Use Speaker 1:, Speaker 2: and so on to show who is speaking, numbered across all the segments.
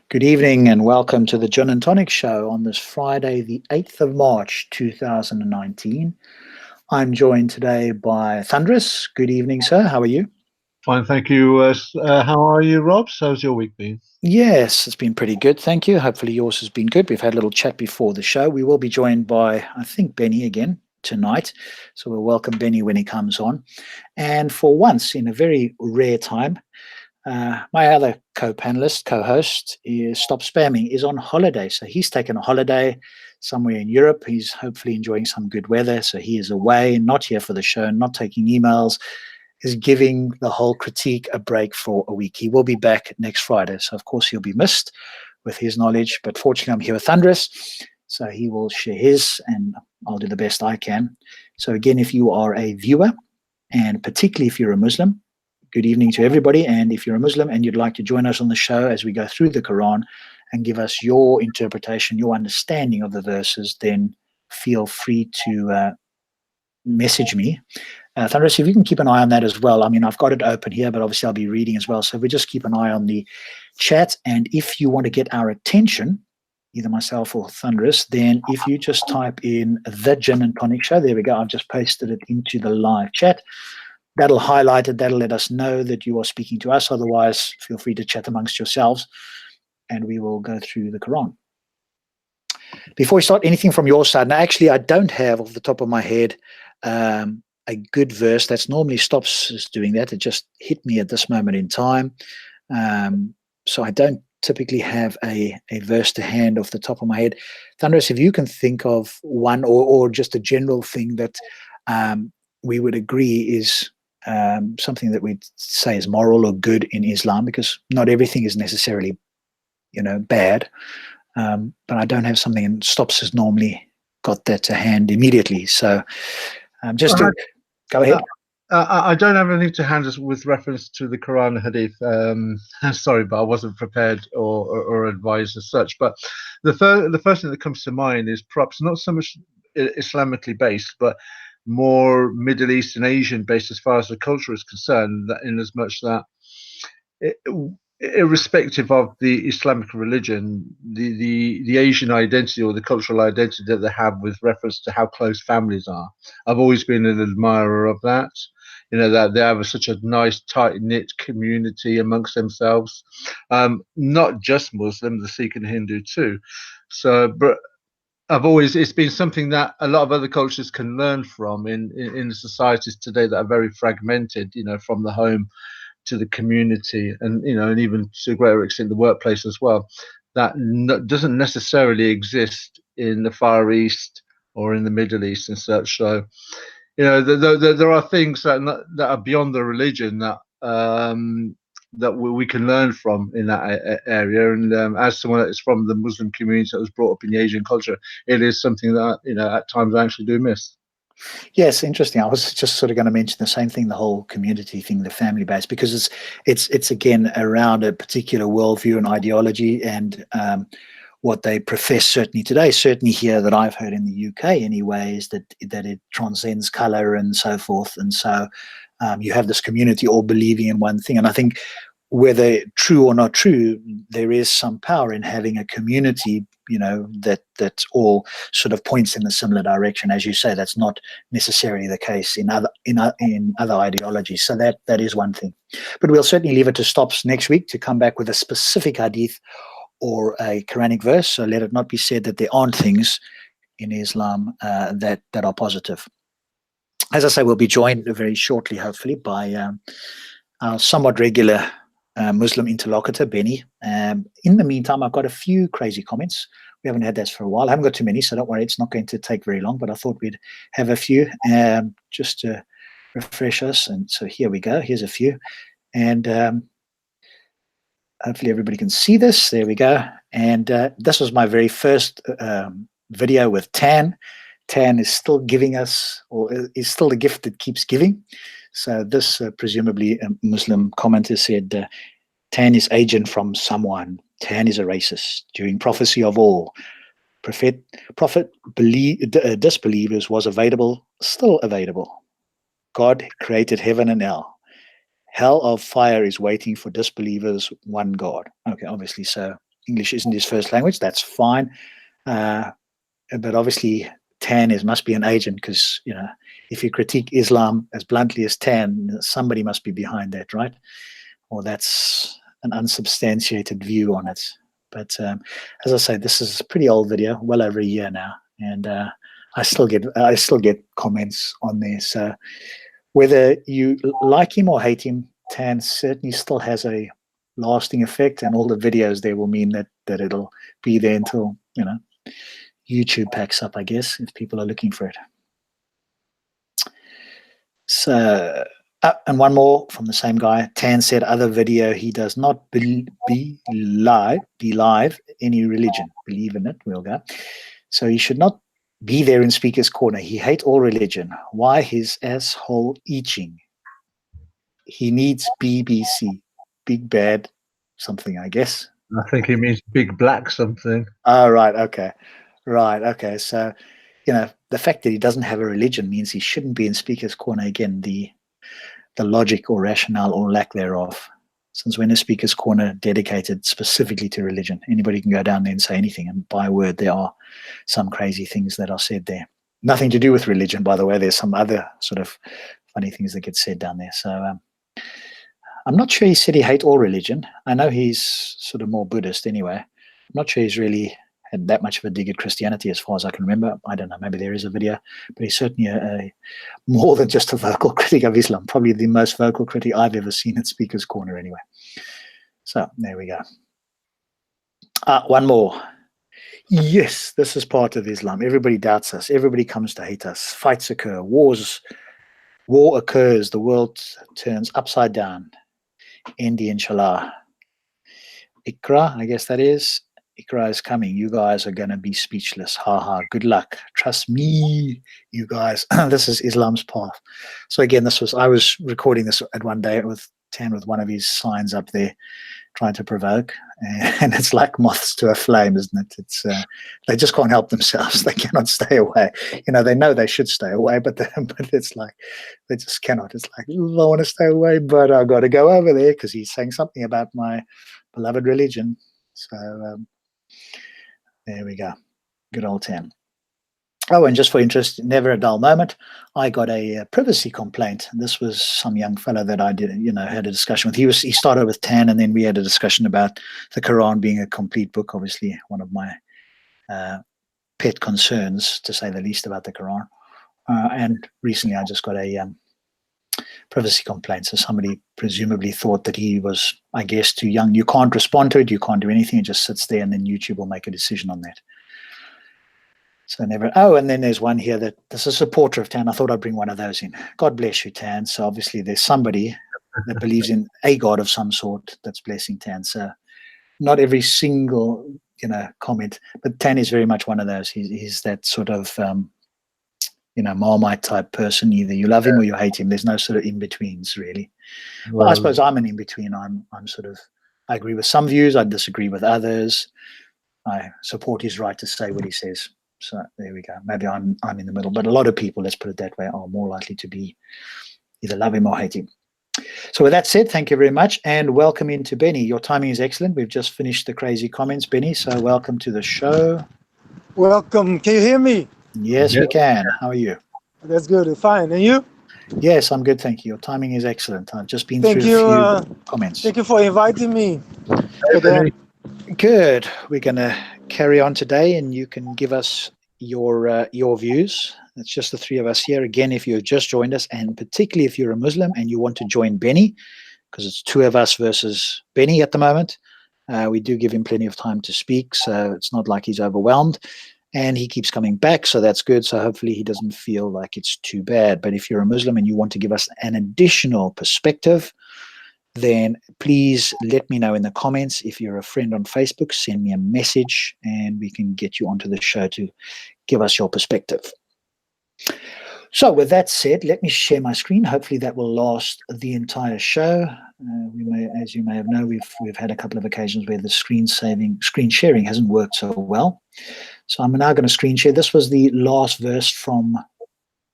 Speaker 1: Good evening and welcome to the Jinn&Tonic show on this Friday, the 8th of March, 2019. I'm joined today by Thunderous. Good evening, sir. How are you?
Speaker 2: Fine, thank you. How are you, Rob? How's your week been?
Speaker 1: Yes, it's been pretty good. Thank you. Hopefully yours has been good. We've had a little chat before the show. We will be joined by, I think, Benny again tonight. So we'll welcome Benny when he comes on. And for once, in a very rare time, my other co-panelist, co-host, is Stop Spamming, is on holiday. So he's taken a holiday somewhere in Europe. He's hopefully enjoying some good weather. So he is away, not here for the show, not taking emails, is giving the whole critique a break for a week. He will be back next Friday. So, of course, he'll be missed with his knowledge. But fortunately, I'm here with Thunderous. So he will share his, and I'll do the best I can. So, again, if you are a viewer, and particularly if you're a Muslim, good evening to everybody. And if you're a Muslim and you'd like to join us on the show as we go through the Quran and give us your interpretation, your understanding of the verses, then feel free to message me. Thunderous, if you can keep an eye on that as well. I mean, I've got it open here, but obviously I'll be reading as well. So if we just keep an eye on the chat. And if you want to get our attention, either myself or Thunderous, then if you just type in the Jinn&Tonic show, there we go. I've just pasted it into the live chat. That'll highlight it. That'll let us know that you are speaking to us. Otherwise, feel free to chat amongst yourselves, and we will go through the Quran. Before we start, anything from your side? Now, actually, I don't have off the top of my head a good verse. That's normally Stops is doing that. It just hit me at this moment in time. So I don't typically have a verse to hand off the top of my head. Thunderous, if you can think of one or just a general thing that we would agree is something that we'd say is moral or good in Islam, because not everything is necessarily, bad. But I don't have something, and Stops has normally got that to hand immediately. So just to go ahead.
Speaker 2: I don't have anything to hand us with reference to the Quran and Hadith. Sorry, but I wasn't prepared or advised as such. But the first thing that comes to mind is perhaps not so much Islamically based, but more Middle East and Asian based as far as the culture is concerned, that in as much that irrespective of the Islamic religion, the Asian identity or the cultural identity that they have with reference to how close families are, I've always been an admirer of that. That they have such a nice tight-knit community amongst themselves, not just Muslim, the Sikh and Hindu too. So, but it's been something that a lot of other cultures can learn from in societies today that are very fragmented, from the home to the community and, and even to a greater extent, the workplace as well. That doesn't necessarily exist in the Far East or in the Middle East and such. So, there are things that are beyond the religion that that we can learn from in that area. And as someone that is from the Muslim community that was brought up in the Asian culture, it is something that, at times I actually do miss.
Speaker 1: Yes, interesting. I was just sort of going to mention the same thing, the whole community thing, the family base, because it's again around a particular worldview and ideology and what they profess. Certainly today, certainly here that I've heard in the UK anyway, is that it transcends color and so forth. And so you have this community all believing in one thing. And I think whether true or not true, there is some power in having a community, that all sort of points in a similar direction. As you say, that's not necessarily the case in other ideologies. So that is one thing. But we'll certainly leave it to Stops next week to come back with a specific hadith or a Quranic verse. So let it not be said that there aren't things in Islam that are positive. As I say, we'll be joined very shortly, hopefully, by our somewhat regular Muslim interlocutor, Benny. In the meantime, I've got a few crazy comments. We haven't had that for a while. I haven't got too many, so don't worry. It's not going to take very long, but I thought we'd have a few just to refresh us. And so here we go. Here's a few. And hopefully everybody can see this. There we go. And this was my very first video with Tan. Tan is still giving us, or is still the gift that keeps giving. So this presumably a Muslim commenter said, Tan is agent from someone. Tan is a racist. During prophecy of all, disbelievers was available, still available. God created heaven and hell. Hell of fire is waiting for disbelievers, one God. Okay, obviously so. English isn't his first language. That's fine. But obviously, Tan must be an agent, because, you know, if you critique Islam as bluntly as Tan, somebody must be behind that, right? Or that's an unsubstantiated view on it. But as I say, this is a pretty old video, well over a year now, and I still get comments on there. So whether you like him or hate him, Tan certainly still has a lasting effect, and all the videos there will mean that it'll be there until, you know, YouTube packs up, I guess, if people are looking for it. So, and one more from the same guy. Tan said, other video, he does not believe any religion. Believe in it, we'll go. So he should not be there in Speaker's Corner. He hate all religion. Why his asshole itching? He needs BBC. Big bad something, I guess.
Speaker 2: I think it means big black something.
Speaker 1: Oh, right. Okay. Right. Okay. So, you know, the fact that he doesn't have a religion means he shouldn't be in Speaker's Corner. Again, the logic or rationale or lack thereof. Since when is Speaker's Corner dedicated specifically to religion? Anybody can go down there and say anything, and by word, there are some crazy things that are said there. Nothing to do with religion, by the way. There's some other sort of funny things that get said down there. So I'm not sure he said he hate all religion. I know he's sort of more Buddhist anyway. I'm not sure he's really had that much of a dig at Christianity as far as I can remember. I don't know, maybe there is a video, but he's certainly a more than just a vocal critic of Islam, probably the most vocal critic I've ever seen at Speaker's Corner anyway. So there we go. One more. Yes, this is part of Islam. Everybody doubts us. Everybody comes to hate us. Fights occur. War occurs. The world turns upside down. Endi inshallah. Ikra, I guess that is. Ikra is coming. You guys are going to be speechless. Ha ha. Good luck. Trust me, you guys. This is Islam's path. So again, I was recording this at one day with Tan with one of his signs up there, trying to provoke, and it's like moths to a flame, isn't it? It's they just can't help themselves. They cannot stay away. You know they should stay away, but it's like they just cannot. It's like, I want to stay away, but I've got to go over there because he's saying something about my beloved religion. So there we go. Good old Tan. Oh, and just for interest, never a dull moment, I got a privacy complaint. This was some young fellow that I had a discussion with. He started with Tan, and then we had a discussion about the Quran being a complete book, obviously one of my pet concerns, to say the least, about the Quran. And recently I just got a privacy complaint. So somebody presumably thought that he was, I guess, too young. You can't respond to it. You can't do anything. It just sits there, and then YouTube will make a decision on that. So never. Oh, and then there's one here that this is a supporter of Tan. I thought I'd bring one of those in. God bless you, Tan. So obviously there's somebody that believes in a God of some sort that's blessing Tan. So not every single comment, but Tan is very much one of those. He's that sort of Marmite type person. Either you love him or you hate him. There's no sort of in betweens really. Well, I suppose I'm an in between. I'm sort of, I agree with some views. I disagree with others. I support his right to say what he says. So there we go. Maybe I'm in the middle, but a lot of people, let's put it that way, are more likely to be either love him or hate him. So with that said, thank you very much, and welcome into Benny. Your timing is excellent. We've just finished the crazy comments, Benny. So welcome to the show.
Speaker 3: Welcome. Can you hear me?
Speaker 1: Yes, we can. How are you?
Speaker 3: That's good. Fine. And you?
Speaker 1: Yes, I'm good. Thank you. Your timing is excellent. I've just been through a few comments.
Speaker 3: Thank you for inviting me.
Speaker 1: Good. We're going to carry on today, and you can give us your views. It's just the three of us here. Again, if you've just joined us, and particularly if you're a Muslim and you want to join Benny, because it's two of us versus Benny at the moment, we do give him plenty of time to speak, so it's not like he's overwhelmed. And he keeps coming back, so that's good. So hopefully he doesn't feel like it's too bad. But if you're a Muslim and you want to give us an additional perspective, then please let me know in the comments. If you're a friend on Facebook, send me a message and we can get you onto the show to give us your perspective. So with that said, let me share my screen. Hopefully that will last the entire show. As you may have known, we've had a couple of occasions where the screen sharing hasn't worked so well. So I'm now going to screen share. This was the last verse from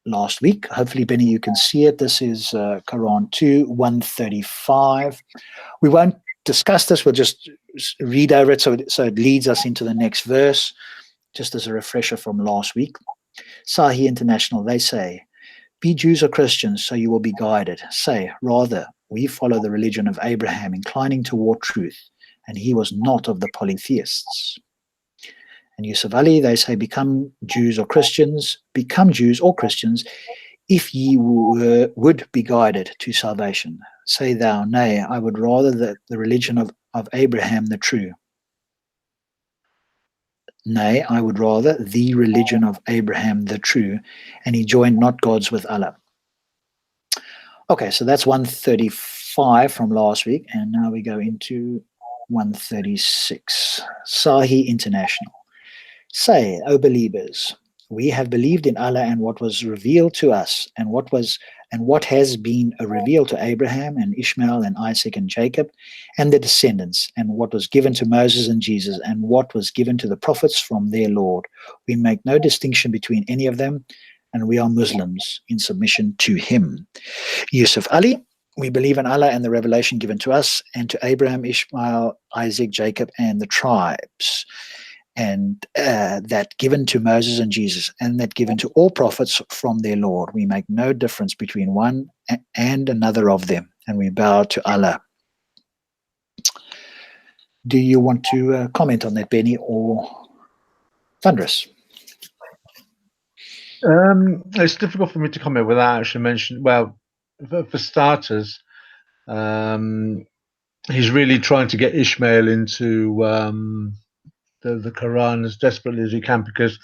Speaker 1: last week. Hopefully, Benny, you can see it. This is Quran 2, 135. We won't discuss this. We'll just read over it so it leads us into the next verse, just as a refresher from last week. Sahih International, they say, be Jews or Christians, so you will be guided. Say, rather, we follow the religion of Abraham, inclining toward truth, and he was not of the polytheists. And Yusuf Ali, they say, become Jews or Christians, if ye would be guided to salvation. Say thou, nay, I would rather the religion of Abraham the true. Nay, I would rather the religion of Abraham the true, and he joined not gods with Allah. Okay, so that's 135 from last week, and now we go into 136. Sahih International. Say, O believers, we have believed in Allah and what was revealed to us, and what has been revealed to Abraham and Ishmael and Isaac and Jacob and their descendants, and what was given to Moses and Jesus, and what was given to the prophets from their Lord. We make no distinction between any of them, and we are Muslims in submission to him. Yusuf Ali, we believe in Allah and the revelation given to us and to Abraham, Ishmael, Isaac, Jacob, and the tribes, and that given to Moses and Jesus, and that given to all prophets from their Lord. We make no difference between one and another of them, and we bow to Allah. Do you want to comment on that, Benny or Thunderous?
Speaker 2: It's difficult for me to comment without actually mentioning, well, for starters, he's really trying to get Ishmael into the Quran as desperately as he can, because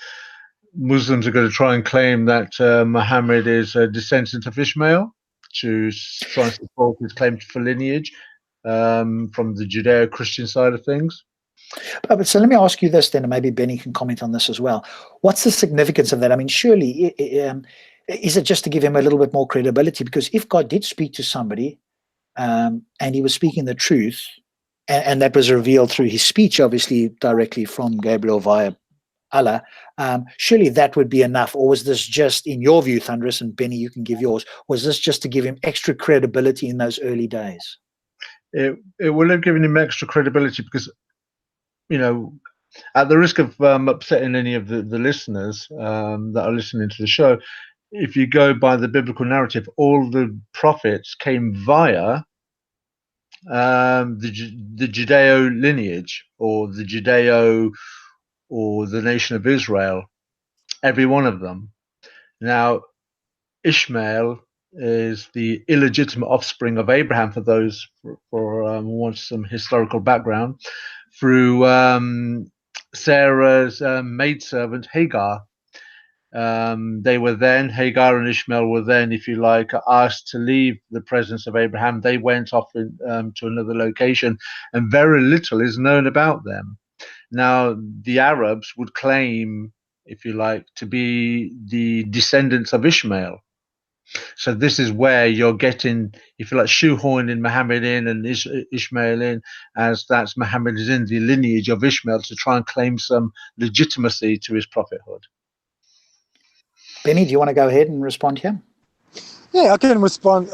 Speaker 2: Muslims are going to try and claim that Muhammad is a descendant of Ishmael to try and support his claim for lineage from the Judeo-Christian side of things.
Speaker 1: But so let me ask you this then, and maybe Benny can comment on this as well. What's the significance of that? I mean, surely, is it just to give him a little bit more credibility? Because if God did speak to somebody and he was speaking the truth, and that was revealed through his speech, obviously directly from Gabriel via Allah, surely that would be enough. Or was this just, in your view, Thunderous, and Benny, you can give yours, was this just to give him extra credibility in those early days?
Speaker 2: It will have given him extra credibility because, at the risk of upsetting any of the listeners that are listening to the show, if you go by the biblical narrative, all the prophets came via the Judeo lineage, or the Judeo, or the nation of Israel, every one of them. Now, Ishmael is the illegitimate offspring of Abraham, for those who want some historical background, through Sarah's maidservant Hagar. Hagar and Ishmael were then, if you like, asked to leave the presence of Abraham. They went off to another location, and very little is known about them. Now, the Arabs would claim, if you like, to be the descendants of Ishmael. So this is where you're getting, if you like, shoehorning Muhammad in and Ishmael in, as that's Muhammad is in the lineage of Ishmael, to try and claim some legitimacy to his prophethood.
Speaker 1: Benny, do you want to go ahead and respond here?
Speaker 3: Yeah, I can respond.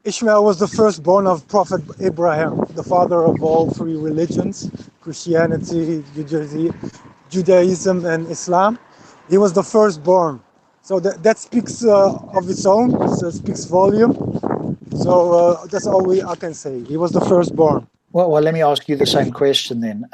Speaker 3: Ishmael was the firstborn of Prophet Abraham, the father of all three religions, Christianity, Judaism, and Islam. He was the firstborn. So that speaks of its own, it speaks volume. So that's all I can say. He was the firstborn.
Speaker 1: Well, let me ask you the same question then.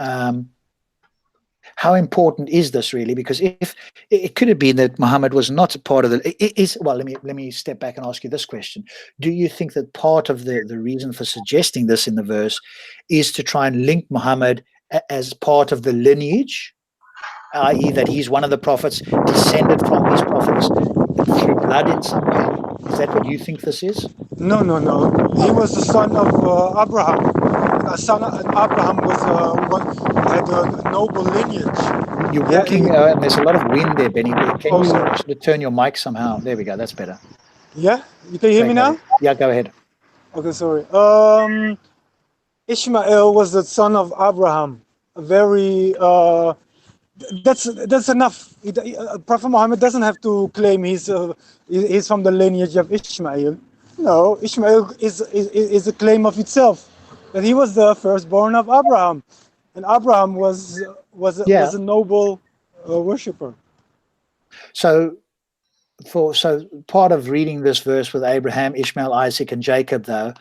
Speaker 1: How important is this really? Because if it could have been that Muhammad was not a part of let me step back and ask you this question. Do you think that part of the reason for suggesting this in the verse is to try and link Muhammad as part of the lineage, i.e. that he's one of the prophets, descended from these prophets through blood in some way? Is that what you think this is?
Speaker 3: No. He was the son of Abraham. Abraham had a noble lineage.
Speaker 1: You're walking, and there's a lot of wind there, Benny. Can you sort of turn your mic somehow? There we go. That's better.
Speaker 3: Yeah? You can hear me now?
Speaker 1: Yeah, go ahead.
Speaker 3: Okay, sorry. Ishmael was the son of Abraham. A very... That's enough. Prophet Muhammad doesn't have to claim he's from the lineage of Ishmael. No, Ishmael is a claim of itself. that he was the firstborn of Abraham, and Abraham was
Speaker 1: Yeah.
Speaker 3: a noble worshipper.
Speaker 1: So part of reading this verse with Abraham, Ishmael, Isaac, and Jacob, though,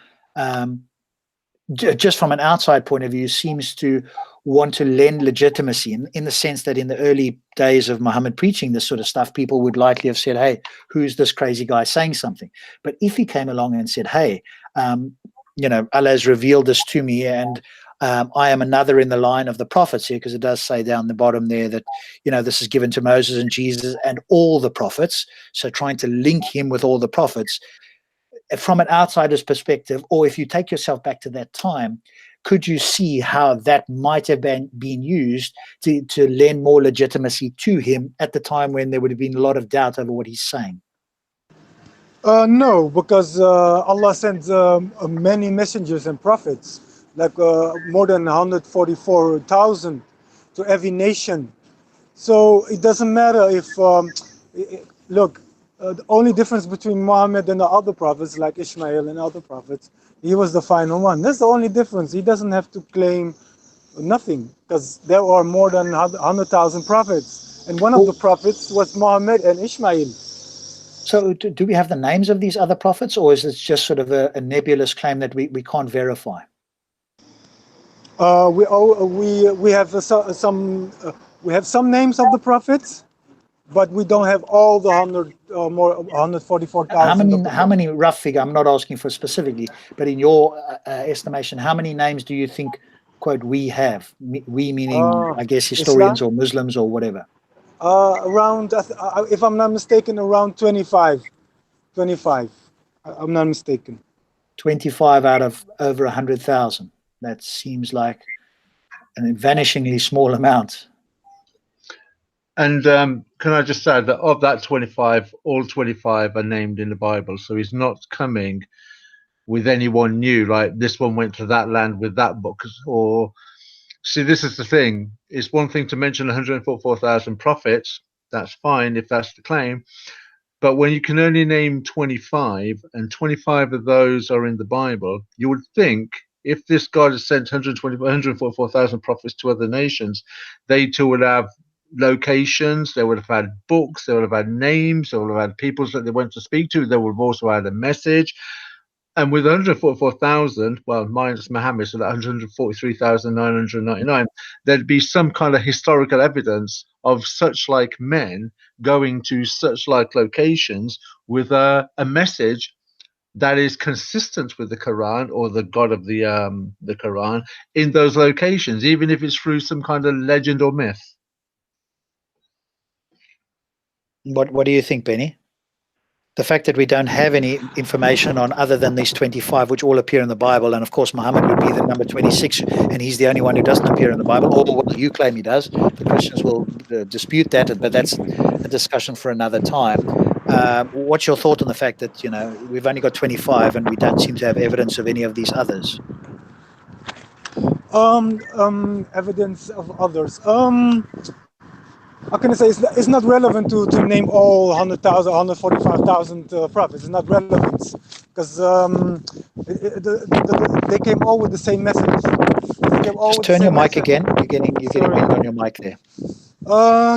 Speaker 1: just from an outside point of view, seems to want to lend legitimacy in the sense that in the early days of Muhammad preaching this sort of stuff, people would likely have said, hey, who's this crazy guy saying something? But if he came along and said, hey, Allah has revealed this to me, and I am another in the line of the prophets here, because it does say down the bottom there that, this is given to Moses and Jesus and all the prophets. So trying to link him with all the prophets from an outsider's perspective, or if you take yourself back to that time, could you see how that might have been used to lend more legitimacy to him at the time when there would have been a lot of doubt over what he's saying?
Speaker 3: No, because Allah sends many messengers and prophets, like more than 144,000 to every nation. So it doesn't matter if, look, the only difference between Muhammad and the other prophets, like Ishmael and other prophets, he was the final one. That's the only difference. He doesn't have to claim nothing, because there are more than 100,000 prophets. And one of the prophets was Muhammad and Ishmael.
Speaker 1: So do we have the names of these other prophets, or is it just sort of a nebulous claim that we can't verify?
Speaker 3: We have some names of the prophets, but we don't have all the 144,000.
Speaker 1: How many rough figure? I'm not asking for specifically, but in your estimation, how many names do you think, quote, we have? We meaning, I guess, historians
Speaker 3: Islam?
Speaker 1: or Muslims or whatever.
Speaker 3: Around, if I'm not mistaken, around 25. 25. I'm not mistaken.
Speaker 1: 25 out of over 100,000. That seems like a vanishingly small amount.
Speaker 2: And can I just say that of that 25, all 25 are named in the Bible. So he's not coming with anyone new, like this one went to that land with that book. Or see, this is the thing. It's one thing to mention 144,000 prophets. That's fine if that's the claim. But when you can only name 25, and 25 of those are in the Bible, you would think if this God has sent 144,000 prophets to other nations, they too would have locations, they would have had books, they would have had names, they would have had peoples that they went to speak to, they would have also had a message. And with 144,000, well, minus Muhammad, so that 143,999, there'd be some kind of historical evidence of such like men going to such like locations with a message that is consistent with the Quran or the God of the Quran in those locations, even if it's through some kind of legend or myth.
Speaker 1: What do you think, Benny? The fact that we don't have any information on other than these 25, which all appear in the Bible, and of course Muhammad would be the number 26, and he's the only one who doesn't appear in the Bible, or well, you claim he does. The Christians will dispute that, but that's a discussion for another time. What's your thought on the fact that, we've only got 25 and we don't seem to have evidence of any of these others?
Speaker 3: Evidence of others. How can I say, it's not relevant to name all 100,000, 145,000 prophets. It's not relevant because they came all with the same message.
Speaker 1: Just turn your mic again. You're getting wind on your mic there.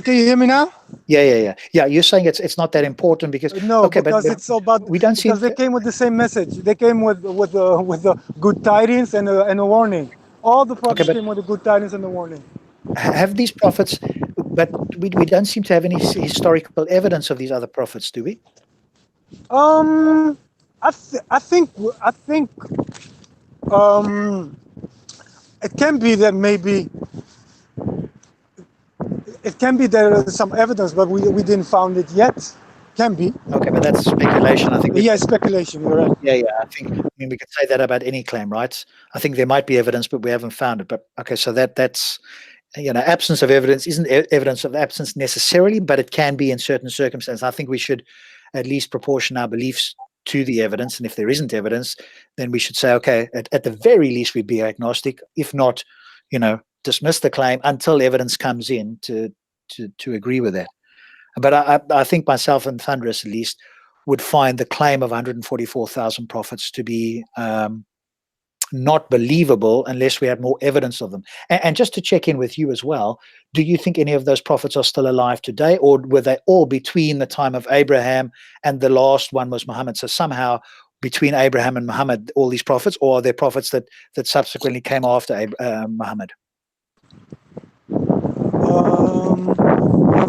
Speaker 3: Can you hear me now?
Speaker 1: Yeah. You're saying it's not that important because
Speaker 3: because it's about
Speaker 1: we don't see
Speaker 3: because they came with the same message. They came with the good tidings and a warning. All the prophets came with the good tidings and the warning.
Speaker 1: Have these prophets? But we don't seem to have any historical evidence of these other prophets, do we?
Speaker 3: I think it can be that maybe it can be there is some evidence, but we didn't found it yet. Can be.
Speaker 1: Okay, but that's speculation. I think.
Speaker 3: Speculation. You're right.
Speaker 1: Yeah. I mean, we could say that about any claim, right? I think there might be evidence, but we haven't found it. But okay, so that's. Absence of evidence isn't evidence of absence necessarily, but it can be in certain circumstances. I think we should at least proportion our beliefs to the evidence. And if there isn't evidence, then we should say, okay, at the very least, we'd be agnostic. If not, dismiss the claim until evidence comes in to agree with that. But I think myself and Thunderous at least would find the claim of 144,000 prophets to be not believable unless we had more evidence of them. And just to check in with you as well, do you think any of those prophets are still alive today, or were they all between the time of Abraham and the last one was Muhammad? So somehow between Abraham and Muhammad, all these prophets, or are there prophets that subsequently came after Muhammad?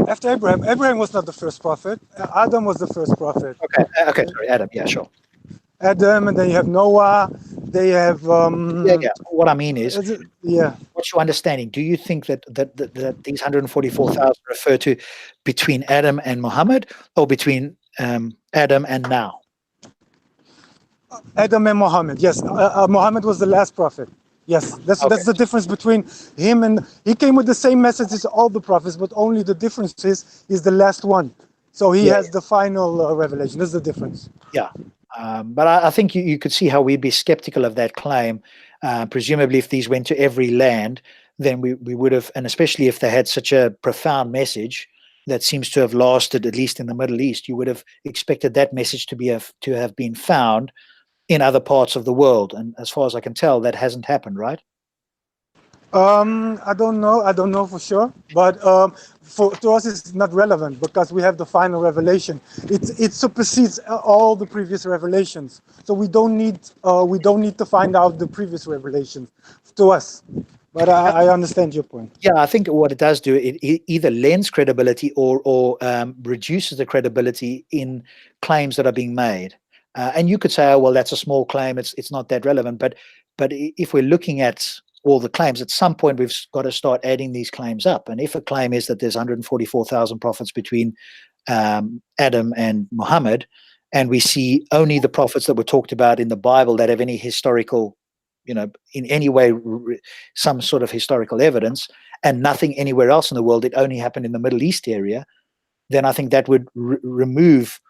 Speaker 3: After Abraham was not the first prophet. Adam was the first prophet.
Speaker 1: Okay, sorry, Adam. Yeah, sure.
Speaker 3: Adam, and then you have Noah. They have.
Speaker 1: Yeah. What I mean is,
Speaker 3: yeah.
Speaker 1: what's your understanding? Do you think that these 144,000 refer to between Adam and Muhammad, or between Adam and now?
Speaker 3: Adam and Muhammad. Yes, Muhammad was the last prophet. Yes, that's the difference between him and he came with the same message as all the prophets, but only the difference is the last one. So he has the final revelation. That's the difference.
Speaker 1: Yeah. But I think you could see how we'd be skeptical of that claim. Presumably, if these went to every land, then we would have, and especially if they had such a profound message that seems to have lasted, at least in the Middle East, you would have expected that message to have been found in other parts of the world. And as far as I can tell, that hasn't happened, right?
Speaker 3: I don't know for sure, but to us it's not relevant because we have the final revelation. It supersedes all the previous revelations, so we don't need to find out the previous revelations to us. But I understand your point.
Speaker 1: Yeah, I think what it does do, it either lends credibility or reduces the credibility in claims that are being made. And you could say, oh, well, that's a small claim. It's not that relevant. But if we're looking at all the claims, at some point we've got to start adding these claims up. And if a claim is that there's 144,000 prophets between Adam and Muhammad, and we see only the prophets that were talked about in the Bible that have any historical, in any way, some sort of historical evidence, and nothing anywhere else in the world, it only happened in the Middle East area, then I think that would remove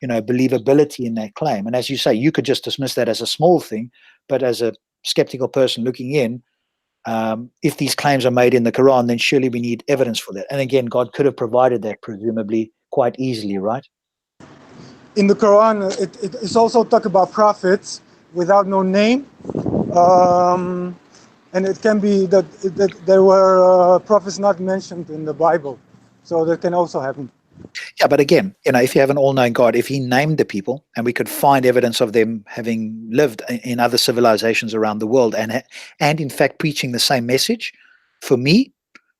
Speaker 1: believability in that claim. And as you say, you could just dismiss that as a small thing, but as a skeptical person looking in, if these claims are made in the Quran, then surely we need evidence for that. And again, God could have provided that presumably quite easily, right?
Speaker 3: In the Quran, it's also talk about prophets without no name, and it can be that there were prophets not mentioned in the Bible, so that can also happen.
Speaker 1: Yeah, but again, if you have an all-knowing God, if he named the people and we could find evidence of them having lived in other civilizations around the world and in fact preaching the same message, for me,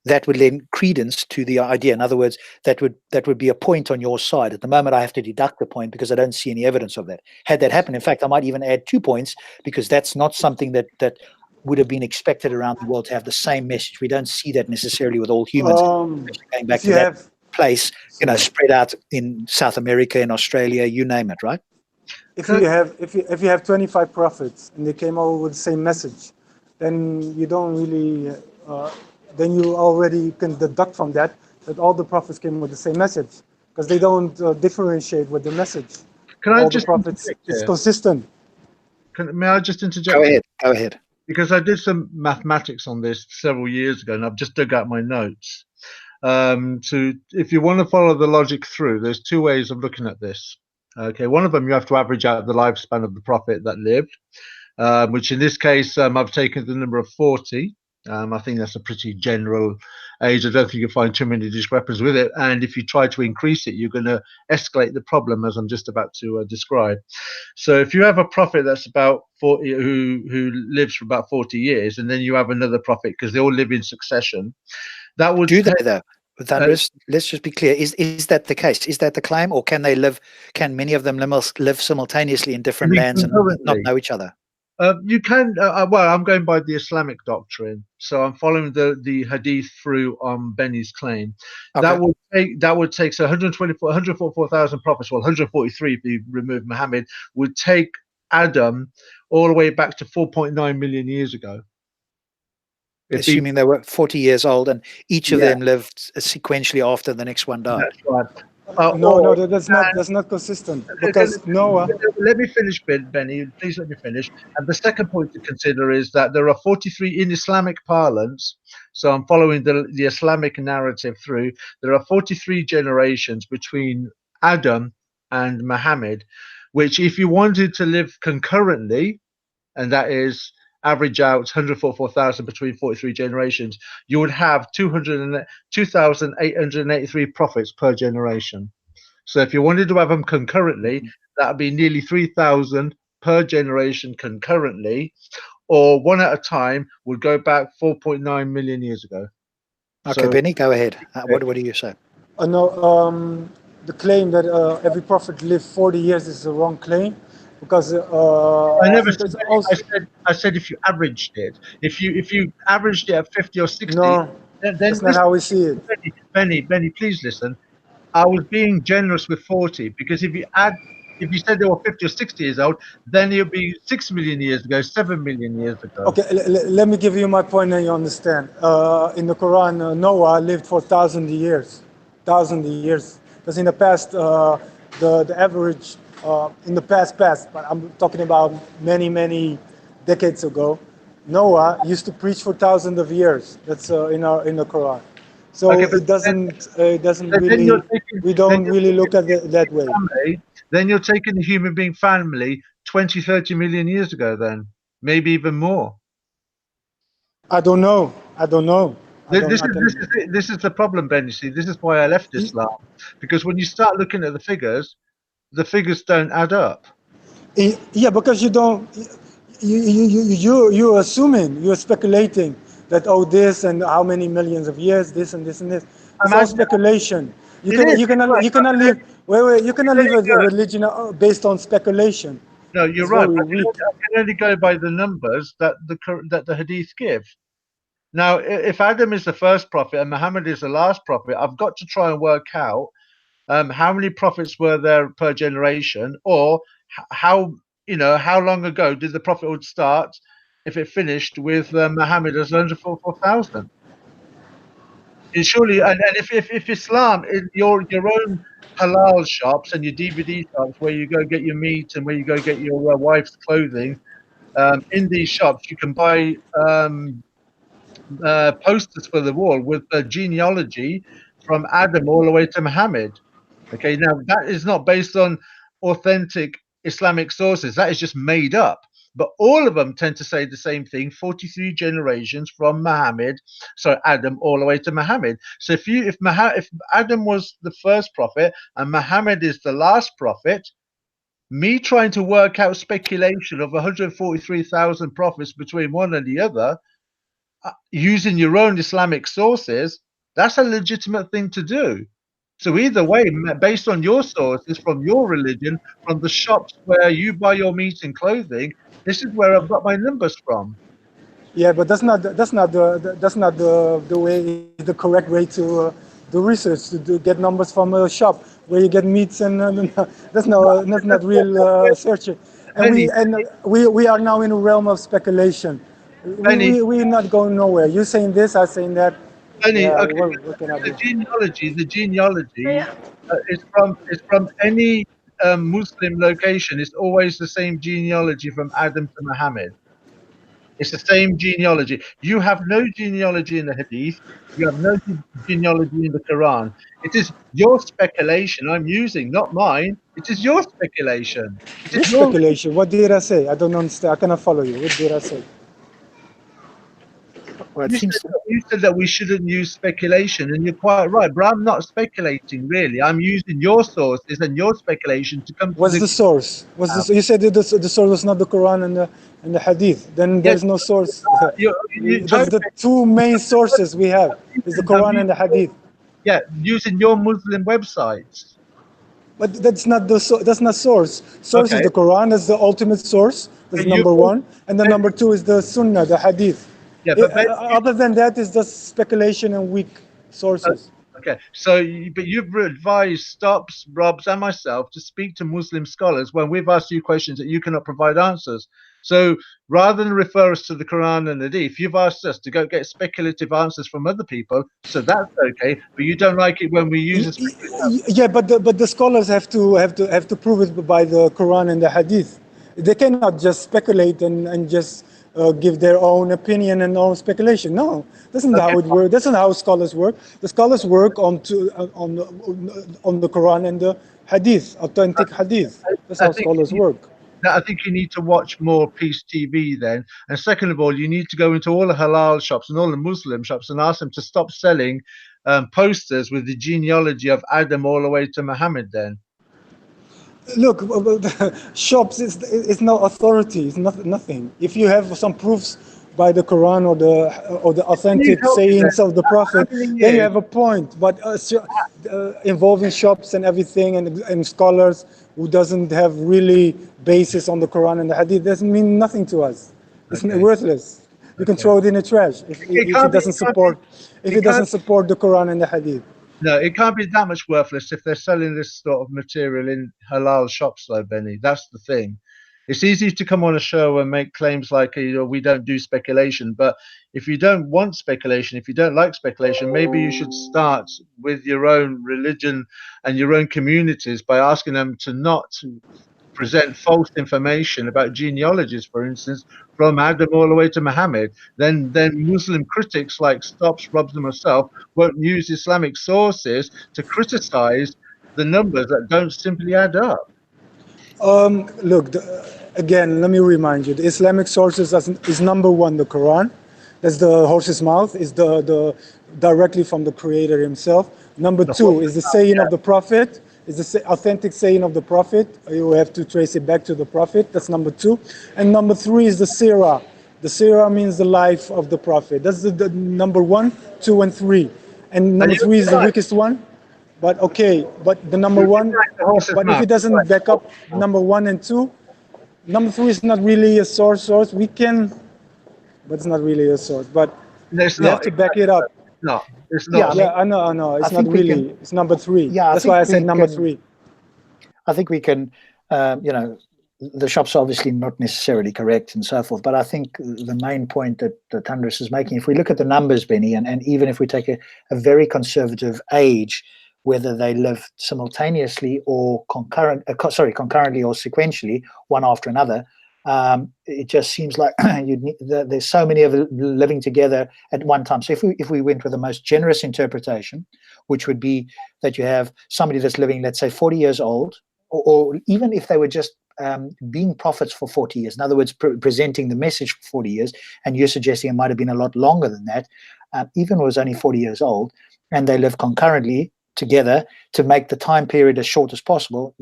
Speaker 1: that would lend credence to the idea. In other words, that would be a point on your side. At the moment, I have to deduct the point because I don't see any evidence of that. Had that happened, in fact, I might even add 2 points because that's not something that would have been expected around the world to have the same message. We don't see that necessarily with all humans. Going back to that place, spread out in South America, in Australia, you name it, right?
Speaker 3: If you have 25 prophets and they came all with the same message, then you don't really, then you already can deduct from that all the prophets came with the same message because they don't differentiate with the message.
Speaker 2: Can
Speaker 3: all
Speaker 2: I just
Speaker 3: the prophets is consistent.
Speaker 2: May I just interject?
Speaker 1: Go ahead.
Speaker 2: Because I did some mathematics on this several years ago, and I've just dug out my notes. If you want to follow the logic through, there's 2 ways of looking at this. Okay, one of them, you have to average out the lifespan of the prophet that lived, which in this case, I've taken the number of 40. I think that's a pretty general age. I don't think you'll find too many discrepancies with it. And if you try to increase it, you're going to escalate the problem, as I'm just about to describe. So if you have a prophet that's about 40, who lives for about 40 years, and then you have another prophet, because they all live in succession, that would
Speaker 1: do they though? Let's just be clear. Is that the case? Is that the claim, or can many of them live simultaneously in different lands and not know each other?
Speaker 2: You can. Well, I'm going by the Islamic doctrine, so I'm following the hadith through on Benny's claim. Okay. That would take so 144,000 prophets. Well, 143 if you remove Muhammad would take Adam all the way back to 4.9 million years ago.
Speaker 1: Assuming they were 40 years old and each of them lived sequentially after the next one died.
Speaker 2: That's right.
Speaker 3: No, that's not consistent because Noah.
Speaker 2: Let me finish, Benny. Please let me finish. And the second point to consider is that there are 43 in Islamic parlance. So I'm following the Islamic narrative through. There are 43 generations between Adam and Muhammad, which, if you wanted to live concurrently, and that is average out 144,000 between 43 generations, you would have 2,883 prophets per generation. So if you wanted to have them concurrently, that would be nearly 3,000 per generation concurrently, or one at a time would go back 4.9 million years ago.
Speaker 1: Okay,
Speaker 2: So,
Speaker 1: Benny, go ahead. What do you say?
Speaker 3: No, the claim that every prophet lived 40 years is a wrong claim, because
Speaker 2: I
Speaker 3: I
Speaker 2: never
Speaker 3: think
Speaker 2: said
Speaker 3: there's
Speaker 2: that.
Speaker 3: also
Speaker 2: I said if you averaged it, if you averaged it at 50 or 60,
Speaker 3: no,
Speaker 2: then
Speaker 3: that's not
Speaker 2: listen,
Speaker 3: how we see it.
Speaker 2: Benny, please listen. I was being generous with 40 because if you said they were 50 or 60 years old, then you'd be 6 million years ago, 7 million years ago.
Speaker 3: Okay, let me give you my point and you understand. In the Quran, Noah lived for 1,000 years, 1,000 years. Because in the past, the average in the past, but I'm talking about many decades ago, Noah used to preach for thousands of years. That's in the Quran.
Speaker 2: Okay,
Speaker 3: So
Speaker 2: but
Speaker 3: it doesn't
Speaker 2: then you're
Speaker 3: really,
Speaker 2: taking
Speaker 3: we
Speaker 2: then
Speaker 3: don't
Speaker 2: you're
Speaker 3: really
Speaker 2: taking
Speaker 3: look at
Speaker 2: the
Speaker 3: it that way.
Speaker 2: family, then you're taking the human being family 20, 30 million years ago, then maybe even more.
Speaker 3: I don't know. I don't know. I don't. I can.
Speaker 2: This is the problem, Ben. You see, this is why I left Islam, because when you start looking at the figures don't add up.
Speaker 3: Yeah, because you don't, you're assuming, you're speculating that, oh, this and how many millions of years, this and this and this. It's all
Speaker 2: Imagine
Speaker 3: speculation.
Speaker 2: it is.
Speaker 3: You cannot live, you cannot live a
Speaker 2: Good.
Speaker 3: religion based on speculation.
Speaker 2: No, you're
Speaker 3: It's
Speaker 2: right.
Speaker 3: very weak.
Speaker 2: I can only go by the numbers that the Hadith give. Now, if Adam is the first prophet and Muhammad is the last prophet, I've got to try and work out how many prophets were there per generation, or how how long ago did the prophethood start if it finished with Muhammad as 144,000. And surely, and if Islam in your own halal shops and your DVD shops where you go get your meat and where you go get your wife's clothing, in these shops you can buy posters for the wall with the genealogy from Adam all the way to Muhammad. Okay, now that is not based on authentic Islamic sources. That is just made up. But all of them tend to say the same thing: 43 generations from Adam, all the way to Muhammad. So if Adam was the first prophet and Muhammad is the last prophet, me trying to work out speculation of 143,000 prophets between one and the other, using your own Islamic sources, that's a legitimate thing to do. So either way, based on your sources from your religion, from the shops where you buy your meat and clothing, this is where I've got my numbers from.
Speaker 3: Yeah, but that's not the way, the correct way to do research, to get numbers from a shop where you get meats and that's not real searching. And
Speaker 2: Benny,
Speaker 3: we are now in a realm of speculation.
Speaker 2: Benny,
Speaker 3: We're not going nowhere. You saying this, I saying that.
Speaker 2: Benny.
Speaker 3: Yeah,
Speaker 2: Okay,
Speaker 3: what can I do?
Speaker 2: the genealogy is from any Muslim location. It's always the same genealogy from Adam to Muhammad. It's the same genealogy. You have no genealogy in the Hadith. You have no genealogy in the Quran. It is your speculation I'm using, not mine. It is your speculation. It is
Speaker 3: Which
Speaker 2: your.
Speaker 3: speculation? What did I say? I don't understand. I cannot follow you. What did I say?
Speaker 1: Well, it seems
Speaker 2: You said that we shouldn't use speculation, and you're quite right. But I'm not speculating really. I'm using your sources and your speculation to come to
Speaker 3: What's
Speaker 2: the.
Speaker 3: the source? You said that the source was not the Quran and the Hadith. Then
Speaker 2: Yes,
Speaker 3: there's no source.
Speaker 2: you
Speaker 3: That's the two main sources we have, is the
Speaker 2: I'm
Speaker 3: Quran and the Hadith.
Speaker 2: yeah, using your Muslim websites.
Speaker 3: But that's not source. Source is
Speaker 2: Okay,
Speaker 3: the Quran. That's the ultimate source. That's
Speaker 2: but you
Speaker 3: number one. And then number two is the Sunnah, the Hadith.
Speaker 2: yeah, but
Speaker 3: Other than that is just speculation and weak sources.
Speaker 2: okay, so but you've advised Stops, Robs, and myself to speak to Muslim scholars when we've asked you questions that you cannot provide answers. So rather than refer us to the Quran and the Hadith, you've asked us to go get speculative answers from other people. So that's okay, but you don't like it when we use a
Speaker 3: Yeah, but the scholars have to prove it by the Quran and the Hadith. They cannot just speculate and just give their own opinion and own speculation. No, that's not
Speaker 2: okay.
Speaker 3: how it works. That's not how scholars work. The scholars work on the Quran and the Hadith, authentic Hadith. That's
Speaker 2: I
Speaker 3: how
Speaker 2: think
Speaker 3: scholars work.
Speaker 2: I think you need to watch more Peace TV then. And second of all, you need to go into all the halal shops and all the Muslim shops and ask them to stop selling posters with the genealogy of Adam all the way to Muhammad then.
Speaker 3: Look, shops is no authority. It's nothing. If you have some proofs by the Quran or the authentic sayings of the Prophet, then you have a point. But involving shops and everything and scholars who doesn't have really basis on the Quran and the Hadith doesn't mean nothing to us. It's worthless. You can throw it in the trash if it doesn't support the Quran and the Hadith.
Speaker 2: No, it can't be that much worthless if they're selling this sort of material in halal shops, though, Benny. That's the thing. It's easy to come on a show and make claims like, we don't do speculation. But if you don't want speculation, if you don't like speculation, maybe you should start with your own religion and your own communities by asking them to not present false information about genealogies, for instance, from Adam all the way to Muhammad. Then Muslim critics like Stops, Robs and myself won't use Islamic sources to criticize the numbers that don't simply add up.
Speaker 3: Look, again, let me remind you, the Islamic sources is number one, the Quran. That's the horse's mouth, is the directly from the Creator himself. Number two is the saying of the Prophet. Is the authentic saying of the Prophet. You have to trace it back to the Prophet. That's number two. And number three is the Sirah. The Sirah means the life of the Prophet. That's the number 1, 2, and 3. And number 3 is the weakest one. But okay, but the number 1, but if it doesn't back up number 1 and 2, number 3 is not really a source. We can, but it's not really a source. But you have to back it up.
Speaker 2: No, it's not.
Speaker 3: Yeah, I know. It's not really. It's number 3. Yeah, that's why I said number 3.
Speaker 1: I think we can, the shops are obviously not necessarily correct and so forth, but I think the main point that Thunderous is making, if we look at the numbers, Benny, and even if we take a very conservative age, whether they live simultaneously or concurrently or sequentially, one after another, it just seems like there's so many of them living together at one time. So if we went with the most generous interpretation, which would be that you have somebody that's living, let's say, 40 years old, or even if they were just being prophets for 40 years, in other words, presenting the message for 40 years, and you're suggesting it might have been a lot longer than that, even was only 40 years old, and they live concurrently together to make the time period as short as possible.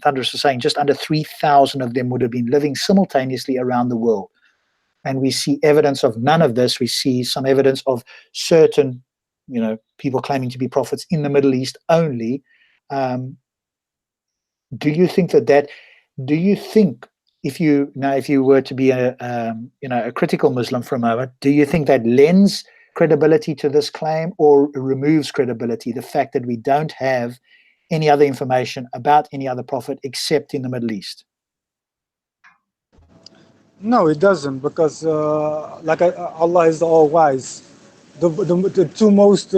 Speaker 1: Thunderous is saying just under 3,000 of them would have been living simultaneously around the world. And we see evidence of none of this. We see some evidence of certain, people claiming to be prophets in the Middle East only. Do you think do you think if you were to be a critical Muslim for a moment, do you think that lends credibility to this claim or removes credibility, the fact that we don't have any other information about any other prophet except in the Middle East?
Speaker 3: No, it doesn't, because Allah is the all-wise. The two most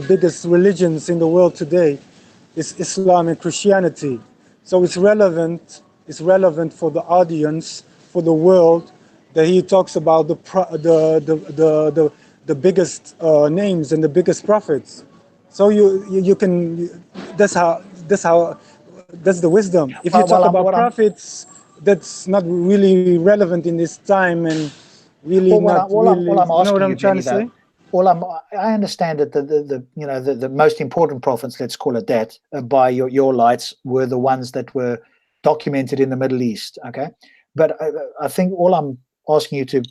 Speaker 3: biggest religions in the world today is Islam and Christianity. So it's relevant for the audience, for the world, that he talks about the biggest names and the biggest prophets. So you can, that's the wisdom. If you talk about prophets, that's not really relevant in this time, and really you know what I'm trying to say?
Speaker 1: I understand that the most important prophets, let's call it that, by your lights, were the ones that were documented in the Middle East. Okay, but I think all I'm asking you to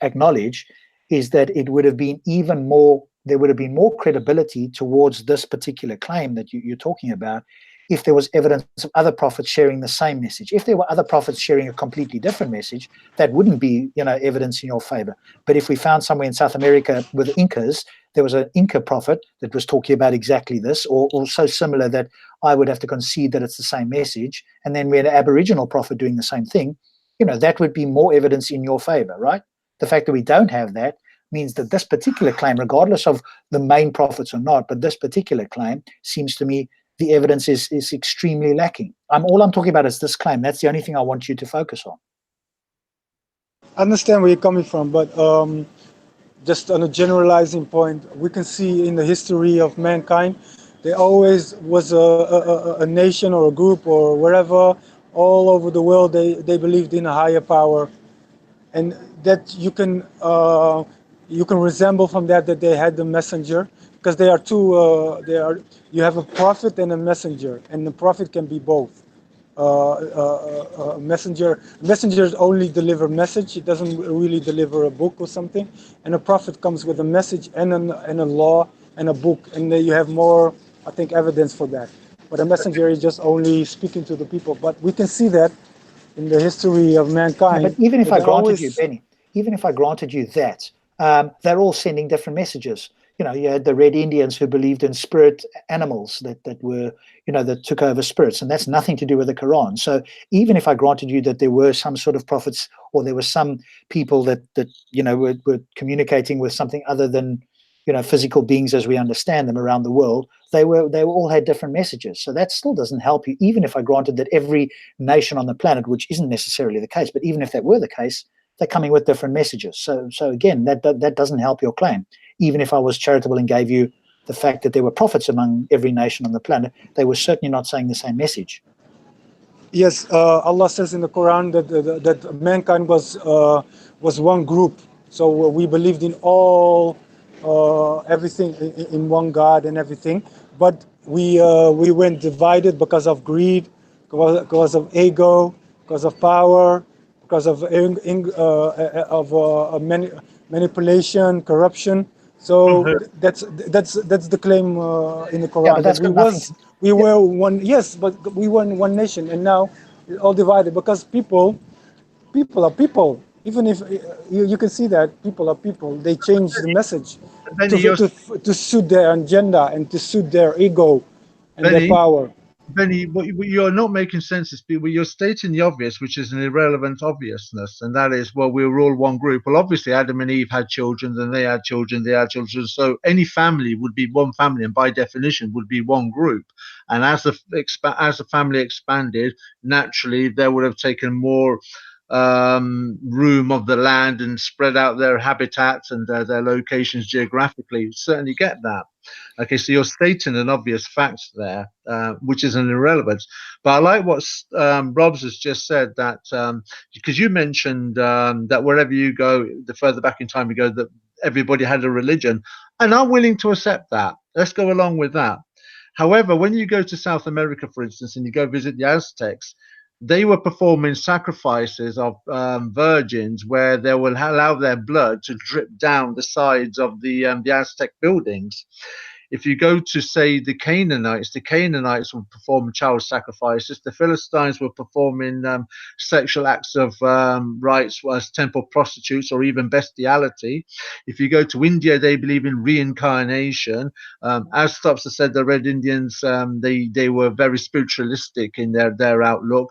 Speaker 1: acknowledge is that it would have been even more. There would have been more credibility towards this particular claim that you're talking about if there was evidence of other prophets sharing the same message. If there were other prophets sharing a completely different message, that wouldn't be, evidence in your favor. But if we found somewhere in South America with Incas, there was an Inca prophet that was talking about exactly this, or so similar that I would have to concede that it's the same message, and then we had an Aboriginal prophet doing the same thing, that would be more evidence in your favor, right? The fact that we don't have that means that this particular claim, regardless of the main prophets or not, but this particular claim seems to me the evidence is extremely lacking. All I'm talking about is this claim. That's the only thing I want you to focus on.
Speaker 3: I understand where you're coming from, but just on a generalizing point, we can see in the history of mankind, there always was a nation or a group or wherever all over the world. They believed in a higher power, and that you can resemble from that they had the messenger, because they are two. You have a prophet and a messenger, and the prophet can be both. Messengers only deliver message. It doesn't really deliver a book or something. And a prophet comes with a message and a law and a book, and then you have more, I think, evidence for that. But a messenger is just only speaking to the people. But we can see that in the history of
Speaker 1: Yeah,
Speaker 3: mankind,
Speaker 1: but even if
Speaker 3: that
Speaker 1: I
Speaker 3: they
Speaker 1: granted you,
Speaker 3: always.
Speaker 1: Benny, even if I granted you that, they're all sending different messages. You had the Red Indians who believed in spirit animals that were, that took over spirits, and that's nothing to do with the Quran. So even if I granted you that there were some sort of prophets, or there were some people that were communicating with something other than physical beings as we understand them around the world, they all had different messages. So that still doesn't help you, even if I granted that every nation on the planet, which isn't necessarily the case, but even if that were the case, they're coming with different messages. So again, that doesn't help your claim. Even if I was charitable and gave you the fact that there were prophets among every nation on the planet, they were certainly not saying the same message.
Speaker 3: Yes, Allah says in the Quran that mankind was one group. So we believed in all everything in one God and everything. But we went divided because of greed, because of ego, because of power, because of manipulation, corruption. So that's the claim in the
Speaker 1: Yeah, but
Speaker 3: Quran, that
Speaker 1: that's got nothing to.
Speaker 3: we
Speaker 1: Yeah,
Speaker 3: were one. Yes, but we were in one nation, and now it's all divided because people are people. Even if you can see that people are people, they change the message to,
Speaker 2: Benny,
Speaker 3: to to suit their agenda and to suit their ego and their
Speaker 2: Benny,
Speaker 3: power.
Speaker 2: Benny, what you're not making sense is you're stating the obvious, which is an irrelevant obviousness, and that is, well, we were all one group. Well, obviously, Adam and Eve had children, then they had children, they had children. So any family would be one family, and by definition, would be one group. And as the family expanded, naturally, they would have taken more room of the land and spread out their habitats and their locations geographically. Certainly get that. Okay, so you're stating an obvious fact there, which is an irrelevance. But I like what Robs has just said, that because you mentioned that wherever you go, the further back in time you go, that everybody had a religion, and I'm willing to accept that. Let's go along with that. However, when you go to South America, for instance, and you go visit the Aztecs, they were performing sacrifices of virgins where they will allow their blood to drip down the sides of the Aztec buildings. If you go to, say, the Canaanites would perform child sacrifices. The Philistines were performing sexual acts of rites as temple prostitutes or even bestiality. If you go to India, they believe in reincarnation. As Stops has said, the Red Indians, they were very spiritualistic in their outlook,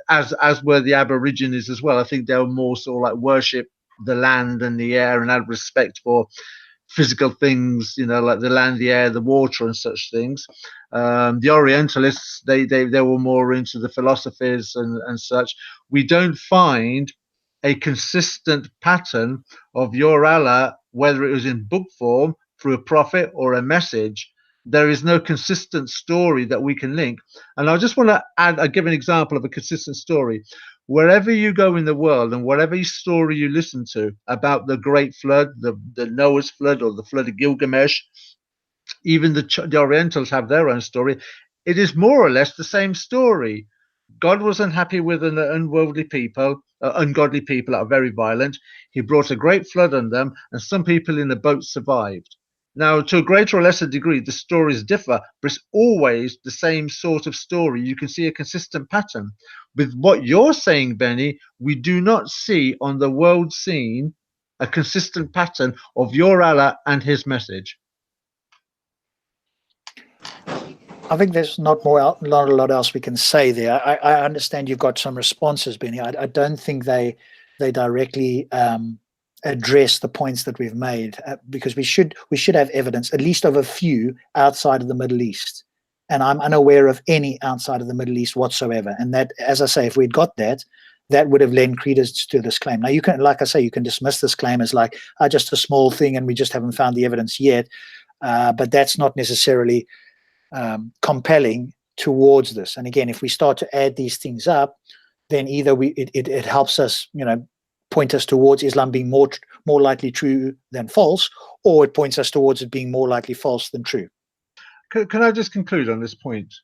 Speaker 2: as were the Aborigines as well. I think they were more sort of like worship the land and the air and had respect for physical things, like the land, the air, the water, and such things. The Orientalists, they were more into the philosophies and such. We don't find a consistent pattern of your Allah, whether it was in book form, through a prophet, or a message. There is no consistent story that we can link. And I just want to give an example of a consistent story. Wherever you go in the world, and whatever story you listen to about the Great Flood, the Noah's Flood, or the Flood of Gilgamesh, even the Orientals have their own story. It is more or less the same story. God was unhappy with an unworldly people, ungodly people that are very violent. He brought a great flood on them, and some people in the boat survived. Now, to a greater or lesser degree, the stories differ, but it's always the same sort of story. You can see a consistent pattern. With what you're saying, Benny, we do not see on the world scene a consistent pattern of your Allah and his message.
Speaker 1: I think there's not a lot else we can say there. I understand you've got some responses, Benny. I don't think they directly address the points that we've made, because we should have evidence, at least of a few outside of the Middle East, and I'm unaware of any outside of the Middle East whatsoever. And that, as I say, if we'd got that, that would have lent credence to this claim. Now, you can, like I say, you can dismiss this claim as like just a small thing, and we just haven't found the evidence yet. But that's not necessarily compelling towards this. And again, if we start to add these things up, then either it helps us, point us towards Islam being more likely true than false, or it points us towards it being more likely false than true.
Speaker 2: Can I just conclude on this point,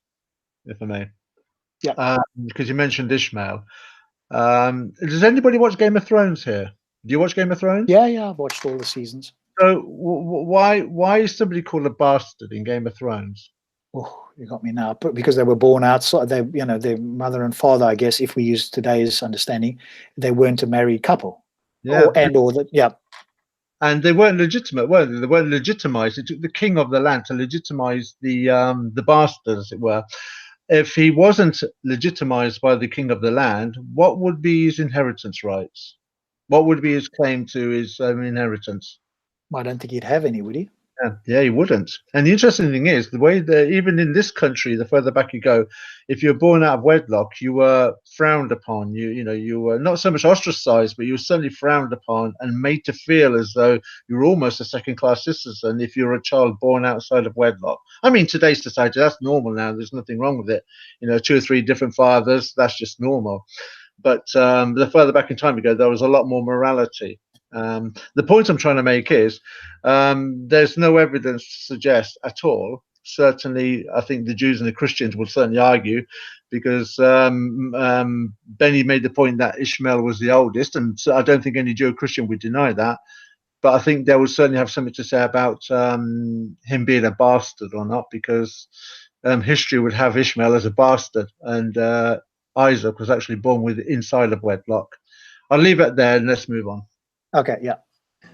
Speaker 2: if I may?
Speaker 1: Yeah.
Speaker 2: Because you mentioned Ishmael. Does anybody watch Game of Thrones here? Do you watch Game of Thrones?
Speaker 1: Yeah, I've watched all the seasons.
Speaker 2: So why is somebody called a bastard in Game of Thrones?
Speaker 1: Oh, you got me now. But because they were born outside, their mother and father, I guess, if we use today's understanding, they weren't a married couple.
Speaker 2: Yeah.
Speaker 1: And
Speaker 2: they weren't legitimate, were they? They weren't legitimized. It took the king of the land to legitimize the bastard, as it were. If he wasn't legitimized by the king of the land, what would be his inheritance rights? What would be his claim to his inheritance?
Speaker 1: I don't think he'd have any, would he?
Speaker 2: Yeah, he wouldn't. And the interesting thing is, the way that even in this country, the further back you go, if you're born out of wedlock, you were frowned upon. You were not so much ostracized, but you were certainly frowned upon and made to feel as though you were almost a second-class citizen if you're a child born outside of wedlock. I mean, today's society, that's normal now. There's nothing wrong with it. 2 or 3 different fathers, that's just normal. But the further back in time you go, there was a lot more morality. The point I'm trying to make is there's no evidence to suggest at all. Certainly, I think the Jews and the Christians would certainly argue, because Benny made the point that Ishmael was the oldest, and so I don't think any Jew or Christian would deny that. But I think they would certainly have something to say about him being a bastard or not, because history would have Ishmael as a bastard, and Isaac was actually born inside of wedlock. I'll leave it there and let's move on.
Speaker 1: Okay, yeah.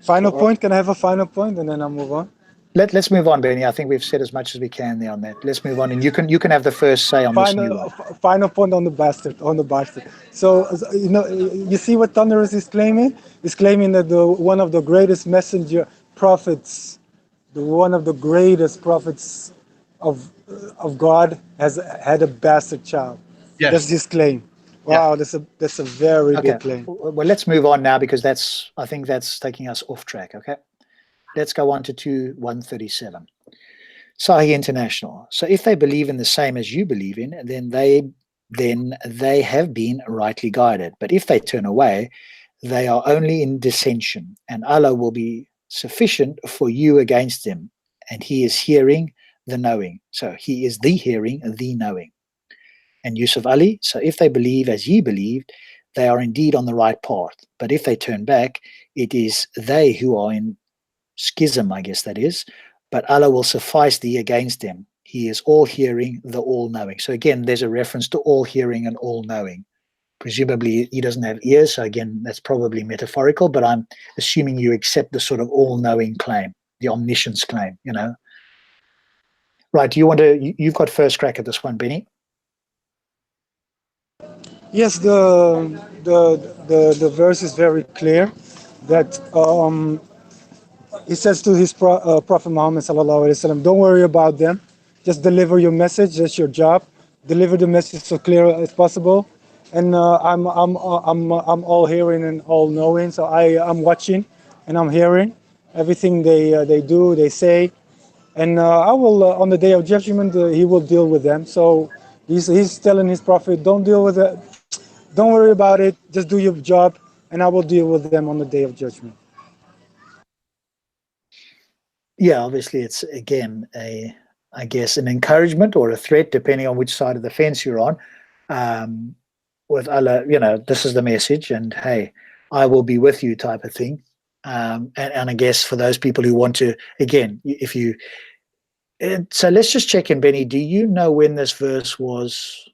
Speaker 3: Final point. Can I have a final point and then I'll move on?
Speaker 1: Let's move on, Benny. I think we've said as much as we can there on that. Let's move on, and you can have the first say on this new one.
Speaker 3: Final point on the bastard. So you see what Thunderous is claiming? He's claiming that one of the greatest prophets of God has had a bastard child.
Speaker 2: Yes.
Speaker 3: That's his claim. Wow, yeah. That's a very big claim.
Speaker 1: Well, let's move on now, because I think that's taking us off track. Okay, let's go on to 137. Sahih International. So if they believe in the same as you believe in, then they have been rightly guided. But if they turn away, they are only in dissension, and Allah will be sufficient for you against them, and He is hearing, the knowing. So He is the hearing, the knowing. And Yusuf Ali, so if they believe as ye believed, they are indeed on the right path. But if they turn back, it is they who are in schism, I guess that is. But Allah will suffice thee against them. He is all hearing, the all knowing. So again, there's a reference to all hearing and all knowing. Presumably he doesn't have ears. So again, that's probably metaphorical, but I'm assuming you accept the sort of all knowing claim, the omniscience claim, Right. You've got first crack at this one, Benny.
Speaker 3: Yes, the verse is very clear that he says to his Prophet Muhammad sallallahu alaihi wasallam, don't worry about them, just deliver your message. That's your job. Deliver the message so clear as possible. And I'm all hearing and all knowing. So I'm watching and I'm hearing everything they do, they say, and I will on the day of judgment he will deal with them. So he's telling his prophet, don't deal with it. Don't worry about it. Just do your job, and I will deal with them on the day of judgment.
Speaker 1: Yeah, obviously it's, again, I guess an encouragement or a threat, depending on which side of the fence you're on. With Allah, this is the message, and hey, I will be with you type of thing. And I guess for those people who want to, again, so let's just check in, Benny. Do you know when this verse was,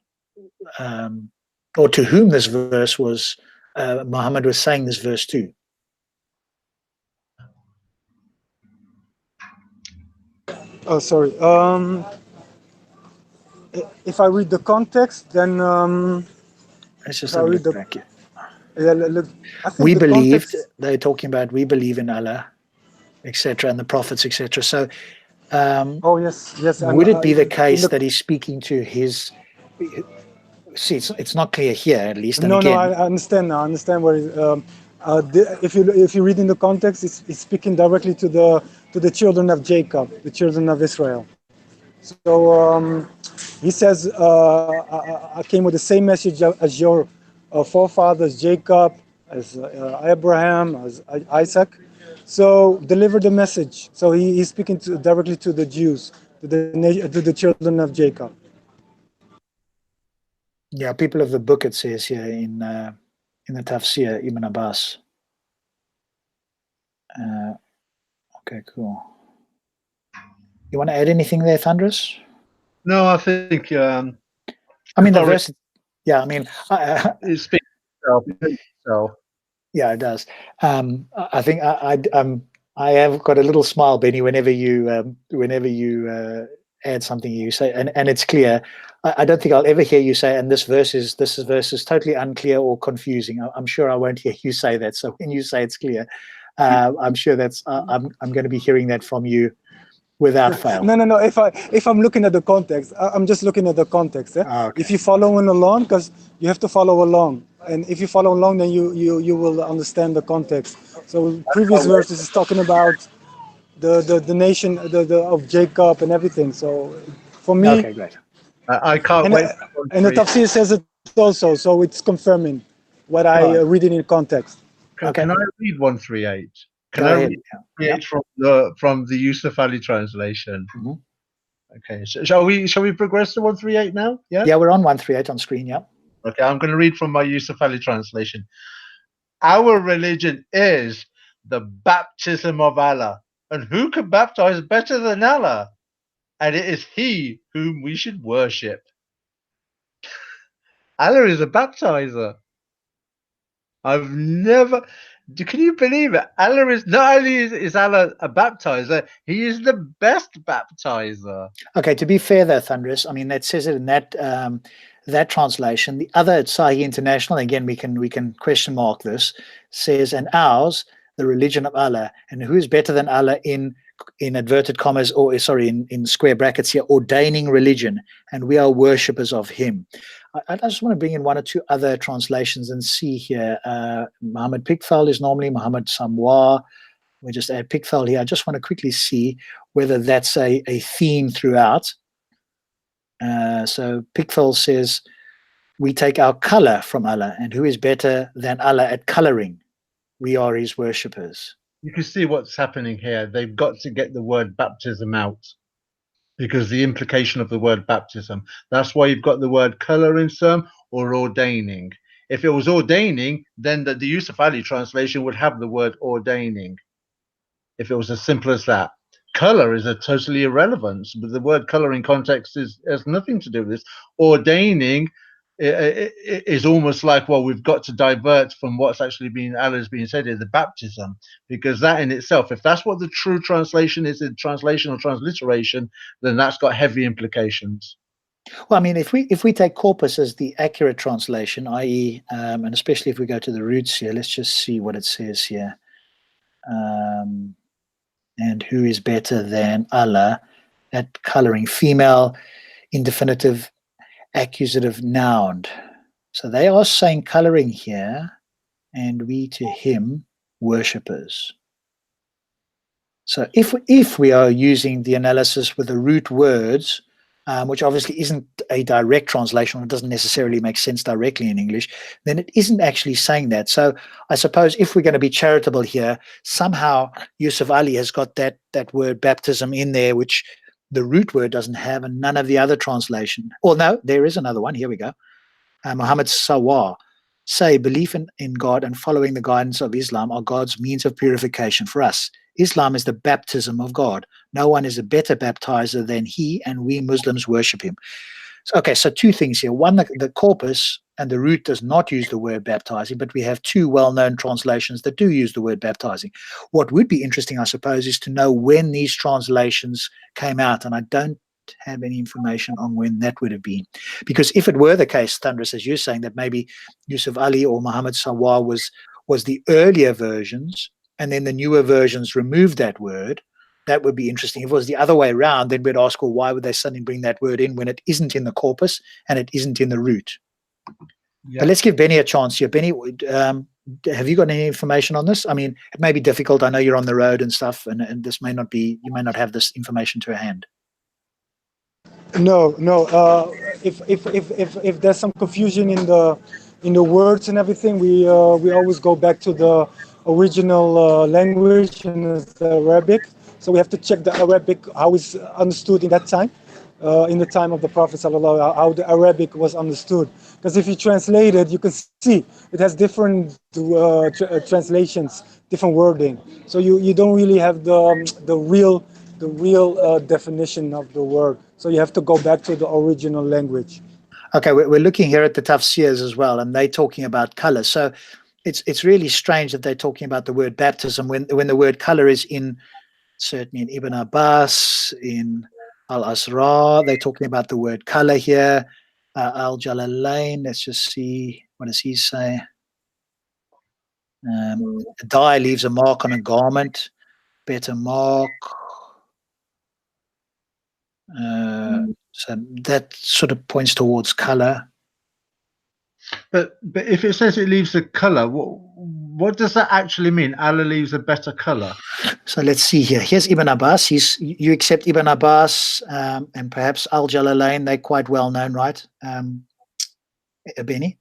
Speaker 1: or to whom this verse was, Muhammad was saying this verse to?
Speaker 3: Oh, sorry. If I read the context, then
Speaker 1: let's just read the back.
Speaker 3: Yeah, look, I think
Speaker 1: we believed. They're talking about we believe in Allah, etc., and the prophets, etc. So,
Speaker 3: oh yes.
Speaker 1: Would it be the case that he's speaking to his? See, it's not clear here, at least. And
Speaker 3: no,
Speaker 1: again,
Speaker 3: I understand now. I understand where. If you read in the context, it's speaking directly to the children of Jacob, the children of Israel. So He says, I came with the same message as your forefathers, Jacob, as Abraham, as Isaac. So deliver the message. So he's speaking directly to the Jews, to the children of Jacob.
Speaker 1: Yeah, people of the book, it says here in the Tafsir, Ibn Abbas. Okay, cool. You want to add anything there, Thunderous?
Speaker 2: No, I think
Speaker 1: I mean, the verse. Yeah, I mean,
Speaker 2: it speaks for itself.
Speaker 1: Yeah, it does. I think I have got a little smile, Benny, whenever you add something you say, and it's clear. I don't think I'll ever hear you say, and this verse is totally unclear or confusing. I'm sure I won't hear you say that. So when you say it's clear, I'm sure that's I'm going to be hearing that from you without fail.
Speaker 3: No. If I'm looking at the context, I'm just looking at the context.
Speaker 1: Okay.
Speaker 3: If you're following along, because you have to follow along, and if you follow along, then you will understand the context. So previous verses is talking about the nation of Jacob and everything. So for me,
Speaker 1: okay, great.
Speaker 2: I can't wait.
Speaker 3: And the Tafsir says it also, so it's confirming what I read in context.
Speaker 2: Can I read 138? Can
Speaker 1: Go
Speaker 2: I
Speaker 1: ahead.
Speaker 2: read 138 from the Yusuf Ali translation?
Speaker 1: Mm-hmm.
Speaker 2: Okay, shall we progress to 138 now?
Speaker 1: Yeah, we're on 138 on screen. Yeah.
Speaker 2: Okay, I'm going to read from my Yusuf Ali translation. Our religion is the baptism of Allah, and who can baptize better than Allah? And it is He whom we should worship. Allah is a baptizer. I've never. Can you believe it? Allah is not only is Allah a baptizer, He is the best baptizer.
Speaker 1: Okay, to be fair though, Thunderous, I mean that says it in that translation. The other Sahih International, again, we can question mark this, says, and ours, the religion of Allah, and who's better than Allah in inverted commas, or sorry, in square brackets here, ordaining religion, and we are worshippers of Him. I just want to bring in one or two other translations and see here. Muhammad Pickfeld is normally Muhammad Samwa. We just add Pickfeld here. I just want to quickly see whether that's a theme throughout. So Pickfeld says, we take our color from Allah, and who is better than Allah at coloring? We are His worshippers.
Speaker 2: You can see what's happening here. They've got to get the word baptism out, because the implication of the word baptism. That's why you've got the word color in some, or ordaining. If it was ordaining, then the Yusuf Ali translation would have the word ordaining. If it was as simple as that. Color is a totally irrelevant, but the word color in context has nothing to do with this. Ordaining is almost like, well, we've got to divert from what's actually Allah's being said here, the baptism, because that in itself, if that's what the true translation is, in translation or transliteration, then that's got heavy implications.
Speaker 1: Well, I mean, if we take corpus as the accurate translation, i.e., and especially if we go to the roots here, let's just see what it says here. And who is better than Allah at coloring? Female, indefinitive, accusative, noun. So they are saying coloring here, and we to Him worshippers. So if we are using the analysis with the root words, which obviously isn't a direct translation, it doesn't necessarily make sense directly in English, then it isn't actually saying that. So I suppose if we're going to be charitable here, somehow Yusuf Ali has got that word baptism in there, which the root word doesn't have, and none of the other translation. Or no, there is another one. Here we go. Muhammad Sawar. Say, belief in God and following the guidance of Islam are God's means of purification for us. Islam is the baptism of God. No one is a better baptizer than He, and we Muslims worship Him. Okay, so two things here. One, the corpus and the root does not use the word baptizing, but we have two well-known translations that do use the word baptizing. What would be interesting, I suppose, is to know when these translations came out, and I don't have any information on when that would have been. Because if it were the case, Thunderous, as you're saying, that maybe Yusuf Ali or Muhammad Sawar was the earlier versions, and then the newer versions removed that word, that would be interesting. If it was the other way around, then we'd ask, well, why would they suddenly bring that word in when it isn't in the corpus and it isn't in the root? Yeah. But let's give Benny a chance here. Benny, have you got any information on this? I mean, it may be difficult. I know you're on the road and stuff, and this may not be, you may not have this information to hand.
Speaker 3: No, no. If there's some confusion in the words and everything, we always go back to the original language, and it's Arabic. So we have to check the Arabic how it's understood in that time, in the time of the Prophet sallallahu, how the Arabic was understood. Because if you translate it, you can see it has different translations, different wording. So you don't really have the real definition of the word. So you have to go back to the original language.
Speaker 1: Okay, we're looking here at the tafsirs as well, and they're talking about color. So it's really strange that they're talking about the word baptism when the word color is in, certainly in Ibn Abbas, in Al-Asra, they're talking about the word color here. Al-Jalalain, let's just see, what does he say? A dye leaves a mark on a garment, better mark. So that sort of points towards color.
Speaker 2: But if it says it leaves a color, what does that actually mean? Allah leaves a better color.
Speaker 1: So let's see here. Here's Ibn Abbas. You accept Ibn Abbas and perhaps Al-Jalalain. They're quite well known, right? Benny?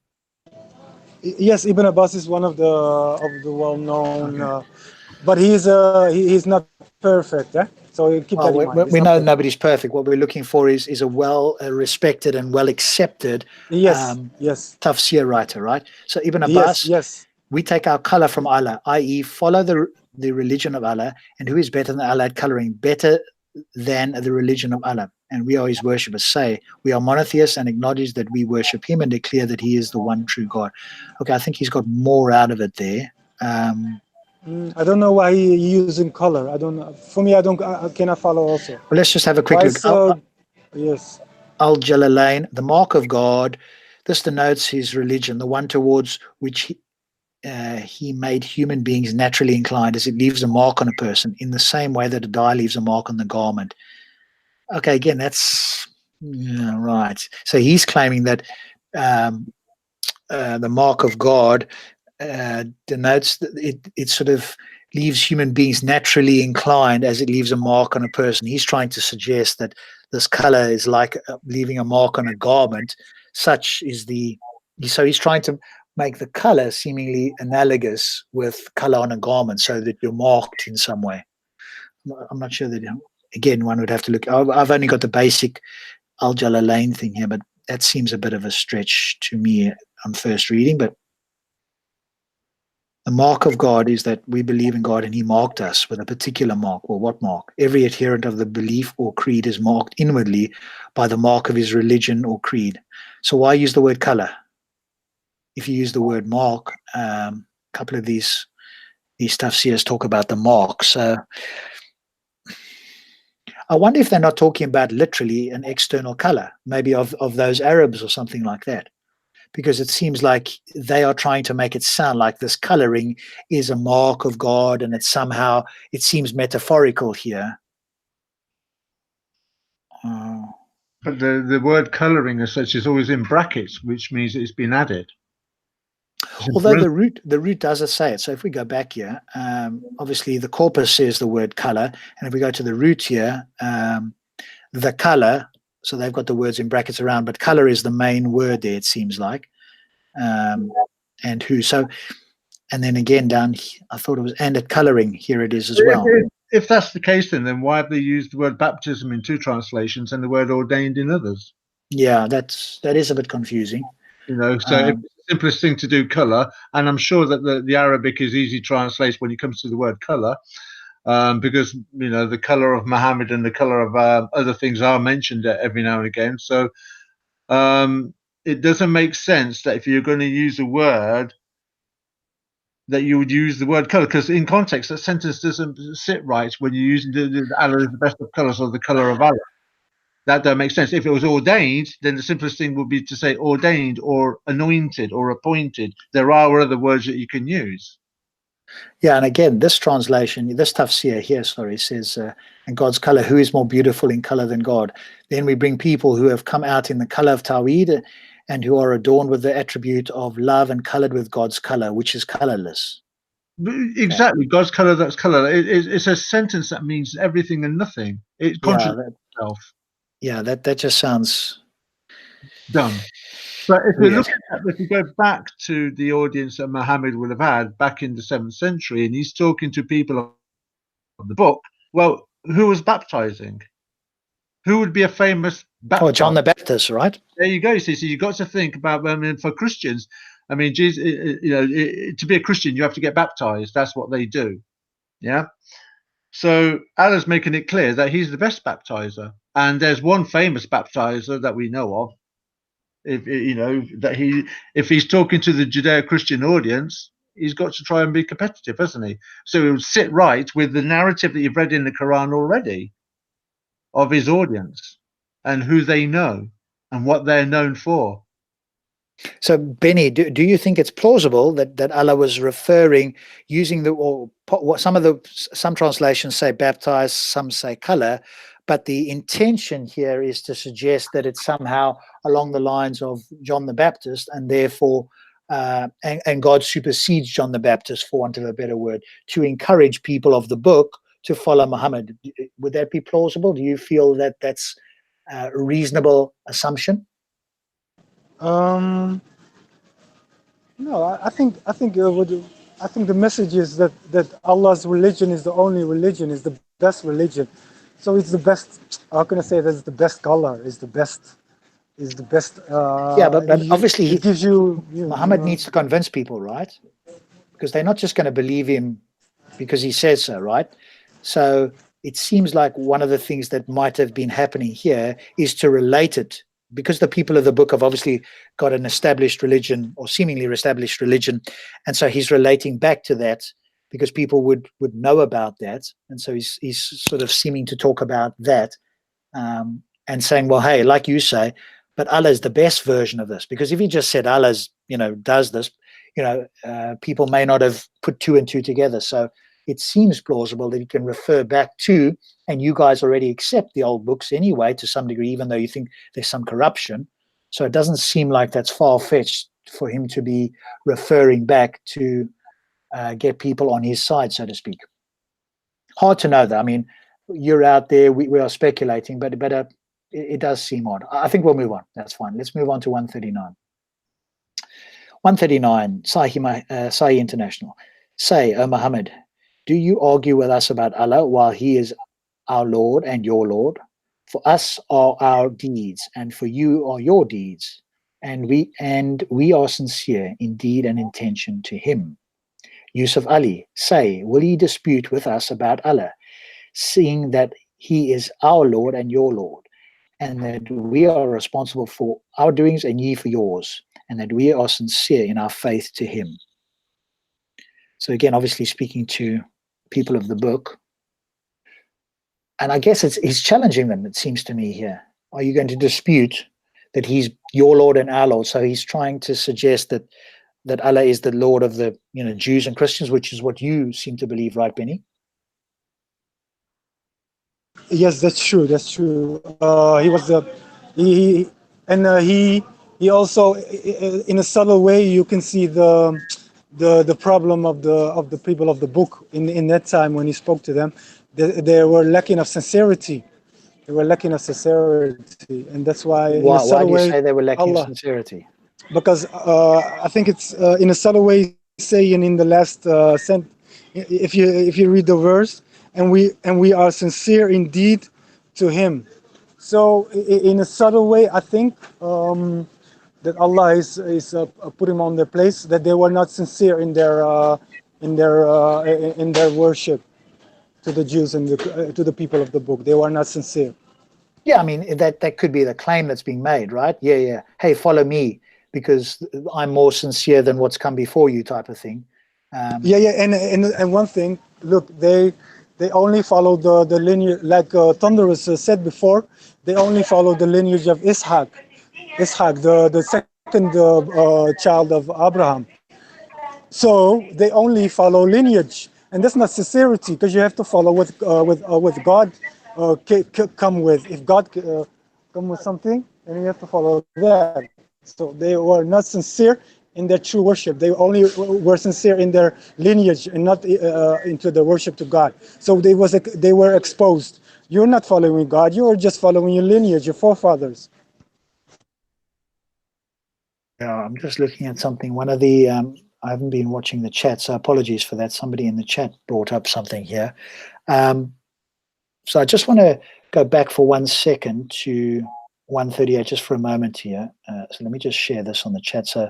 Speaker 3: Yes, Ibn Abbas is one of the well-known, okay. But he's not perfect. So you keep that in mind.
Speaker 1: We know nobody's perfect. What we're looking for is a well respected and well accepted tafsir writer, right? So Ibn Abbas,
Speaker 3: yes.
Speaker 1: We take our color from Allah, i.e., follow the religion of Allah, and who is better than Allah at coloring? Better than the religion of Allah. And we are his worshippers. Say, we are monotheists and acknowledge that we worship him and declare that he is the one true God. Okay, I think he's got more out of it there.
Speaker 3: I don't know why he's using color. I don't know. For me, I cannot follow also.
Speaker 1: Well, let's just have a quick look.
Speaker 3: Yes.
Speaker 1: Al-Jalalain, the mark of God. This denotes his religion, the one towards which he made human beings naturally inclined, as it leaves a mark on a person in the same way that a dye leaves a mark on the garment. Okay, again, that's right. So he's claiming that the mark of God denotes that it sort of leaves human beings naturally inclined as it leaves a mark on a person. He's trying to suggest that this color is like leaving a mark on a garment. Such is so he's trying to make the color seemingly analogous with color on a garment so that you're marked in some way. I'm not sure that, again, one would have to look. I've only got the basic Al-Jalalain thing here, but that seems a bit of a stretch to me on first reading. But the mark of God is that we believe in God and he marked us with a particular mark. Well, what mark? Every adherent of the belief or creed is marked inwardly by the mark of his religion or creed. So why use the word color? If you use the word mark, a couple of these tafsirs talk about the mark. So I wonder if they're not talking about literally an external color, maybe of those Arabs or something like that. Because it seems like they are trying to make it sound like this coloring is a mark of God, and it seems metaphorical here.
Speaker 2: But the word coloring as such is always in brackets, which means it's been added.
Speaker 1: Although the root doesn't say it. So if we go back here, obviously the corpus says the word color, and if we go to the root here, the color. So they've got the words in brackets around, but color is the main word there, it seems like. And who. So, and then again down here, I thought it was, and at coloring, here it is as well.
Speaker 2: If that's the case, then why have they used the word baptism in two translations and the word ordained in others?
Speaker 1: Yeah, that is a bit confusing.
Speaker 2: So it's the simplest thing to do color, and I'm sure that the Arabic is easy to translate when it comes to the word color. Because the color of Muhammad and the color of other things are mentioned every now and again. So it doesn't make sense that if you're going to use a word, that you would use the word color, because in context that sentence doesn't sit right when you're using the Allah is the best of colors or the color of Allah. That don't make sense. If it was ordained, then the simplest thing would be to say ordained or anointed or appointed. There are other words that you can use.
Speaker 1: Yeah, and again, this translation, this tafsir here, says, and God's color, who is more beautiful in color than God? Then we bring people who have come out in the color of Tawheed and who are adorned with the attribute of love and colored with God's color, which is colorless.
Speaker 2: Exactly, God's color, that's color. It's a sentence that means everything and nothing. It contradicts itself.
Speaker 1: Yeah, that just sounds
Speaker 2: dumb. But if you
Speaker 1: weird.
Speaker 2: look at, if you go back to the audience that Muhammad would have had back in the 7th century, and he's talking to people of the book, well, who was baptizing? Who would be a famous
Speaker 1: Oh, John
Speaker 2: baptizer?
Speaker 1: the Baptist, right?
Speaker 2: There you go. So you've got to think about. I mean, for Christians, I mean, Jesus, to be a Christian, you have to get baptized. That's what they do. Yeah. So Allah's making it clear that he's the best baptizer, and there's one famous baptizer that we know of. If if he's talking to the Judeo-Christian audience, he's got to try and be competitive, hasn't he? So it would sit right with the narrative that you've read in the Quran already of his audience and who they know and what they're known for.
Speaker 1: So, Benny, do you think it's plausible that Allah was referring using the, or what some translations say baptize, some say color, but the intention here is to suggest that it's somehow along the lines of John the Baptist, and therefore, and God supersedes John the Baptist, for want of a better word, to encourage people of the book to follow Muhammad. Would that be plausible? Do you feel that that's a reasonable assumption?
Speaker 3: No, I think the message is that Allah's religion is the only religion, is the best religion. So it's the best. How can I say that? It's the best color. Is the best. Is the best.
Speaker 1: Yeah, but obviously
Speaker 3: it gives you.
Speaker 1: Muhammad needs to convince people, right? Because they're not just going to believe him because he says so, right? So it seems like one of the things that might have been happening here is to relate it, because the people of the book have obviously got an established religion, or seemingly established religion, and so he's relating back to that because people would know about that, and so he's sort of seeming to talk about that, and saying, well, hey, like you say, but Allah is the best version of this. Because if he just said Allah's, does this, people may not have put two and two together. So it seems plausible that he can refer back to, and you guys already accept the old books anyway to some degree, even though you think there's some corruption. So it doesn't seem like that's far-fetched for him to be referring back to get people on his side, so to speak. Hard to know, though. I mean, you're out there, we are speculating, but it does seem odd. I think we'll move on. That's fine. Let's move on to 139. 139, Sahih International. Say, O Muhammad, do you argue with us about Allah while he is our Lord and your Lord? For us are our deeds, and for you are your deeds, and we are sincere in deed and intention to him. Yusuf Ali, say, will ye dispute with us about Allah, seeing that he is our Lord and your Lord, and that we are responsible for our doings and ye for yours, and that we are sincere in our faith to him? So again, obviously speaking to people of the book. And I guess he's challenging them, it seems to me here. Are you going to dispute that he's your Lord and our Lord? So he's trying to suggest that Allah is the Lord of the Jews and Christians, which is what you seem to believe, right, Benny?
Speaker 3: Yes, that's true. That's true. He was he also, in a subtle way, you can see the problem of the people of the book in that time when he spoke to them. They were lacking of sincerity. They were lacking of sincerity, and that's why in a subtle
Speaker 1: why do you
Speaker 3: way,
Speaker 1: say they were lacking
Speaker 3: Allah,
Speaker 1: sincerity?
Speaker 3: because I think it's in a subtle way saying in the last sentence, if you read the verse, and we are sincere indeed to him. So in a subtle way, I think that Allah is put him on their place, that they were not sincere in their worship to the Jews and to the people of the book. They were not sincere.
Speaker 1: Yeah, I mean, that could be the claim that's being made, right? Yeah. Hey, follow me because I'm more sincere than what's come before you, type of thing.
Speaker 3: And one thing, look, they only follow the lineage, like Thunderous said before. They only follow the lineage of Ishaq, the second child of Abraham. So they only follow lineage, and that's not sincerity, because you have to follow with God come with. If God come with something, then you have to follow that. So they were not sincere in their true worship. They only were sincere in their lineage and not into the worship to God. So they were exposed. You're not following God. You're just following your lineage, your forefathers.
Speaker 1: Yeah, I'm just looking at something. One of the I haven't been watching the chat, so apologies for that. Somebody in the chat brought up something here. So I just want to go back for 1 second to 138, just for a moment here. So let me just share this on the chat. So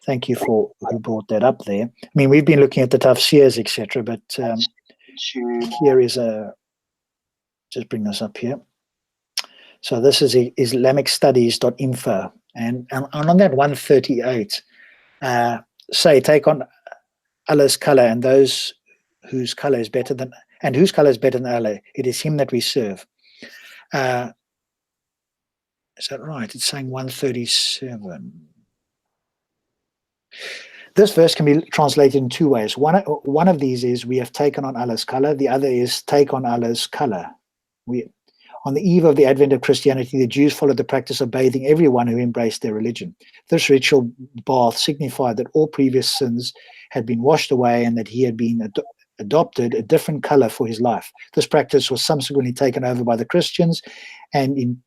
Speaker 1: thank you for who brought that up there. I mean, we've been looking at the tafsirs, etc., but here is a, just bring this up here. So this is islamicstudies.info. And on that 138, say, take on Allah's color and those whose color is better than, and whose color is better than Allah. It is him that we serve. Is that right? It's saying 137. This verse can be translated in two ways. One of these is we have taken on Allah's color. The other is take on Allah's color. On the eve of the advent of Christianity, the Jews followed the practice of bathing everyone who embraced their religion. This ritual bath signified that all previous sins had been washed away and that he had been adopted a different color for his life. This practice was subsequently taken over by the Christians and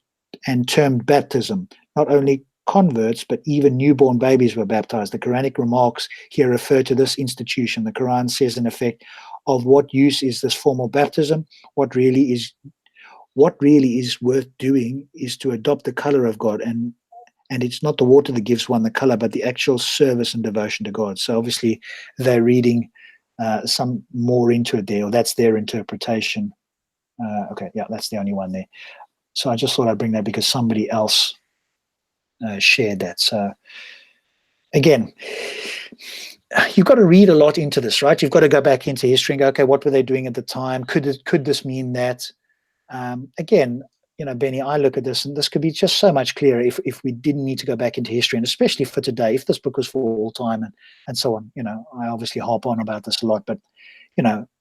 Speaker 1: termed baptism. Not only converts, but even newborn babies were baptized. The Quranic remarks here refer to this institution. The Quran says, in effect, of what use is this form of baptism? What really is worth doing is to adopt the color of God, and it's not the water that gives one the color, but the actual service and devotion to God. So obviously they're reading some more into it there, or that's their interpretation. Okay, yeah, that's the only one there. So I just thought I'd bring that because somebody else shared that. So again, you've got to read a lot into this, right? You've got to go back into history and go, okay, what were they doing at the time? Could this mean that? Again, Benny, I look at this and this could be just so much clearer if we didn't need to go back into history, and especially for today, if this book was for all time and so on. I obviously harp on about this a lot, but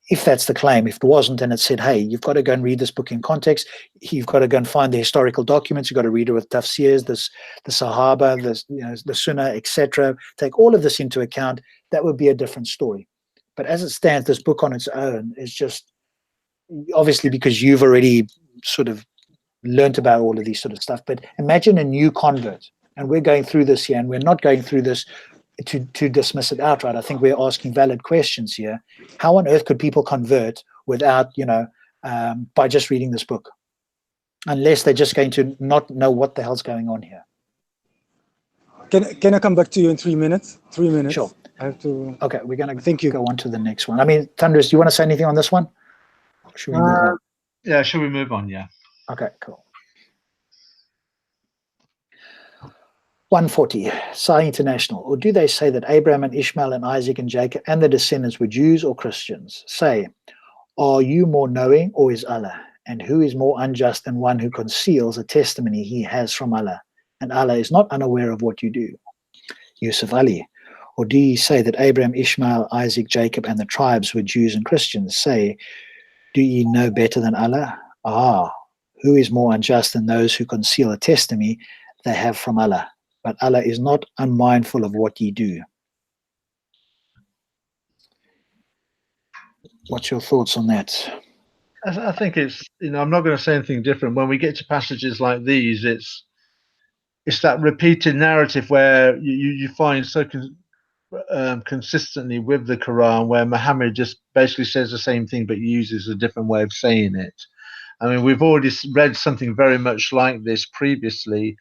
Speaker 1: if that's the claim, if it wasn't, and it said, hey, you've got to go and read this book in context, you've got to go and find the historical documents, you've got to read it with tafsirs, the Sahaba, the Sunnah, etc. Take all of this into account, that would be a different story. But as it stands, this book on its own is just, obviously because you've already sort of learnt about all of these sort of stuff, but imagine a new convert, and we're going through this here, and we're not going through this to dismiss it outright. I think we're asking valid questions here. How on earth could people convert without, by just reading this book? Unless they're just going to not know what the hell's going on here.
Speaker 3: Can I come back to you in 3 minutes? 3 minutes.
Speaker 1: Sure.
Speaker 3: I have to.
Speaker 1: Okay, we're going to go on to the next one. I mean, Thunderous, do you want to say anything on this one? Or should we move on?
Speaker 2: Yeah, should we move on? Yeah.
Speaker 1: Okay, cool. 140, Sai International. Or do they say that Abraham and Ishmael and Isaac and Jacob and the descendants were Jews or Christians? Say, are you more knowing, or is Allah? And who is more unjust than one who conceals a testimony he has from Allah? And Allah is not unaware of what you do. Yusuf Ali. Or do ye say that Abraham, Ishmael, Isaac, Jacob, and the tribes were Jews and Christians? Say, do ye know better than Allah? Who is more unjust than those who conceal a testimony they have from Allah? But Allah is not unmindful of what ye do. What's your thoughts on that?
Speaker 2: I think it's, I'm not going to say anything different. When we get to passages like these, it's that repeated narrative where you find so consistently with the Quran, where Muhammad just basically says the same thing but uses a different way of saying it. I mean, we've already read something very much like this previously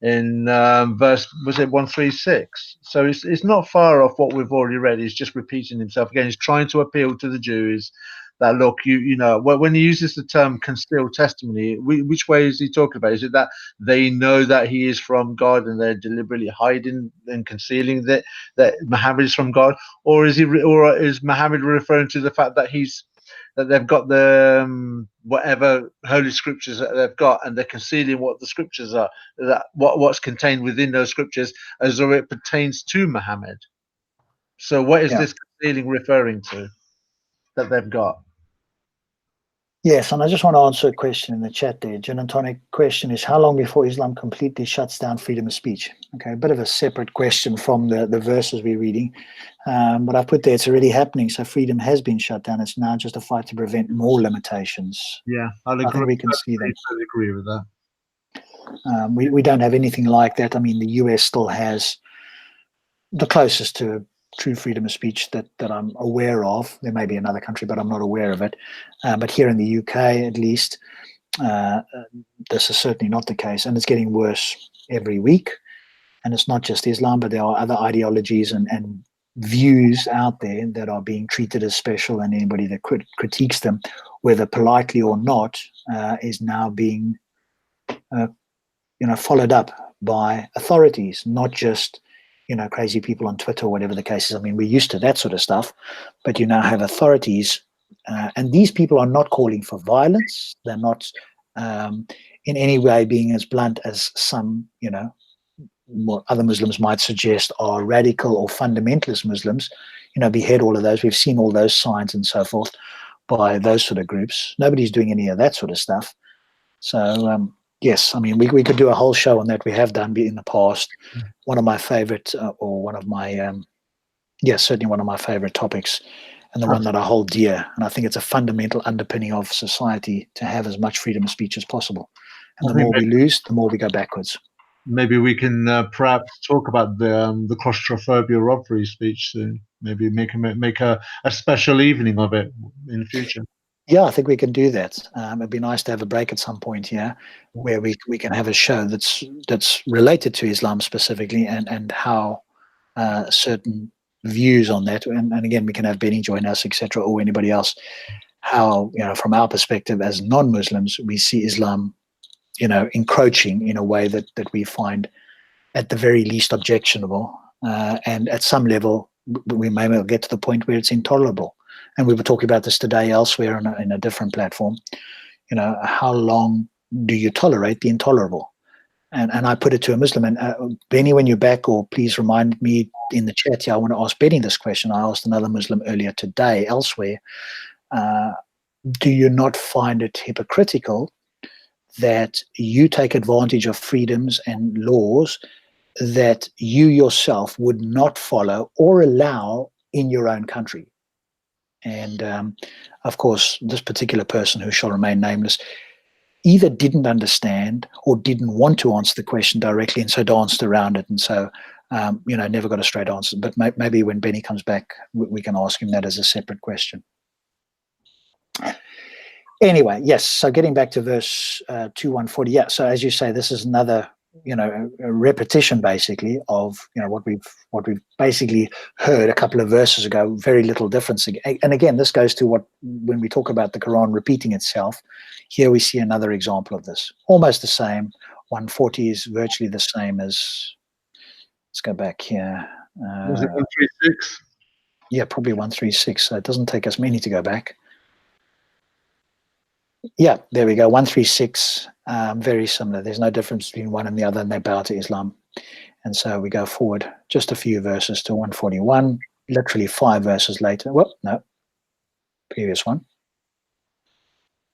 Speaker 2: in verse, was it 136? So it's not far off what we've already read. He's just repeating himself again. He's trying to appeal to the Jews that, look, when he uses the term concealed testimony, which way is he talking about? Is it that they know that he is from God and they're deliberately hiding and concealing that Muhammad is from God, or is Muhammad referring to the fact that they've got the whatever holy scriptures that they've got, and they're concealing what the scriptures are, that what's contained within those scriptures as though it pertains to Muhammad? So what is this concealing referring to that they've got?
Speaker 1: Yes, and I just want to answer a question in the chat there. Jinn&Tonic question is, how long before Islam completely shuts down freedom of speech? Okay, a bit of a separate question from the verses we're reading. But I put there, it's already happening. So freedom has been shut down. It's now just a fight to prevent more limitations.
Speaker 2: Yeah, I'll
Speaker 1: I
Speaker 2: agree.
Speaker 1: think we can see that.
Speaker 2: I agree with that.
Speaker 1: We don't have anything like that. I mean, the US still has the closest to true freedom of speech that I'm aware of. There may be another country, but I'm not aware of it. But here in the UK, at least, this is certainly not the case, and it's getting worse every week. And it's not just Islam, but there are other ideologies and views out there that are being treated as special, and anybody that critiques them, whether politely or not, is now being followed up by authorities, not just crazy people on Twitter or whatever the case is. I mean, we're used to that sort of stuff, but you now have authorities, and these people are not calling for violence. They're not in any way being as blunt as some, what other Muslims might suggest are radical or fundamentalist Muslims, behead all of those. We've seen all those signs and so forth by those sort of groups. Nobody's doing any of that sort of stuff. So, yes, I mean, we could do a whole show on that. We have done in the past. One of my favorite, or one of my, certainly one of my favorite topics, and the one that I hold dear. And I think it's a fundamental underpinning of society to have as much freedom of speech as possible. And the more we lose, the more we go backwards.
Speaker 2: Maybe we can perhaps talk about the claustrophobia of free speech soon. Maybe make a special evening of it in the future.
Speaker 1: Yeah, I think we can do that. It'd be nice to have a break at some point here where we can have a show that's related to Islam specifically, and how certain views on that. And again, we can have Benny join us, etc., or anybody else. How, from our perspective as non-Muslims, we see Islam, encroaching in a way that we find at the very least objectionable, and at some level we may well get to the point where it's intolerable. And we were talking about this today elsewhere in a different platform. How long do you tolerate the intolerable? And I put it to a Muslim, and Benny, when you're back, or please remind me in the chat here, I want to ask Benny this question. I asked another Muslim earlier today elsewhere. Do you not find it hypocritical that you take advantage of freedoms and laws that you yourself would not follow or allow in your own country? And of course, this particular person, who shall remain nameless, either didn't understand or didn't want to answer the question directly, and so danced around it, and so never got a straight answer. But maybe when Benny comes back, we can ask him that as a separate question. Anyway, yes, so getting back to verse 2140, yeah, so as you say, this is another a repetition basically of what we've basically heard a couple of verses ago. Very little difference. And again, this goes to when we talk about the Quran repeating itself. Here we see another example of this, almost the same. 140 is virtually the same as, let's go back here.
Speaker 2: Was it 136?
Speaker 1: Yeah, probably 136. So it doesn't take us many to go back. Yeah, there we go. 136, very similar. There's no difference between one and the other, and they bow to Islam. And so we go forward just a few verses to 141, literally 5 verses later. Well, no, previous one.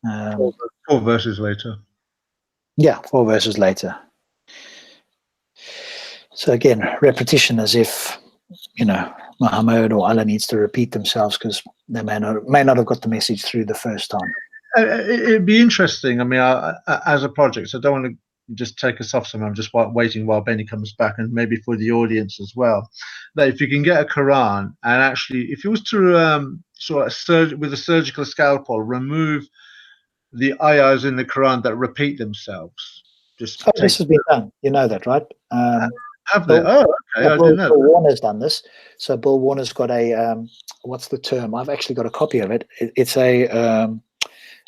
Speaker 2: 4 verses later.
Speaker 1: Yeah, 4 verses later. So again, repetition, as if, Muhammad or Allah needs to repeat themselves because they may not have got the message through the first time.
Speaker 2: It'd be interesting. I mean, as a project, so I don't want to just take us off somewhere. I'm just waiting while Benny comes back, and maybe for the audience as well, that if you can get a Quran, and actually, if you was to with a surgical scalpel remove the ayahs in the Quran that repeat themselves,
Speaker 1: this has been done. You know that, right?
Speaker 2: Have they? Okay, I didn't know.
Speaker 1: Bill Warner's done this. So Bill Warner's got a what's the term? I've actually got a copy of it. It's a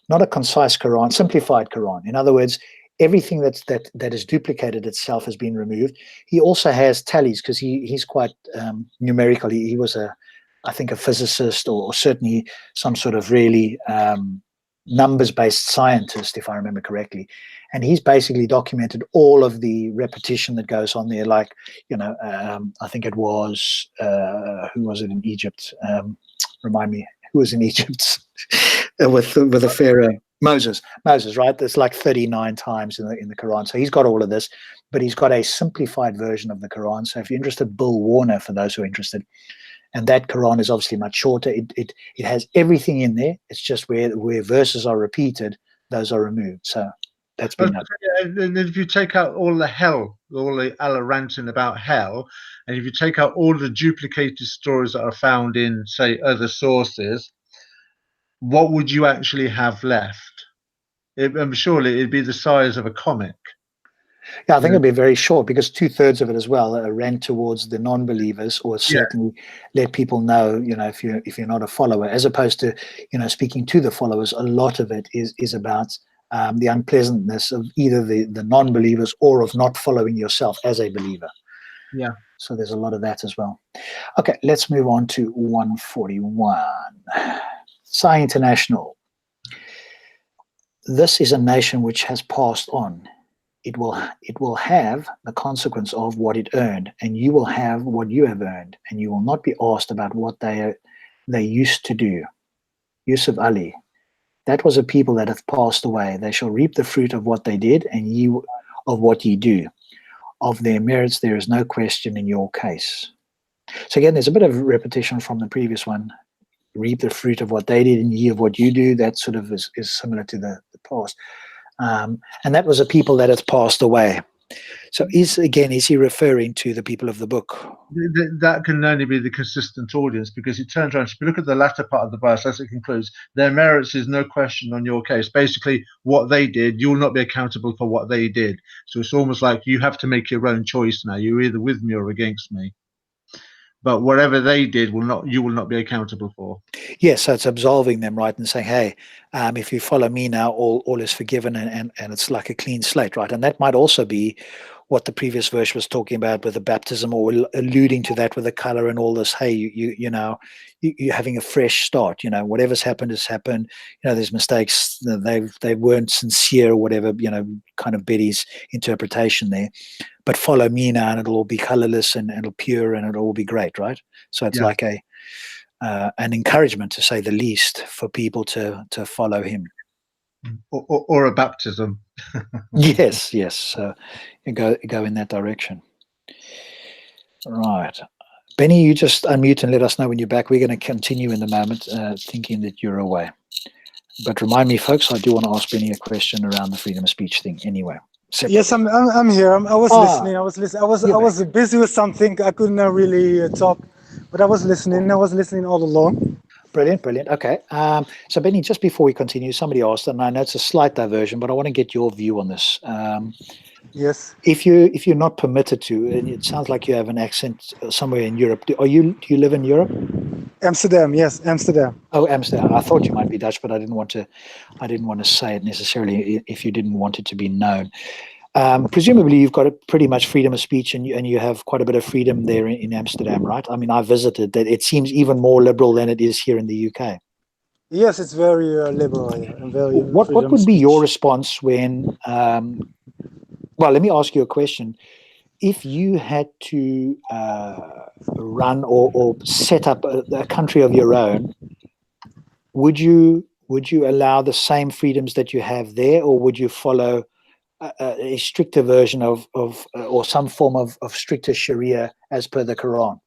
Speaker 1: not a concise Quran, simplified Quran. In other words, everything that is duplicated itself has been removed. He also has tallies because he's quite numerical. He was I think a physicist, or certainly some sort of really numbers-based scientist, if I remember correctly. And he's basically documented all of the repetition that goes on there. Like, I think it was, who was it in Egypt? Remind me, who was in Egypt with the pharaoh? Moses, right? There's like 39 times in the Quran. So he's got all of this, but he's got a simplified version of the Quran. So if you're interested, Bill Warner, for those who are interested. And that Quran is obviously much shorter. It has everything in there. It's just where verses are repeated, those are removed. So that's been up.
Speaker 2: And if you take out all the hell, all the Allah ranting about hell, and if you take out all the duplicated stories that are found in, say, other sources, what would you actually have left? Surely it'd be the size of a comic.
Speaker 1: Yeah, I think it'd be very short, because 2/3 of it as well ran towards the non-believers, or certainly let people know, if you're not a follower, as opposed to, speaking to the followers. A lot of it is about the unpleasantness of either the non-believers or of not following yourself as a believer.
Speaker 2: Yeah.
Speaker 1: So there's a lot of that as well. Okay, let's move on to 141. Sai International. This is a nation which has passed on. It will have the consequence of what it earned, and you will have what you have earned, and you will not be asked about what they used to do. Yusuf Ali. That was a people that have passed away. They shall reap the fruit of what they did, and you of what ye do. Of their merits there is no question in your case. So again, there's a bit of repetition from the previous one. Reap the fruit of what they did, and ye of what you do. That sort of is similar to the past. And that was a people that has passed away. So is he referring to the people of the book?
Speaker 2: That can only be the consistent audience, because it turns around. If you look at the latter part of the verse as it concludes, their merits is no question on your case. Basically, what they did, you will not be accountable for what they did. So it's almost like you have to make your own choice now. You're either with me or against me. But whatever they did you will not be accountable for.
Speaker 1: Yes, so it's absolving them, right, and saying, hey, if you follow me now, all is forgiven, and it's like a clean slate, right? And that might also be what the previous verse was talking about with the baptism, or alluding to that with the color and all this. Hey, you're having a fresh start. Whatever's happened has happened. There's mistakes. They weren't sincere, or whatever. Kind of Betty's interpretation there. But follow me now, and it'll all be colorless and it'll pure, and it'll all be great, right? So it's like an encouragement, to say the least, for people to follow him.
Speaker 2: Or a baptism.
Speaker 1: Yes. So you go in that direction. Right. Benny, you just unmute and let us know when you're back. We're going to continue in the moment, thinking that you're away. But remind me, folks, I do want to ask Benny a question around the freedom of speech thing anyway. Separately.
Speaker 3: Yes, I'm here. I was listening. I was busy with something. I couldn't really talk, but I was listening. I was listening all along.
Speaker 1: Brilliant. Okay. So Benny, just before we continue, somebody asked, and I know it's a slight diversion, but I want to get your view on this.
Speaker 3: Yes.
Speaker 1: If you're not permitted to, and it sounds like you have an accent somewhere in Europe. Do you live in Europe?
Speaker 3: Amsterdam. Yes, Amsterdam.
Speaker 1: Oh, Amsterdam. I thought you might be Dutch, but I didn't want to say it necessarily if you didn't want it to be known. Presumably, you've got a pretty much freedom of speech, and you have quite a bit of freedom there in Amsterdam, right? I mean, I visited. That it seems even more liberal than it is here in the UK.
Speaker 3: Yes, it's very liberal and very.
Speaker 1: What would be your response when? Well, let me ask you a question. If you had to run or set up a country of your own, would you allow the same freedoms that you have there, or would you follow a stricter version of or some form of stricter Sharia as per the Quran?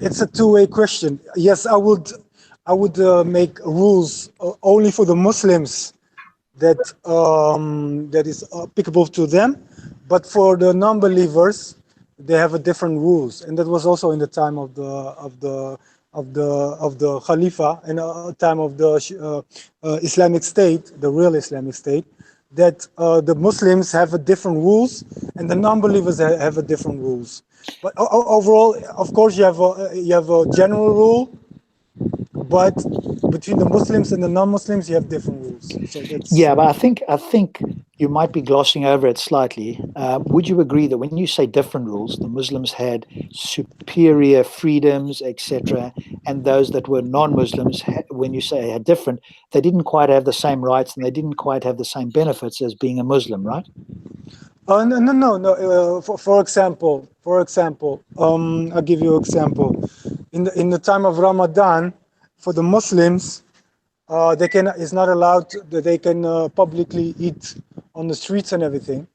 Speaker 3: It's a two-way question. Yes, I would make rules only for the Muslims that is applicable to them, but for the non-believers, they have a different rules, and that was also in the time of the Khalifa, and time of the Islamic State, the real Islamic State, that the Muslims have a different rules and the non-believers have a different rules. But overall, of course, you have a general rule, but between the Muslims and the non-Muslims, you have different rules. So
Speaker 1: yeah, but I think you might be glossing over it slightly. Would you agree that when you say different rules, the Muslims had superior freedoms, etc., and those that were non-Muslims, when you say had different, they didn't quite have the same rights and they didn't quite have the same benefits as being a Muslim, right?
Speaker 3: No. For example, I'll give you an example. In the time of Ramadan, for the Muslims, they can it's not allowed that they can publicly eat on the streets and everything,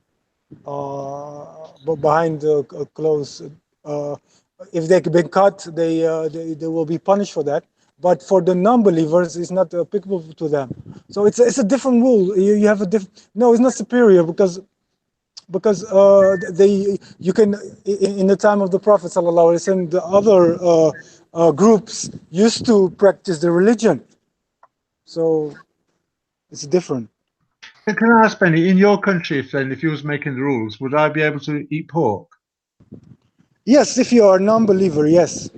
Speaker 3: but behind the closed. If they've been caught, they will be punished for that. But for the non-believers, it's not applicable to them. So it's a different rule. You have a no, it's not superior because you can in the time of the Prophet sallallahu alaihi wasallam, the other groups used to practice the religion, so it's different.
Speaker 2: Can I ask, Benny, in your country, if you was making the rules, would I be able to eat pork?
Speaker 3: Yes, if you are a non-believer, yes,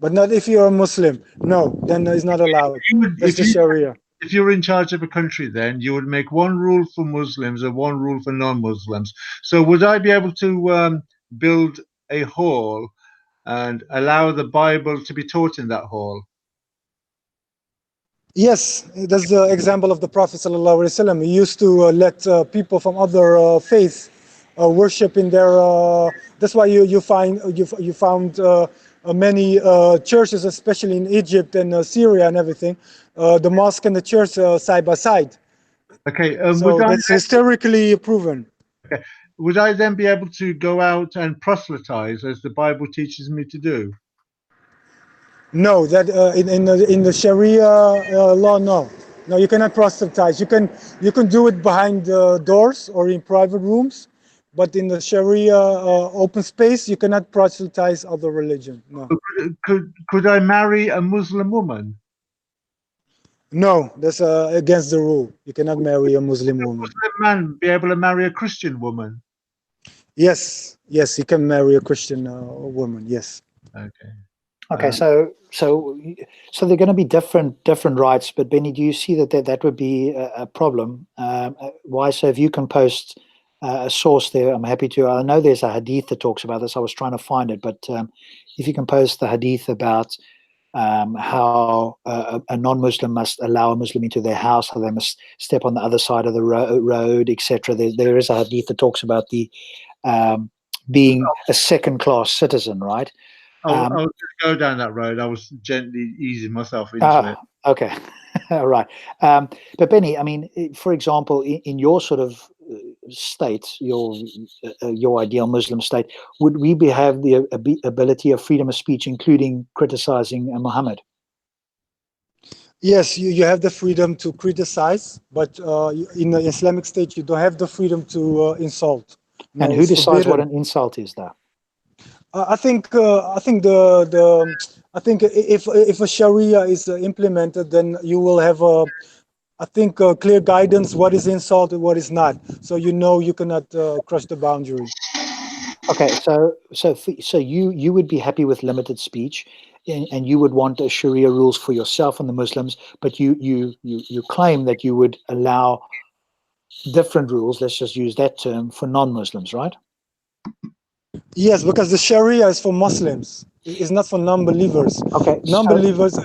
Speaker 3: but not if you are a Muslim. No, then it's not allowed. That's the Sharia.
Speaker 2: If you're in charge of a country, then you would make one rule for Muslims and one rule for non-Muslims. So would I be able to build a hall and allow the Bible to be taught in that hall?
Speaker 3: Yes, that's the example of the Prophet sallallahu alaihi wasallam. He used to let people from other faiths worship in their. That's why you found many churches, especially in Egypt and Syria and everything, the mosque and the church side by side.
Speaker 2: Okay,
Speaker 3: so that's historically proven.
Speaker 2: Okay, would I then be able to go out and proselytize as the Bible teaches me to do?
Speaker 3: No, that in the Sharia law, no, you cannot proselytize. You can do it behind doors or in private rooms, but in the Sharia open space, you cannot proselytize other religion. No.
Speaker 2: Could I marry a Muslim woman?
Speaker 3: No, that's against the rule. You cannot marry a Muslim woman.
Speaker 2: Would a Muslim man be able to marry a Christian woman?
Speaker 3: Yes, he can marry a Christian woman. Yes.
Speaker 2: Okay.
Speaker 1: Okay, so they're going to be different rights, but Benny, do you see that would be a problem? Why? So if you can post a source there, I'm happy to. I know there's a hadith that talks about this. I was trying to find it, but if you can post the hadith about how a non-Muslim must allow a Muslim into their house, how they must step on the other side of the road, etc. There is a hadith that talks about the being a second-class citizen, right?
Speaker 2: I was going to go down that road. I was gently easing myself into it.
Speaker 1: Okay, all right. But Benny, I mean, for example, in your sort of state, your ideal Muslim state, would we have the ability of freedom of speech, including criticizing Muhammad?
Speaker 3: Yes, you have the freedom to criticize, but in the Islamic state, you don't have the freedom to insult.
Speaker 1: No, and who decides what an insult is, though?
Speaker 3: I think if a Sharia is implemented, then you will have a clear guidance what is insult and what is not. So you cannot cross the boundary.
Speaker 1: Okay, so you would be happy with limited speech, and you would want a Sharia rules for yourself and the Muslims, but you claim that you would allow different rules. Let's just use that term for non-Muslims, right?
Speaker 3: Yes, because the Sharia is for Muslims. It's not for non-believers.
Speaker 1: Okay.
Speaker 3: Non-believers,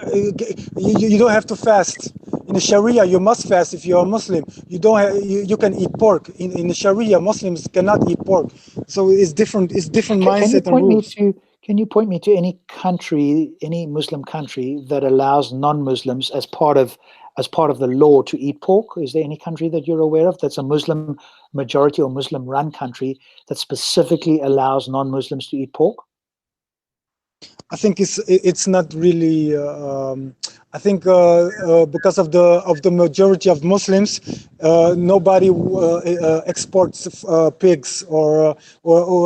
Speaker 3: you don't have to fast. In the Sharia, you must fast if you're a Muslim. You don't have, you can eat pork. In the Sharia, Muslims cannot eat pork. So it's different. It's different mindset and rules.
Speaker 1: Can you point me to any country, any Muslim country that allows non-Muslims as part of the law to eat pork? Is there any country that you're aware of that's a Muslim majority or Muslim-run country that specifically allows non-Muslims to eat pork?
Speaker 3: I think it's not really. I think because of the majority of Muslims, nobody exports pigs or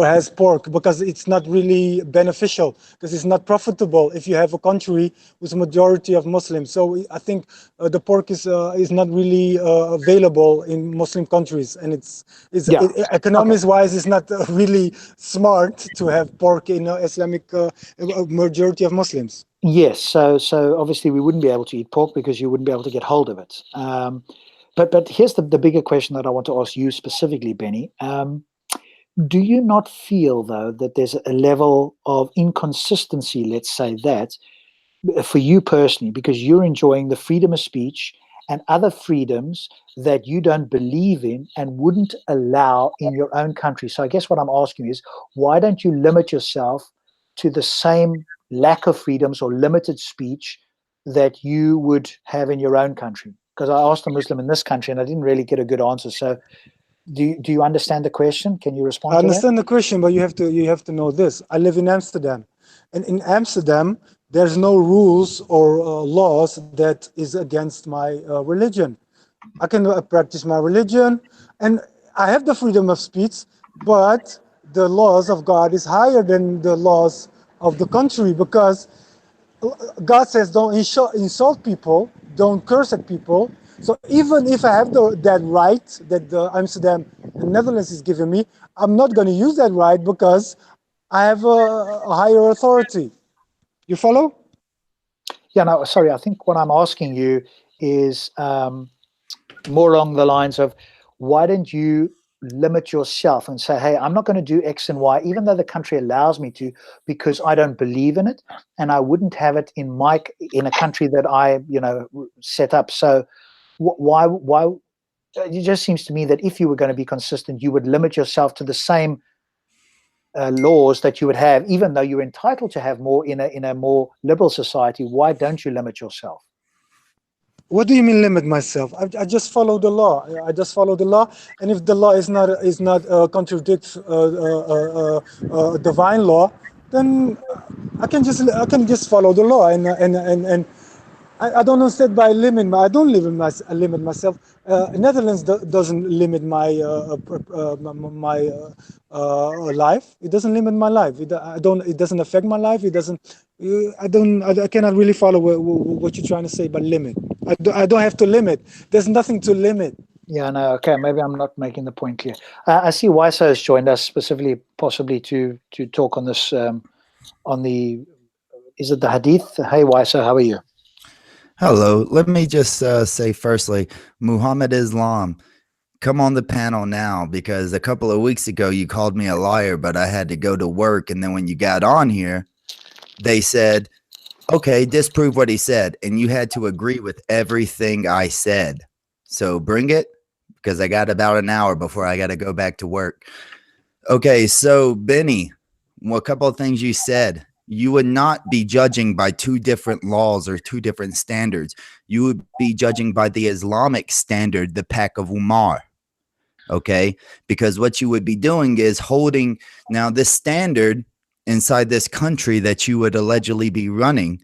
Speaker 3: has pork because it's not really beneficial, because it's not profitable if you have a country with a majority of Muslims. So I think the pork is not really available in Muslim countries, and economics wise, it's not really smart to have pork in Islamic majority of Muslims.
Speaker 1: Yes, so obviously we wouldn't be able to eat pork because you wouldn't be able to get hold of it. But here's the bigger question that I want to ask you specifically, Benny. Do you not feel, though, that there's a level of inconsistency, let's say that, for you personally, because you're enjoying the freedom of speech and other freedoms that you don't believe in and wouldn't allow in your own country? So I guess what I'm asking is, why don't you limit yourself to the same lack of freedoms or limited speech that you would have in your own country? Because I asked a Muslim in this country and I didn't really get a good answer. So do you understand the question? Can you respond
Speaker 3: I
Speaker 1: to that?
Speaker 3: understand the question, but you have to know this. I live in Amsterdam, and in Amsterdam, there's no rules or laws that is against my religion. I can practice my religion, and I have the freedom of speech, but the laws of God is higher than the laws of the country, because God says don't insult people, don't curse at people. So even if I have that right that the Amsterdam and Netherlands is giving me, I'm not going to use that right because I have a higher authority. You follow?
Speaker 1: Yeah, no, sorry. I think what I'm asking you is more along the lines of, why don't you limit yourself and say, hey, I'm not going to do X and Y, even though the country allows me to, because I don't believe in it, and I wouldn't have it in a country that I, set up. So why? It just seems to me that if you were going to be consistent, you would limit yourself to the same laws that you would have, even though you're entitled to have more in a more liberal society. Why don't you limit yourself?
Speaker 3: What do you mean limit myself? I just follow the law. I just follow the law, and if the law is not contradicts divine law, then I can just follow the law, and I don't understand by limit. I don't limit myself. Netherlands doesn't limit my life. It doesn't limit my life. It doesn't affect my life. It doesn't. I cannot really follow what you're trying to say by limit. I don't have to limit. There's nothing to limit.
Speaker 1: Yeah, no, okay. Maybe I'm not making the point clear. I see Waiso has joined us specifically, possibly to talk on this, is it the Hadith? Hey, Waiso, how are you?
Speaker 4: Hello. Let me just say firstly, Muhammad Islam, come on the panel now, because a couple of weeks ago you called me a liar, but I had to go to work. And then when you got on here, they said, okay, disprove what he said. And you had to agree with everything I said. So bring it, because I got about an hour before I got to go back to work. Okay, so Benny, a couple of things you said. You would not be judging by two different laws or two different standards. You would be judging by the Islamic standard, the Pack of Umar. Okay, because what you would be doing is holding now this standard inside this country that you would allegedly be running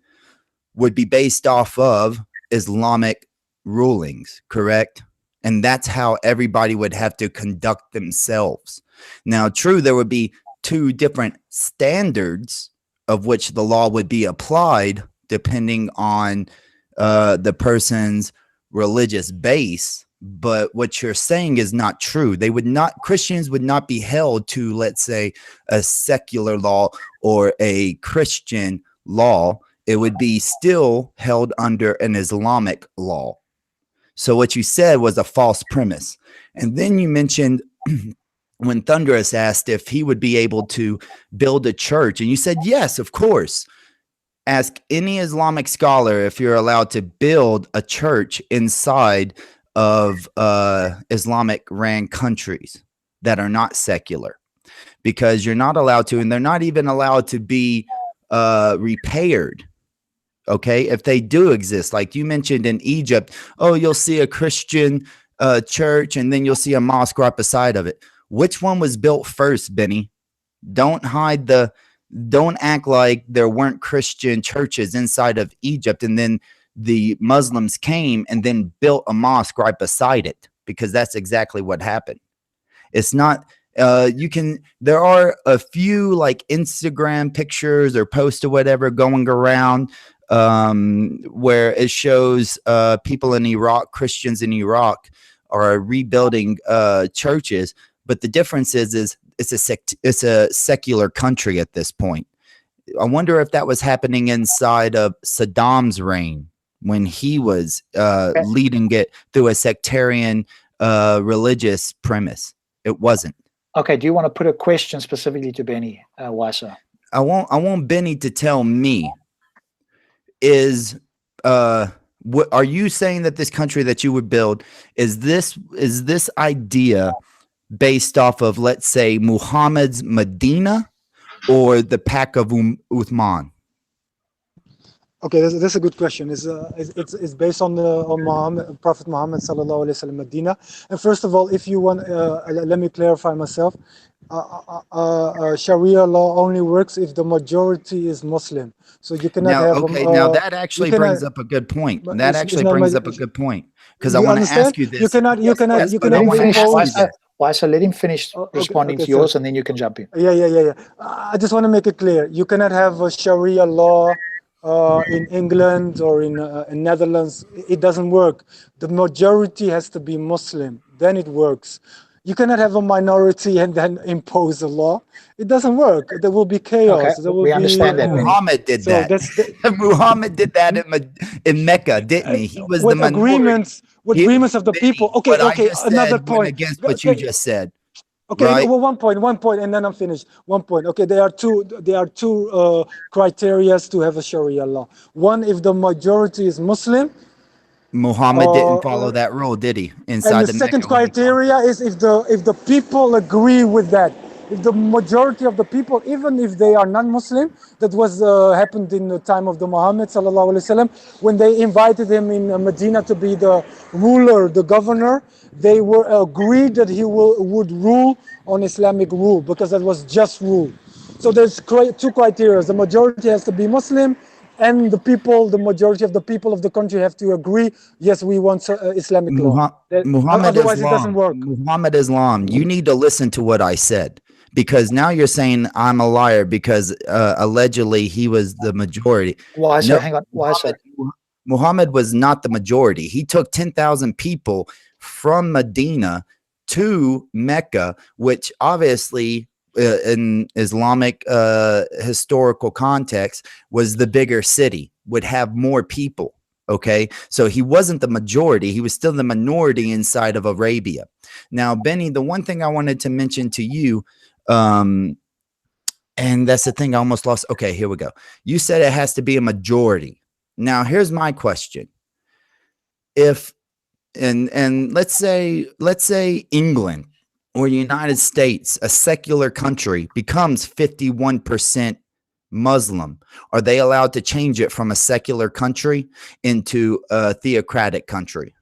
Speaker 4: would be based off of Islamic rulings, correct? And that's how everybody would have to conduct themselves. Now, true, there would be two different standards of which the law would be applied depending on the person's religious base. But what you're saying is not true. Christians would not be held to, let's say, a secular law or a Christian law. It would be still held under an Islamic law. So what you said was a false premise. And then you mentioned when Thunderous asked if he would be able to build a church, and you said, yes, of course. Ask any Islamic scholar if you're allowed to build a church inside of Islamic ran countries that are not secular, because you're not allowed to, and they're not even allowed to be repaired. Okay, if they do exist, like you mentioned in Egypt, oh, you'll see a Christian church and then you'll see a mosque right beside of it. Which one was built first, Benny? Don't act like there weren't Christian churches inside of Egypt and then the Muslims came and then built a mosque right beside it, because that's exactly what happened. It's not, there are a few like Instagram pictures or posts or whatever going around where it shows people in Iraq, Christians in Iraq are rebuilding churches. But the difference is it's a secular country at this point. I wonder if that was happening inside of Saddam's reign when he was leading it through a sectarian religious premise. It wasn't.
Speaker 1: Okay, do you want to put a question specifically to Benny, Waiso?
Speaker 4: I want Benny to tell me, what are you saying that this country that you would build is this idea based off of, let's say, Muhammad's Medina or the Pack of Uthman?
Speaker 3: Okay, that's a good question. It's based on Muhammad, Prophet Muhammad sallallahu alaihi wasallam, Medina. And first of all, if you want, let me clarify myself. Sharia law only works if the majority is Muslim. So you cannot
Speaker 4: Now,
Speaker 3: have
Speaker 4: okay, now that
Speaker 3: you
Speaker 4: actually
Speaker 3: cannot.
Speaker 4: brings up a good point.
Speaker 3: But
Speaker 4: That
Speaker 3: it's
Speaker 4: actually
Speaker 3: not
Speaker 4: brings up a good point because I
Speaker 3: Do you
Speaker 4: want to
Speaker 3: understand?
Speaker 4: ask you
Speaker 3: You
Speaker 4: this.
Speaker 3: cannot. You
Speaker 4: Yes,
Speaker 3: cannot.
Speaker 4: yes,
Speaker 3: You
Speaker 4: but
Speaker 1: Let
Speaker 4: I
Speaker 3: cannot
Speaker 1: him
Speaker 4: want to
Speaker 1: finish.
Speaker 4: ask you
Speaker 3: impose.
Speaker 4: this.
Speaker 1: Why, so let him finish
Speaker 3: Okay.
Speaker 1: responding
Speaker 3: Okay.
Speaker 1: to
Speaker 3: Sorry.
Speaker 1: yours, and then you can jump in.
Speaker 3: Yeah. I just want to make it clear. You cannot have a Sharia law in England or in Netherlands. It doesn't work. The majority has to be Muslim. Then it works. You cannot have a minority and then impose a law. It doesn't work. There will be
Speaker 1: Okay,
Speaker 3: chaos. There will
Speaker 1: we
Speaker 3: be.
Speaker 1: understand that, Benny.
Speaker 4: Muhammad did
Speaker 3: So
Speaker 4: that.
Speaker 3: that's the,
Speaker 4: Muhammad did that in Mecca, didn't he? He was the
Speaker 3: with
Speaker 4: minority.
Speaker 3: agreements. With
Speaker 4: He,
Speaker 3: agreements of the people.
Speaker 4: Benny,
Speaker 3: Okay.
Speaker 4: what I
Speaker 3: Okay.
Speaker 4: just
Speaker 3: Another
Speaker 4: said went
Speaker 3: point.
Speaker 4: against what you just said,
Speaker 3: Okay,
Speaker 4: right?
Speaker 3: well, one point, and then I'm finished. One point. Okay, there are two criterias to have a Sharia law. One, if the majority is Muslim,
Speaker 4: Muhammad didn't follow
Speaker 3: uh,
Speaker 4: that rule, did he?
Speaker 3: and
Speaker 4: Inside
Speaker 3: the
Speaker 4: the
Speaker 3: second
Speaker 4: Mecca when he
Speaker 3: criteria
Speaker 4: conquered.
Speaker 3: is if the people agree with that. If the majority of the people, even if they are non-Muslim, that was happened in the time of the Muhammad sallallahu alaihi wasallam, when they invited him in Medina to be the ruler, the governor, they were agreed that would rule on Islamic rule because that was just rule. So there's two criteria: the majority has to be Muslim, and the people, the majority of the people of the country have to agree. Yes, we want Islamic law.
Speaker 4: Muhammad
Speaker 3: Otherwise, it doesn't
Speaker 4: Islam,
Speaker 3: work.
Speaker 4: Muhammad Islam, you need to listen to what I said because now you're saying I'm a liar because allegedly he was the majority.
Speaker 1: Why so?
Speaker 4: No,
Speaker 1: Hang on. Why so?
Speaker 4: Muhammad was not the majority. He took 10,000 people from Medina to Mecca, which obviously in Islamic historical context was the bigger city, would have more people. Okay, so he wasn't the majority, he was still the minority inside of Arabia. Now, Benny, the one thing I wanted to mention to you, and that's the thing I almost lost. Okay, here we go. You said it has to be a majority. Now, here's my question. If and let's say England or the United States, a secular country, becomes 51% Muslim, are they allowed to change it from a secular country into a theocratic country?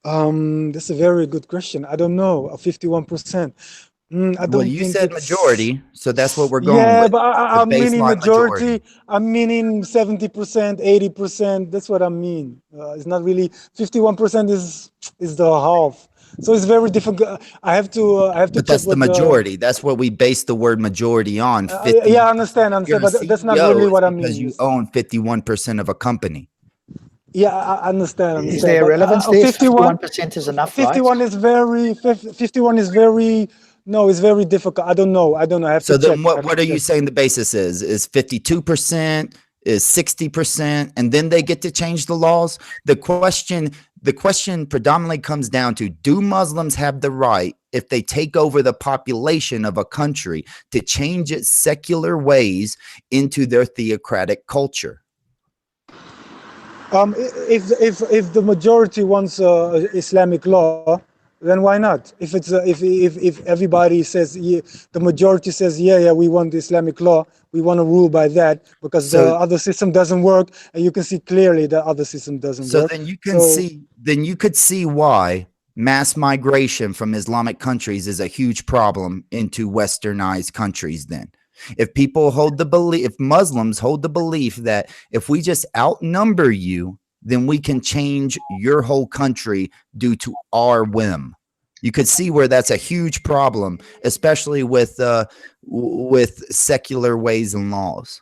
Speaker 3: That's a very good question. I don't know. 51%. I
Speaker 4: Well,
Speaker 3: don't
Speaker 4: you
Speaker 3: think
Speaker 4: said
Speaker 3: it's.
Speaker 4: majority, so that's what we're going
Speaker 3: Yeah,
Speaker 4: with.
Speaker 3: but
Speaker 4: The
Speaker 3: I'm meaning
Speaker 4: baseline majority.
Speaker 3: majority. I'm meaning 70%, 80%. That's what I mean. It's not really 51% is the half. So it's very difficult. I have to
Speaker 4: But
Speaker 3: check
Speaker 4: that's the
Speaker 3: what the.
Speaker 4: majority. That's what we base the word majority on.
Speaker 3: Yeah,
Speaker 4: 51%.
Speaker 3: I
Speaker 4: If you're
Speaker 3: understand,
Speaker 4: a
Speaker 3: but that's not
Speaker 4: CEO,
Speaker 3: really
Speaker 4: it's
Speaker 3: what I
Speaker 4: because
Speaker 3: mean.
Speaker 4: you own 51% of a company.
Speaker 3: Yeah, I
Speaker 1: Is
Speaker 3: understand.
Speaker 1: there
Speaker 3: But
Speaker 1: relevance there?
Speaker 3: 51,
Speaker 1: 51% is enough, right?
Speaker 3: 51 is very, 51 is very, no, it's very difficult. I don't know. I don't know. I have to
Speaker 4: So then
Speaker 3: check. I
Speaker 4: what,
Speaker 3: have to
Speaker 4: what are you
Speaker 3: check.
Speaker 4: saying the basis is? Is 52%? Is 60%? And then they get to change the laws? The question predominantly comes down to, do Muslims have the right, if they take over the population of a country, to change its secular ways into their theocratic culture?
Speaker 3: If the majority wants Islamic law, then why not? If it's if everybody says, yeah, the majority says, yeah, we want Islamic law, we want to rule by that because the
Speaker 4: So
Speaker 3: other system doesn't work, and you can see clearly the other system doesn't
Speaker 4: So
Speaker 3: work.
Speaker 4: then you can
Speaker 3: So
Speaker 4: see, then you could see why mass migration from Islamic countries is a huge problem into westernized countries. Then, if people hold the belief, if Muslims hold the belief that if we just outnumber you, then we can change your whole country due to our whim. You could see where that's a huge problem, especially with secular ways and laws.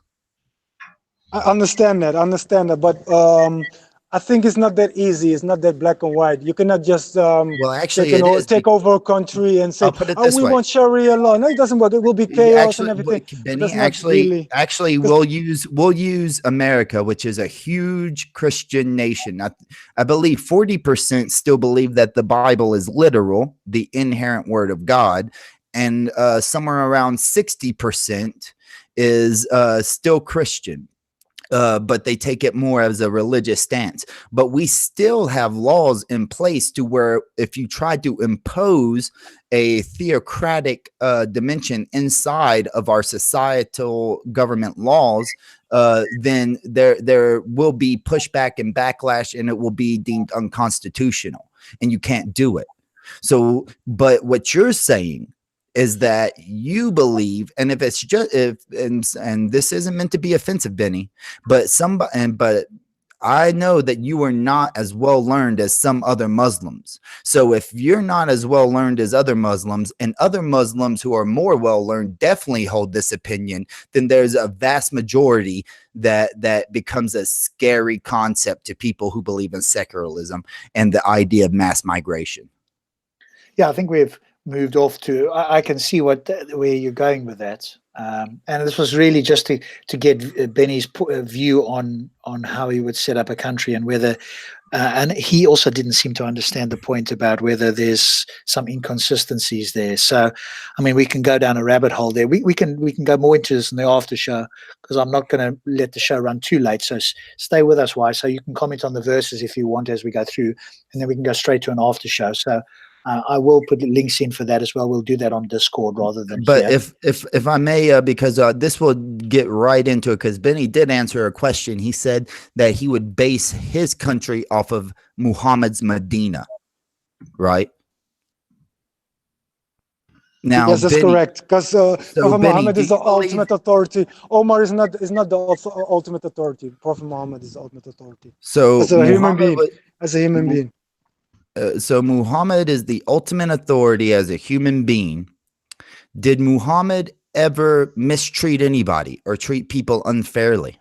Speaker 3: I understand that, but I think it's not that easy. It's not that black and white. You cannot just
Speaker 4: Well, actually, it is.
Speaker 3: take over a country and say,
Speaker 4: I'll put it
Speaker 3: "Oh,
Speaker 4: this
Speaker 3: we
Speaker 4: way.
Speaker 3: want Sharia law." No, it doesn't work. It will be chaos and
Speaker 4: Actually,
Speaker 3: everything. But
Speaker 4: Benny,
Speaker 3: that's not really.
Speaker 4: actually, we'll use America, which is a huge Christian nation. I believe 40% still believe that the Bible is literal, the inherent word of God, and somewhere around 60% is still Christian. But they take it more as a religious stance. But we still have laws in place to where if you try to impose a theocratic dimension inside of our societal government laws, then there will be pushback and backlash, and it will be deemed unconstitutional, and you can't do it. So, but what you're saying is that you believe, and if it's just and this isn't meant to be offensive, Benny, but but I know that you are not as well learned as some other Muslims. So if you're not as well learned as other Muslims, and other Muslims who are more well learned definitely hold this opinion, then there's a vast majority that becomes a scary concept to people who believe in secularism and the idea of mass migration.
Speaker 1: Yeah, I think we've moved off to. I can see where you're going with that, and this was really just to get Benny's view on how he would set up a country, and whether. And he also didn't seem to understand the point about whether there's some inconsistencies there. So, I mean, we can go down a rabbit hole there. We can go more into this in the after show, because I'm not going to let the show run too late. So stay with us, why? So you can comment on the verses if you want as we go through, and then we can go straight to an after show. So. I will put links in for that as well. We'll do that on Discord rather than
Speaker 4: but
Speaker 1: here.
Speaker 4: If I may, because this will get right into it, because Benny did answer a question. He said that he would base his country off of Muhammad's Medina, right? Now,
Speaker 3: yes, that's
Speaker 4: Benny,
Speaker 3: correct. Because Prophet
Speaker 4: Benny,
Speaker 3: Muhammad is
Speaker 4: do
Speaker 3: the
Speaker 4: you believe-
Speaker 3: ultimate authority. Omar is not the ultimate authority. Prophet Muhammad is the ultimate authority.
Speaker 4: So
Speaker 3: As a human
Speaker 4: Muhammad
Speaker 3: being.
Speaker 4: was-
Speaker 3: As a human being.
Speaker 4: So Muhammad is the ultimate authority as a human being. Did Muhammad ever mistreat anybody or treat people unfairly?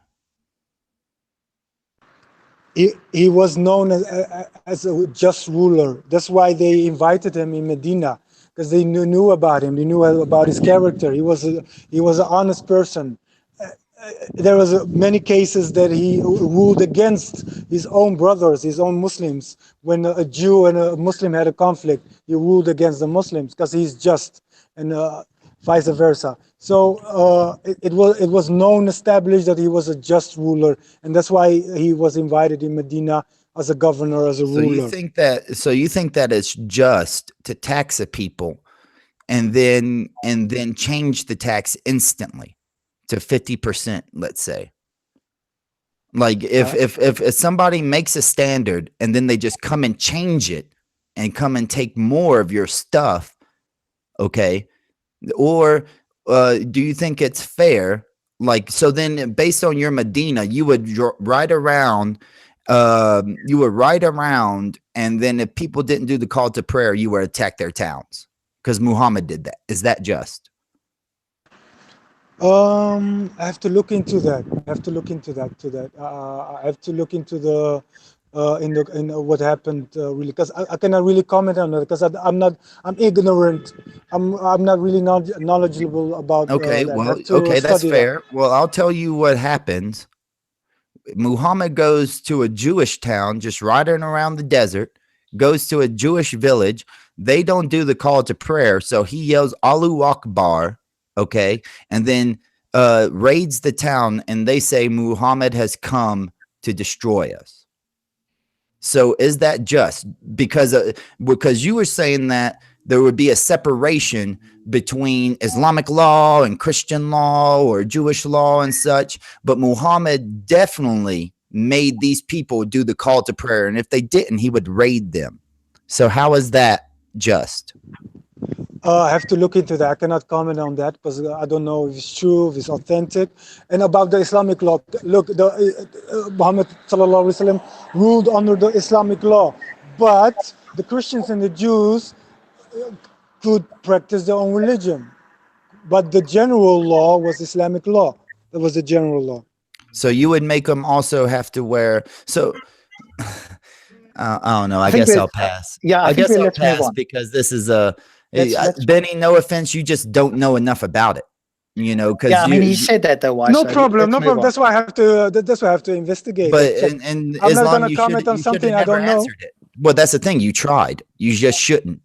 Speaker 3: He was known as a just ruler. That's why they invited him in Medina, because they knew about him. They knew about his character. He was an honest person. There was many cases that he ruled against his own brothers, his own Muslims. When a Jew and a Muslim had a conflict, he ruled against the Muslims because he's just, and vice versa. So it was known, established that he was a just ruler, and that's why he was invited in Medina as a governor, as a ruler.
Speaker 4: So you think that it's just to tax a people and then change the tax instantly to 50%, let's say? Like if somebody makes a standard and then they just come and change it and come and take more of your stuff, okay? Or do you think it's fair? Like, so then based on your Medina, you would ride around, and then if people didn't do the call to prayer, you would attack their towns because Muhammad did that. Is that just?
Speaker 3: I have to look into that. I have to look into the in what happened really, because I cannot really comment on it, because I'm ignorant. I'm not really knowledgeable about
Speaker 4: Okay,
Speaker 3: that.
Speaker 4: well, okay, that's fair. Well, I'll tell you what happens. Muhammad goes to a Jewish town, just riding around the desert, goes to a Jewish village. They don't do the call to prayer, so he yells Allahu Akbar, okay, and then raids the town, and they say Muhammad has come to destroy us. So is that just? Because you were saying that there would be a separation between Islamic law and Christian law or Jewish law and such, but Muhammad definitely made these people do the call to prayer, and if they didn't, he would raid them. So how is that just?
Speaker 3: I have to look into that. I cannot comment on that because I don't know if it's true, if it's authentic. And about the Islamic law, look, Muhammad sallallahu alaihi wasallam ruled under the Islamic law, but the Christians and the Jews could practice their own religion. But the general law was Islamic law. That was the general law.
Speaker 4: So you would make them also have to wear. So I don't know. I guess I'll pass.
Speaker 1: Yeah,
Speaker 4: I guess I'll pass
Speaker 1: move on.
Speaker 4: because this is a.
Speaker 1: Let's
Speaker 4: Benny, no offense, you just don't know enough about it, you know. Because
Speaker 1: yeah, I mean, he said that though. Why?
Speaker 3: No
Speaker 1: so
Speaker 3: problem, no problem.
Speaker 1: On.
Speaker 3: That's why I have to. That's why I have to investigate.
Speaker 4: But in
Speaker 3: I'm
Speaker 4: Islam,
Speaker 3: not going to comment on something I don't know.
Speaker 4: It. Well, that's the thing. You tried. You just shouldn't.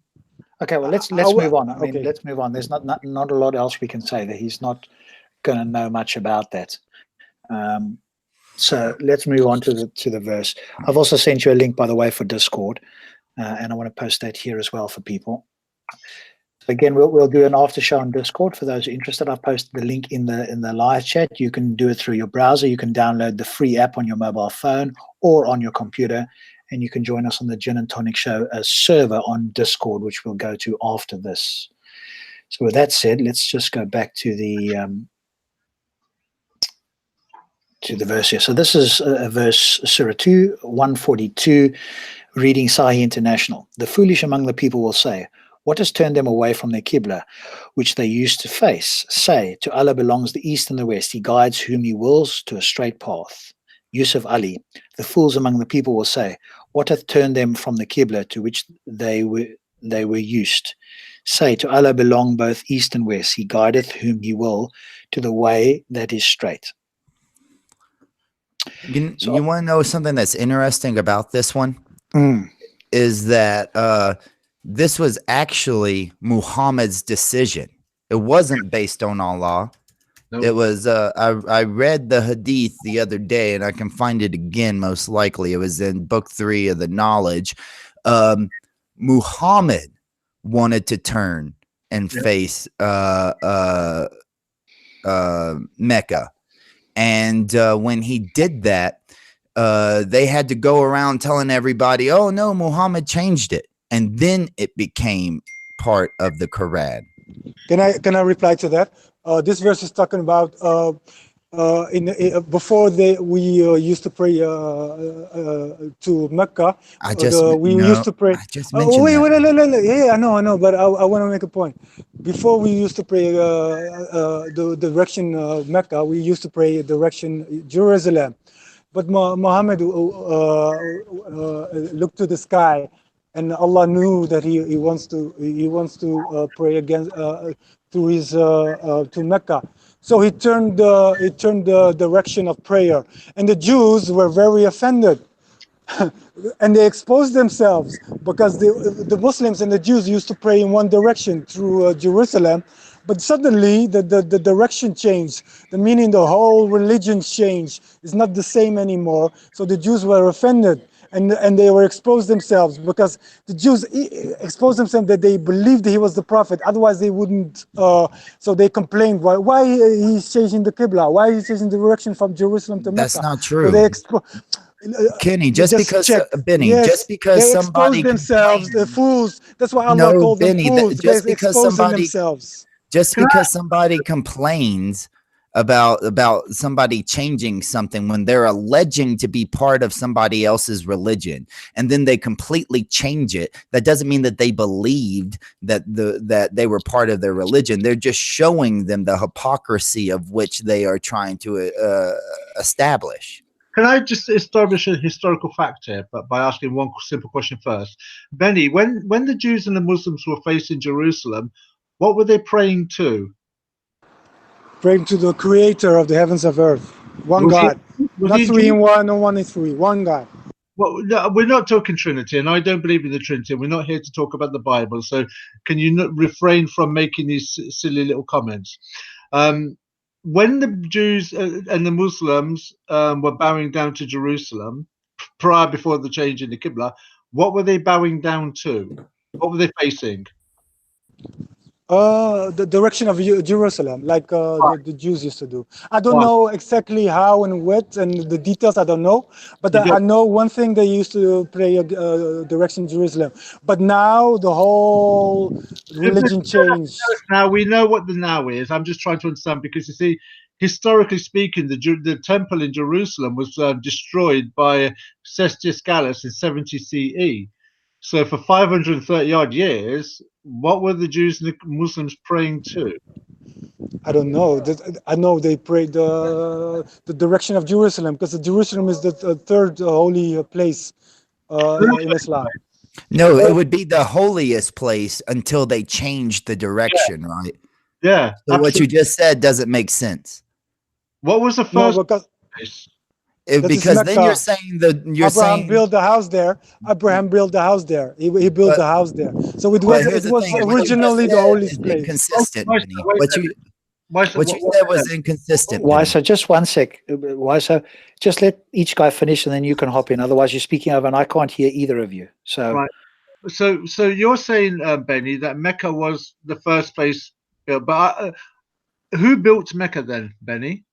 Speaker 1: Okay, well, let's move on. I mean, let's move on. There's not a lot else we can say. That he's not going to know much about that. So let's move on to the verse. I've also sent you a link, by the way, for Discord, and I want to post that here as well for people. Again, we'll do an after show on Discord for those who are interested. I've posted the link in the live chat. You can do it through your browser. You can download the free app on your mobile phone or on your computer, and you can join us on the Gin and Tonic Show server on Discord, which we'll go to after this. So with that said, let's just go back to the verse here. So this is verse Surah 2, 142, reading Sahih International. The foolish among the people will say, what has turned them away from their Qibla, which they used to face? Say, to Allah belongs the east and the west. He guides whom he wills to a straight path. Yusuf Ali, the fools among the people will say, what hath turned them from the Qibla to which they were used? Say, to Allah belong both east and west. He guideth whom he will to the way that is straight.
Speaker 4: You want to know something that's interesting about this one? Is that this was actually Muhammad's decision. It wasn't based on Allah. Nope. It was I read the hadith the other day, and I can find it again most likely. It was in book 3 of the Knowledge. Muhammad wanted to turn and face Mecca. And when he did that, they had to go around telling everybody, oh no, Muhammad changed it. And then it became part of the Quran.
Speaker 3: Can I reply to that? This verse is talking about before we used to pray to Mecca. Used to pray.
Speaker 4: I just mentioned
Speaker 3: wait, yeah, I know, but I want to make a point. Before we used to pray the direction Mecca, we used to pray direction Jerusalem. But Muhammad looked to the sky, and Allah knew that he wants to pray against to his to Mecca. So he turned the direction of prayer, and the Jews were very offended, and they exposed themselves because the Muslims and the Jews used to pray in one direction through Jerusalem, but suddenly the direction changed. The meaning, the whole religion changed. It's not the same anymore. So the Jews were offended. And they were exposed themselves because the Jews exposed themselves that they believed he was the prophet. Otherwise, they wouldn't. So they complained, why he's changing the Qibla? Why he's changing the direction from Jerusalem to Mecca?
Speaker 4: That's not true.
Speaker 3: So
Speaker 4: Kenny, just because Benny,
Speaker 3: yes,
Speaker 4: just because
Speaker 3: they
Speaker 4: somebody
Speaker 3: exposed themselves, the fools. That's why Allah called
Speaker 4: Benny,
Speaker 3: them fools.
Speaker 4: Just because
Speaker 3: themselves.
Speaker 4: Just because somebody complains about somebody changing something when they're alleging to be part of somebody else's religion, and then they completely change it, that doesn't mean that they believed that they were part of their religion. They're just showing them the hypocrisy of which they are trying to establish.
Speaker 2: Can I just establish a historical fact here, but by asking one simple question first? Benny, when the Jews and the Muslims were facing Jerusalem, what were they praying to?
Speaker 3: Praying to the creator of the heavens of earth. One God. Not 3 in 1, no 1 in 3. One God.
Speaker 2: Well, no, we're not talking Trinity, and I don't believe in the Trinity. We're not here to talk about the Bible. So can you refrain from making these silly little comments? When the Jews and the Muslims were bowing down to Jerusalem, before the change in the Qibla, what were they bowing down to? What were they facing?
Speaker 3: The direction of Jerusalem, like the Jews used to do. I don't know exactly how and what, and the details I don't know. But I know one thing, they used to pray direction Jerusalem. But now the whole religion changed.
Speaker 2: Now we know what the now is. I'm just trying to understand, because you see, historically speaking, the temple in Jerusalem was destroyed by Cestius Gallus in 70 CE. So for 530 odd years, what were the Jews and the Muslims praying to?
Speaker 3: I don't know. I know they prayed the direction of Jerusalem, because Jerusalem is the third holy place in Islam.
Speaker 4: No, it would be the holiest place until they changed the direction, right?
Speaker 2: Yeah.
Speaker 4: So what you just said doesn't make sense.
Speaker 2: What was the first place?
Speaker 4: Because then you're saying that
Speaker 3: Abraham built the house there. Abraham built the house there. He built the house there. So it was originally the holiest place.
Speaker 4: Inconsistent. What you said was inconsistent.
Speaker 1: Why? So just one sec. Why? So just let each guy finish, and then you can hop in. Otherwise, you're speaking over, and I can't hear either of you. So,
Speaker 2: So you're saying, Benny, that Mecca was the first place built, but who built Mecca then, Benny?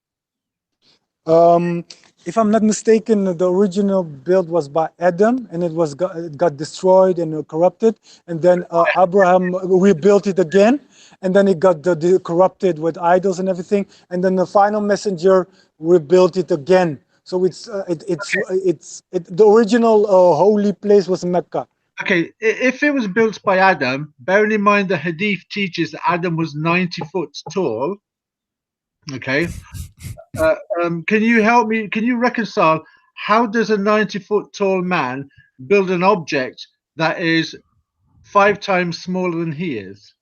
Speaker 3: Um, if I'm not mistaken, the original build was by Adam, and it got destroyed and corrupted, and then Abraham rebuilt it again, and then it got corrupted with idols and everything, and then the final messenger rebuilt it again. So the original holy place was Mecca.
Speaker 2: Okay, if it was built by Adam, bearing in mind the Hadith teaches that Adam was 90 foot tall. Okay, can you help me? Can you reconcile how does a 90-foot tall man build an object that is 5 times smaller than he is?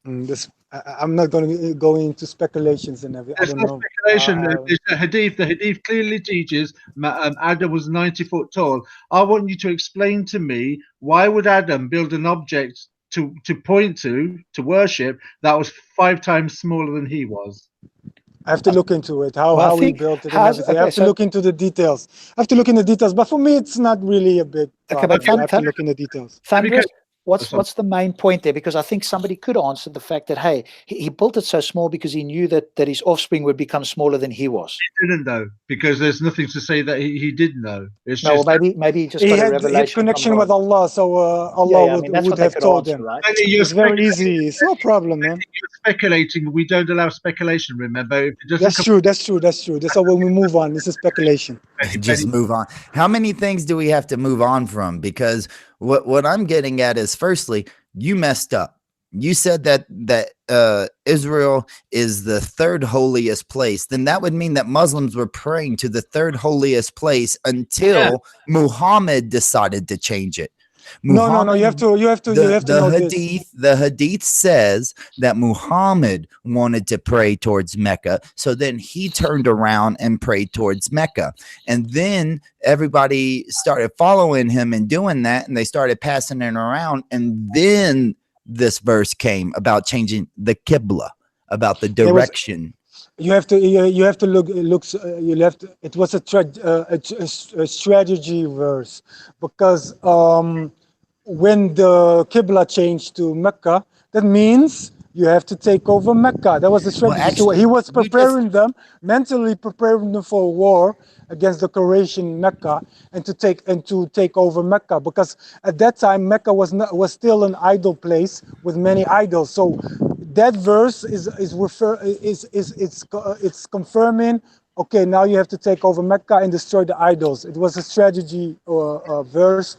Speaker 3: I'm not going to go into speculations and everything. I don't know.
Speaker 2: Speculation. It's the Hadith. The Hadith clearly teaches Adam was 90 foot tall. I want you to explain to me, why would Adam build an object to point to worship that was 5 times smaller than he was?
Speaker 3: I have to look into it, how he built it and everything. I have to look into the details. But for me, it's not really a big problem.
Speaker 1: Okay, but
Speaker 3: I have to look in the details.
Speaker 1: Thunderous, what's the main point there? Because I think somebody could answer the fact that, hey, he built it so small because he knew that his offspring would become smaller than he was.
Speaker 2: He didn't know, because there's nothing to say that he did know. It's
Speaker 1: no,
Speaker 2: just,
Speaker 1: well, maybe he just got a revelation.
Speaker 3: He had connection with Allah, so Allah would have told him.
Speaker 1: Right?
Speaker 3: It's very easy. It's no problem, man.
Speaker 2: You're speculating. We don't allow speculation, remember? If it
Speaker 3: That's true. That's so when we move on, this is speculation.
Speaker 4: Just move on. How many things do we have to move on from? Because what I'm getting at is, firstly, you messed up. You said that Israel is the third holiest place. Then that would mean that Muslims were praying to the third holiest place until Muhammad decided to change it.
Speaker 3: Muhammad, no. You have to know
Speaker 4: Hadith. The Hadith says that Muhammad wanted to pray towards Mecca, so then he turned around and prayed towards Mecca, and then everybody started following him and doing that, and they started passing it around, and then this verse came about changing the Qibla, about the direction.
Speaker 3: You have to look. It was a strategy verse, because when the Qibla changed to Mecca, that means you have to take over Mecca. That was the strategy. Well, actually, so he was preparing them, mentally preparing them for war against the Croatian Mecca, and to take over Mecca, because at that time Mecca was still an idol place with many idols. So that verse it's confirming, okay, now you have to take over Mecca and destroy the idols. It was a strategy verse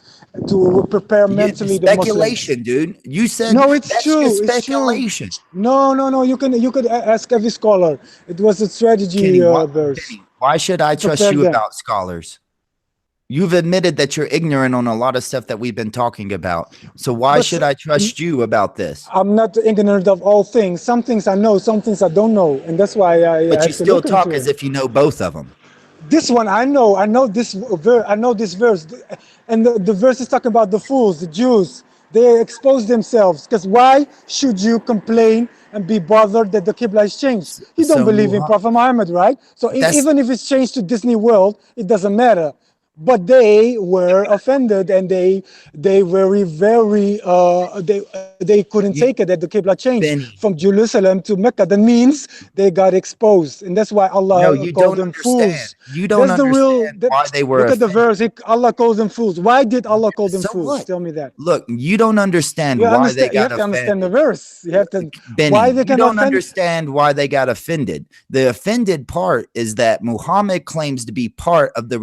Speaker 3: to prepare mentally the Muslims.
Speaker 4: Speculation, dude. You said
Speaker 3: no, it's true.
Speaker 4: Just speculation.
Speaker 3: It's true. No. You could ask every scholar. It was a strategy verse.
Speaker 4: Kenny, why should I trust you about scholars? You've admitted that you're ignorant on a lot of stuff that we've been talking about. So why should I trust you about this?
Speaker 3: I'm not ignorant of all things. Some things I know, some things I don't know, and that's why I.
Speaker 4: But you still talk as if you know both of them.
Speaker 3: This one I know. I know this verse, and the verse is talking about the fools, the Jews. They expose themselves, because why should you complain and be bothered that the Qibla is changed? You don't believe in Prophet Muhammad, right? So even if it's changed to Disney World, it doesn't matter. But they were offended, and they couldn't take it that the Qibla changed from Jerusalem to Mecca. That means they got exposed, and that's why Allah called them fools.
Speaker 4: You don't understand why they were.
Speaker 3: Look at the verse. Allah calls them fools. Why did Allah call them fools?
Speaker 4: What?
Speaker 3: Tell me that.
Speaker 4: Look, you don't understand why they got offended.
Speaker 3: You have to understand the verse. You have to.
Speaker 4: Benny,
Speaker 3: why they
Speaker 4: you don't understand why they got offended. The offended part is that Muhammad claims to be part of the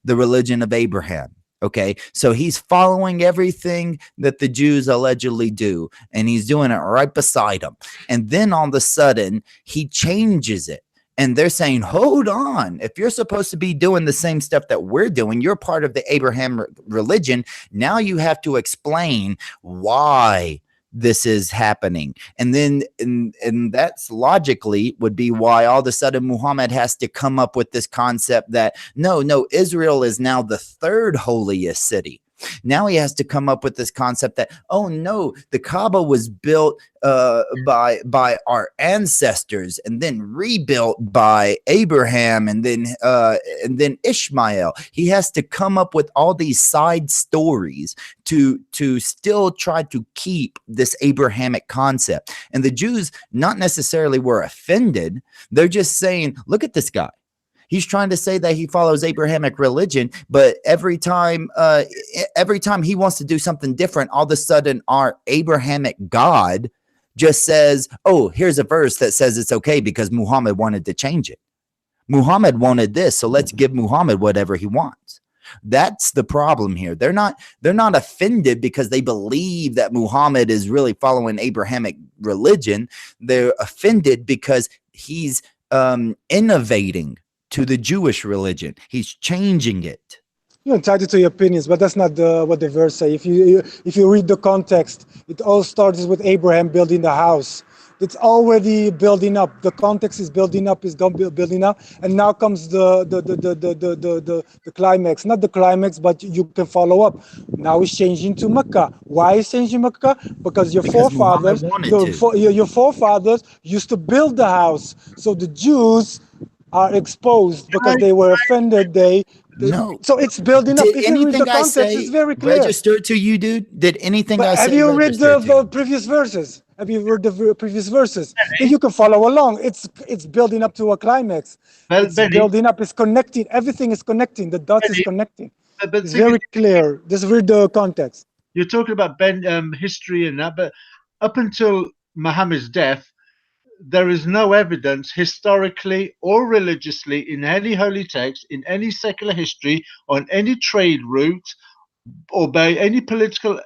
Speaker 4: religion of Abraham. Okay, so he's following everything that the Jews allegedly do, and he's doing it right beside them. And then all of a sudden, he changes it. And they're saying, hold on, if you're supposed to be doing the same stuff that we're doing, you're part of the Abraham religion. Now you have to explain why this is happening. And then and that's logically would be why all of a sudden Muhammad has to come up with this concept that no, Israel is now the third holiest city. Now he has to come up with this concept that, oh no, the Kaaba was built by our ancestors and then rebuilt by Abraham and then Ishmael. He has to come up with all these side stories to still try to keep this Abrahamic concept. And the Jews not necessarily were offended. They're just saying, look at this guy. He's trying to say that he follows Abrahamic religion, but every time he wants to do something different, all of a sudden our Abrahamic God just says, oh, here's a verse that says it's okay because Muhammad wanted to change it. Muhammad wanted this, so let's give Muhammad whatever he wants. That's the problem here. They're not offended because they believe that Muhammad is really following Abrahamic religion. They're offended because he's innovating to the Jewish religion. He's changing it.
Speaker 3: You're entitled to your opinions, but that's not what the verse say. If you read the context, it all starts with Abraham building the house. It's already building up. The context is building up, is going to be building up, and now comes the climax. Not the climax, but you can follow up. Now it's changing to Mecca. Why is changing Mecca? Because your forefathers used to build the house. So the Jews are exposed because they were offended.
Speaker 4: No.
Speaker 3: So it's building up.
Speaker 4: Did
Speaker 3: If you read the context, it's very clear.
Speaker 4: Register to you, dude? Did anything I say?
Speaker 3: Have you read the previous verses? Have you read the previous verses? Then you can follow along. It's building up to a climax. It's building up. It's connecting. Everything is connecting. The dots is connecting. It's very clear. Just read the context.
Speaker 2: You're talking about history and that, but up until Muhammad's death, there is no evidence historically or religiously in any holy text, in any secular history, on any trade route, or by any political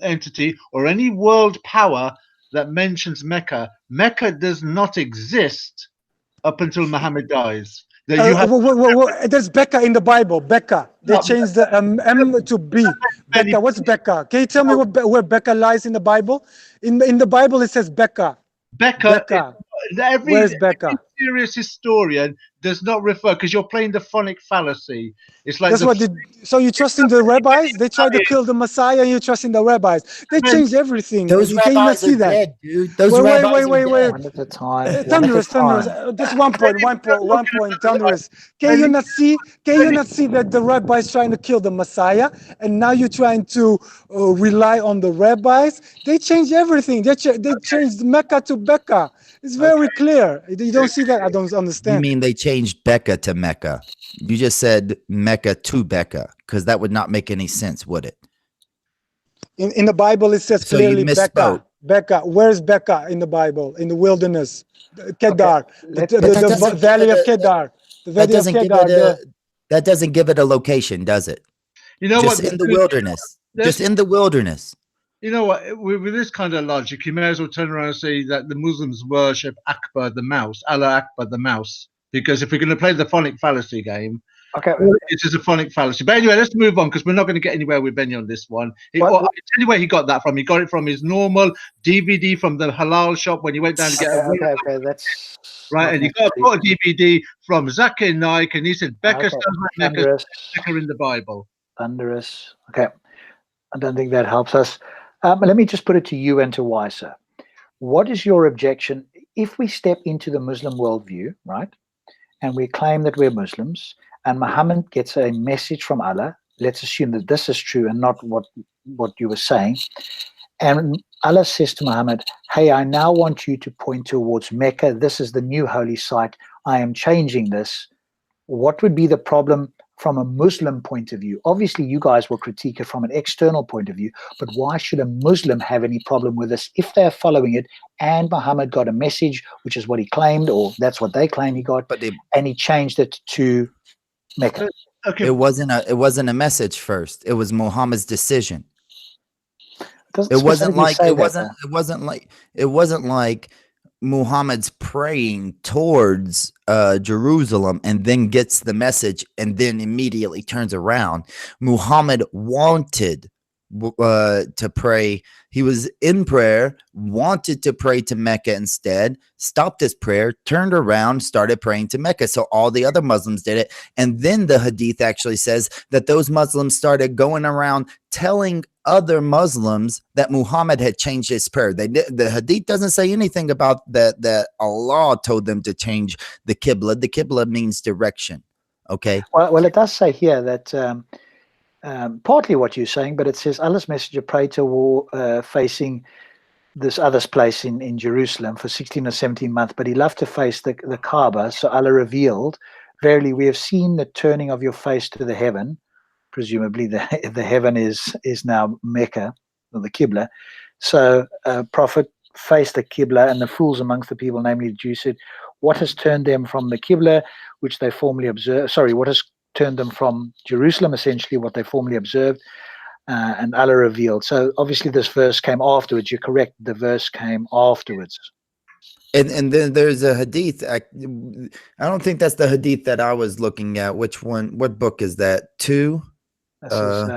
Speaker 2: entity or any world power that mentions Mecca. Mecca does not exist up until Muhammad dies.
Speaker 3: There's Becca in the Bible. Becca. They changed the M to B. Becca. What's Becca? Can you tell me where Becca lies in the Bible? In the Bible, it says Becca.
Speaker 2: Becca.
Speaker 3: Where's Becca?
Speaker 2: Every serious historian does not refer, because you're playing the phonic fallacy. It's like
Speaker 3: so you trust in the rabbis? They tried to kill the Messiah, and you trust in the rabbis. They changed everything.
Speaker 4: Those rabbis are dead, dude. Those rabbis are dead.
Speaker 1: One at a time.
Speaker 3: Thunderous. Just one point, Thunderous. Can you not see that the rabbis trying to kill the Messiah, and now you're trying to rely on the rabbis? They changed everything. They changed Mecca to Becca. It's very clear. You don't see that? I don't understand.
Speaker 4: You mean they changed Becca to Mecca? You just said Mecca to Becca, because that would not make any sense, would it?
Speaker 3: In the Bible, it says clearly Becca. Becca. Where's Becca in the Bible? In the wilderness. Kedar. The valley of Kedar. The valley of Kedar.
Speaker 4: That doesn't give it a location, does it?
Speaker 2: You know
Speaker 4: just
Speaker 2: what?
Speaker 4: In the wilderness. Just in the wilderness.
Speaker 2: You know what? With this kind of logic, you may as well turn around and say that the Muslims worship Akbar the mouse, Allah Akbar the mouse. Because if we're going to play the phonic fallacy game,
Speaker 1: okay,
Speaker 2: it is a phonic fallacy. But anyway, let's move on, because we're not going to get anywhere with Benny on this one. Anyway, he got that from. He got it from his normal DVD from the halal shop when he went down to get
Speaker 1: okay, that's
Speaker 2: right. And he got a DVD from Zakir Naik, and he said Becca sounds like Becca in the Bible.
Speaker 1: Thunderous. Okay, I don't think that helps us. Let me just put it to you and to Weiser. What is your objection if we step into the Muslim worldview, right? And we claim that we're Muslims, and Muhammad gets a message from Allah. Let's assume that this is true and not what you were saying. And Allah says to Muhammad, hey, I now want you to point towards Mecca. This is the new holy site. I am changing this. What would be the problem from a Muslim point of view? Obviously, you guys will critique it from an external point of view, but why should a Muslim have any problem with this if they're following it and Muhammad got a message, which is what he claimed, or that's what they claim he got, and he changed it to Mecca?
Speaker 4: Okay. It wasn't a message first. It was Muhammad's decision. It wasn't like Muhammad's praying towards Jerusalem and then gets the message and then immediately turns around. Muhammad wanted to pray. He was in prayer, wanted to pray to Mecca instead, stopped his prayer, turned around, started praying to Mecca. So all the other Muslims did it. And then the hadith actually says that those Muslims started going around telling other Muslims that Muhammad had changed his prayer. The hadith doesn't say anything about that Allah told them to change the Qibla. The Qibla means direction. Okay.
Speaker 1: Well, it does say here that partly what you're saying, but it says Allah's messenger prayed to facing this other's place in Jerusalem for 16 or 17 months, but he loved to face the Kaaba. So Allah revealed, verily we have seen the turning of your face to the heaven. Presumably the heaven is now Mecca, or the Qibla. So Prophet faced the Qibla, and the fools amongst the people, namely the Jews, said, what has turned them from the Qibla, which they formerly observed? Sorry, what has turned them from Jerusalem, essentially what they formerly observed? And Allah revealed. So obviously this verse came afterwards. You're correct. The verse came afterwards.
Speaker 4: And then there's a hadith. I don't think that's the hadith that I was looking at. Which one? What book is that? 2?
Speaker 1: This is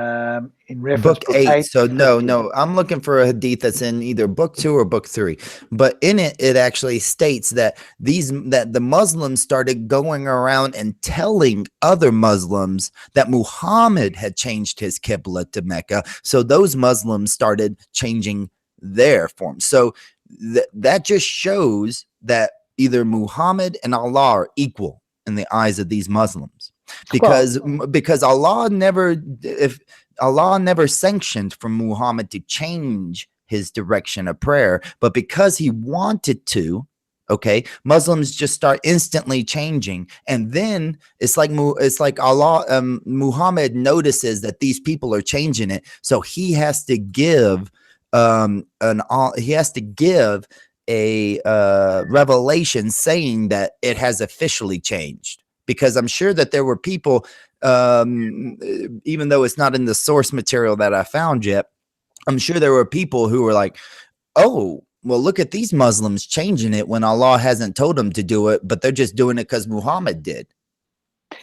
Speaker 1: in reference
Speaker 4: book 8. So
Speaker 1: 15.
Speaker 4: no, I'm looking for a hadith that's in either book 2 or book 3. But in it actually states that the Muslims started going around and telling other Muslims that Muhammad had changed his Qibla to Mecca. So those Muslims started changing their form. So that just shows that either Muhammad and Allah are equal in the eyes of these Muslims. Because Allah never sanctioned for Muhammad to change his direction of prayer, but because he wanted to, okay, Muslims just start instantly changing, and then it's like Allah, Muhammad notices that these people are changing it, so he has to give a revelation saying that it has officially changed. Because I'm sure that there were people, even though it's not in the source material that I found yet, I'm sure there were people who were like, oh, well, look at these Muslims changing it when Allah hasn't told them to do it, but they're just doing it because Muhammad did.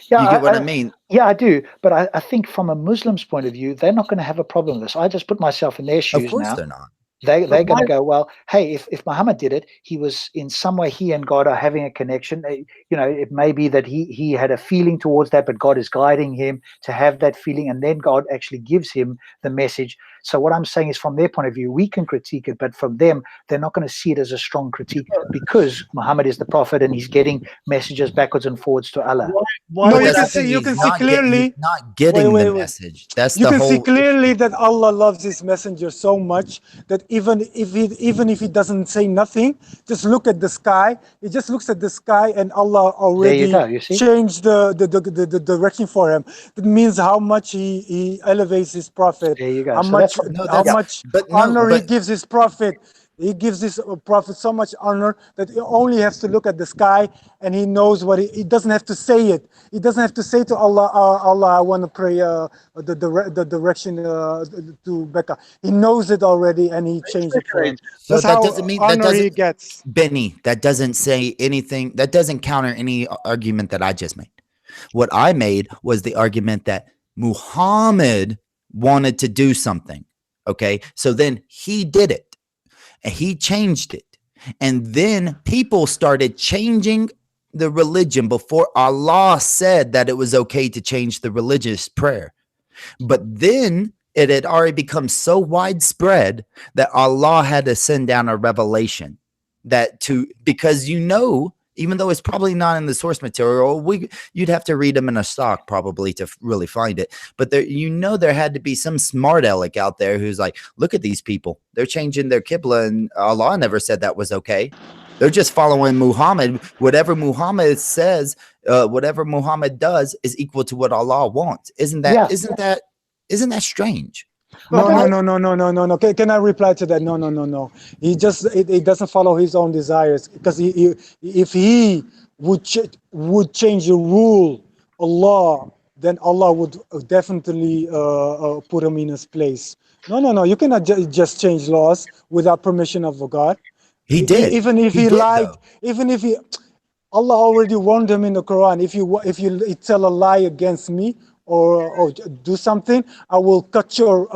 Speaker 4: Yeah, you get what I mean?
Speaker 1: Yeah, I do. But I think from a Muslim's point of view, they're not going to have a problem with this. I just put myself in their shoes.
Speaker 4: Of course
Speaker 1: now.
Speaker 4: They're not.
Speaker 1: They're going to go, well, hey, if Muhammad did it, he was in some way, he and God are having a connection. You know, it may be that he had a feeling towards that, but God is guiding him to have that feeling, and then God actually gives him the message. So what I'm saying is, from their point of view, we can critique it, but from them, they're not going to see it as a strong critique because Muhammad is the prophet and he's getting messages backwards and forwards to Allah.
Speaker 3: No, you can see clearly.
Speaker 4: Not getting the message. That's
Speaker 3: you
Speaker 4: the
Speaker 3: can
Speaker 4: whole
Speaker 3: see clearly that Allah loves His messenger so much that even if he doesn't say nothing, just look at the sky. He just looks at the sky, and Allah already changed the direction for him. That means how much he elevates his prophet.
Speaker 1: There you go.
Speaker 3: How much honor he gives his prophet. He gives this prophet so much honor that he only has to look at the sky, and he knows what he doesn't have to say it. He doesn't have to say to Allah, Allah, I want to pray the direction to Becca. He knows it already, and he changed it for him.
Speaker 4: So
Speaker 3: That's
Speaker 4: that
Speaker 3: how
Speaker 4: doesn't mean
Speaker 3: honor he gets.
Speaker 4: Benny, that doesn't say anything. That doesn't counter any argument that I just made. What I made was the argument that Muhammad wanted to do something. Okay, so then he did it. And he changed it. And then people started changing the religion before Allah said that it was okay to change the religious prayer. But then it had already become so widespread that Allah had to send down a revelation because even though it's probably not in the source material, you'd have to read them in a stock probably to really find it. But there had to be some smart aleck out there who's like, look at these people. They're changing their Qibla, and Allah never said that was okay. They're just following Muhammad. Whatever Muhammad says, whatever Muhammad does is equal to what Allah wants. Isn't that strange?
Speaker 3: No. Can I reply to that? No. He doesn't follow his own desires, because if he would change the rule, Allah, then Allah would definitely put him in his place. No. You cannot just change laws without permission of God.
Speaker 4: He did.
Speaker 3: Even if he lied, Allah already warned him in the Quran. If you tell a lie against me, or do something, I will cut your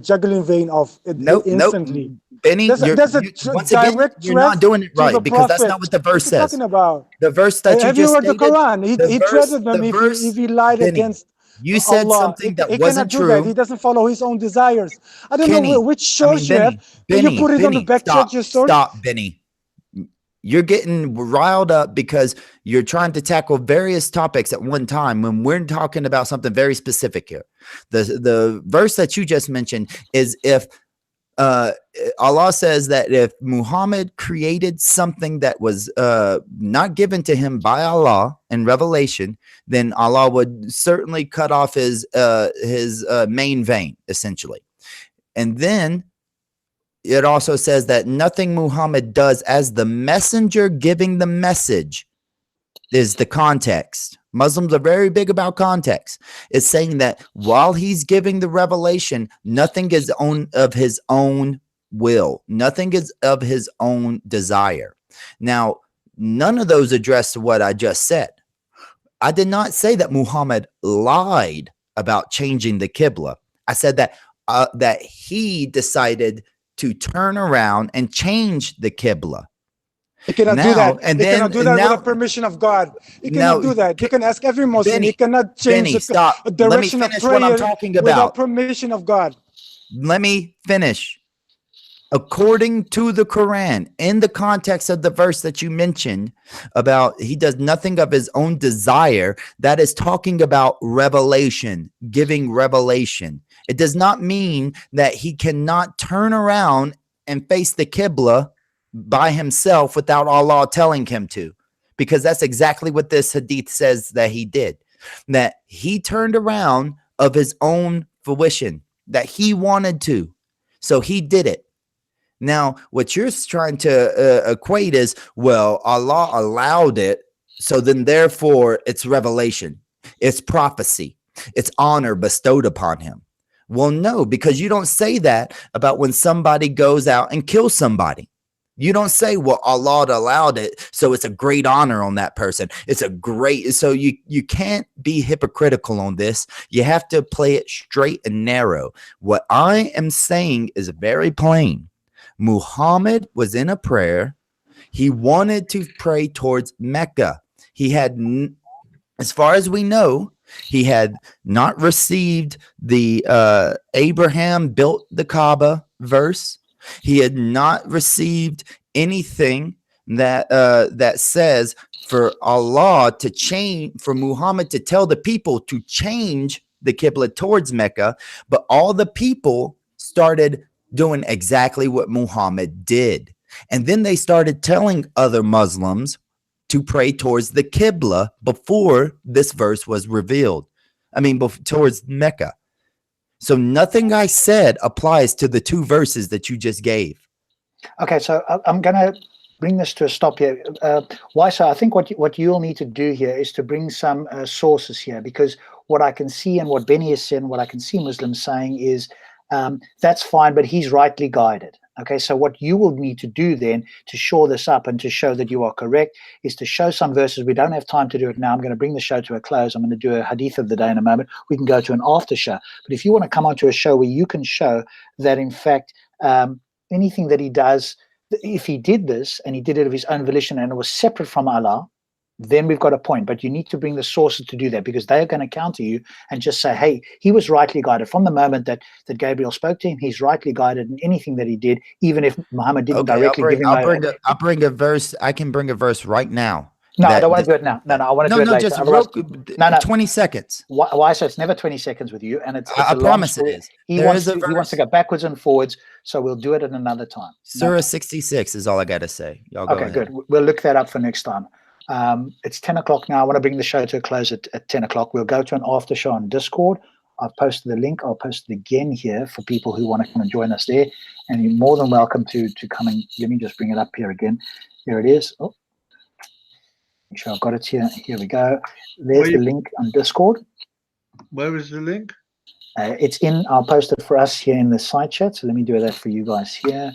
Speaker 3: jugular vein off
Speaker 4: Nope,
Speaker 3: instantly.
Speaker 4: Benny,
Speaker 3: There's a
Speaker 4: once again,
Speaker 3: direct
Speaker 4: you're not
Speaker 3: threat
Speaker 4: doing it
Speaker 3: to the
Speaker 4: right, because that's
Speaker 3: prophet.
Speaker 4: not what the
Speaker 3: What
Speaker 4: verse
Speaker 3: you
Speaker 4: says.
Speaker 3: talking about?
Speaker 4: The verse that you
Speaker 3: Have you
Speaker 4: just
Speaker 3: read the
Speaker 4: stated,
Speaker 3: Quran? He threatened them if he lied
Speaker 4: Benny,
Speaker 3: against
Speaker 4: you said
Speaker 3: Allah.
Speaker 4: something that
Speaker 3: He cannot
Speaker 4: wasn't
Speaker 3: do that. He
Speaker 4: true.
Speaker 3: doesn't follow his own desires. I don't know
Speaker 4: Kenny,
Speaker 3: which source you have. Can you put it on the
Speaker 4: Benny,
Speaker 3: back chat, your source?
Speaker 4: stop, Benny. You're getting riled up because you're trying to tackle various topics at one time when we're talking about something very specific here. The verse that you just mentioned is if Allah says that if Muhammad created something that was not given to him by Allah in Revelation, then Allah would certainly cut off his main vein, essentially. And then it also says that nothing Muhammad does as the messenger giving the message is the context. Muslims are very big about context. It's saying that while he's giving the revelation, nothing is of his own will. Nothing is of his own desire. Now, none of those address what I just said. I did not say that Muhammad lied about changing the Qibla. I said that that he decided to turn around and change the Qibla.
Speaker 3: You cannot do that.
Speaker 4: And
Speaker 3: you
Speaker 4: then,
Speaker 3: cannot do that with the permission of God. You cannot
Speaker 4: now,
Speaker 3: do that. You can ask every Muslim.
Speaker 4: Benny,
Speaker 3: You cannot change
Speaker 4: stop.
Speaker 3: the
Speaker 4: Let me
Speaker 3: direction of
Speaker 4: finish what I'm
Speaker 3: prayer
Speaker 4: talking
Speaker 3: without
Speaker 4: about.
Speaker 3: permission of God.
Speaker 4: Let me finish. According to the Quran, in the context of the verse that you mentioned about he does nothing of his own desire, that is talking about revelation, giving revelation. It does not mean that he cannot turn around and face the Qibla by himself without Allah telling him to, because that's exactly what this hadith says that he did, that he turned around of his own fruition, that he wanted to. So he did it. Now, what you're trying to equate is, well, Allah allowed it, so then therefore it's revelation, it's prophecy, it's honor bestowed upon him. Well, no, because you don't say that about when somebody goes out and kills somebody. You don't say, well, Allah allowed it, so it's a great honor on that person. It's a great, so you can't be hypocritical on this. You have to play it straight and narrow. What I am saying is very plain. Muhammad was in a prayer. He wanted to pray towards Mecca. He had, as far as we know, he had not received the Abraham built the Kaaba verse. He had not received anything that that says for Allah to change, for Muhammad to tell the people to change the Qibla towards Mecca. But all the people started doing exactly what Muhammad did. And then they started telling other Muslims to pray towards the Qibla before this verse was revealed. I mean, towards Mecca. So nothing I said applies to the two verses that you just gave.
Speaker 1: Okay, so I'm going to bring this to a stop here. Why so? I think what you'll need to do here is to bring some sources here, because what I can see and what Benny has said and what I can see Muslims saying is that's fine, but he's rightly guided. Okay, so what you will need to do then to shore this up and to show that you are correct is to show some verses. We don't have time to do it now. I'm going to bring the show to a close. I'm going to do a hadith of the day in a moment. We can go to an after show. But if you want to come onto a show where you can show that, in fact, anything that he does, if he did this and he did it of his own volition and it was separate from Allah, then we've got a point. But you need to bring the sources to do that, because they are going to counter you and just say, hey, he was rightly guided. From the moment that Gabriel spoke to him, he's rightly guided in anything that he did, even if Muhammad didn't directly give him
Speaker 4: I'll bring a verse. I can bring a verse right now.
Speaker 1: No, I don't want to do it now. No, I want to do it later.
Speaker 4: Just 20 seconds.
Speaker 1: Why? So it's never 20 seconds with you, and it's
Speaker 4: I promise it is.
Speaker 1: He wants to go backwards and forwards, so we'll do it at another time.
Speaker 4: Surah 66 is all I got to say. Y'all go ahead.
Speaker 1: Good. We'll look that up for next time. It's 10 o'clock now. I want to bring the show to a close at 10 o'clock. We'll go to an after show on Discord. I've posted the link. I'll post it again here for people who want to come and join us there. And you're more than welcome to come and let me just bring it up here again. Here it is. Oh, make sure I've got it here. Here we go. There's the link on Discord.
Speaker 2: Where is the link?
Speaker 1: It's in. I'll post it for us here in the side chat. So let me do that for you guys here.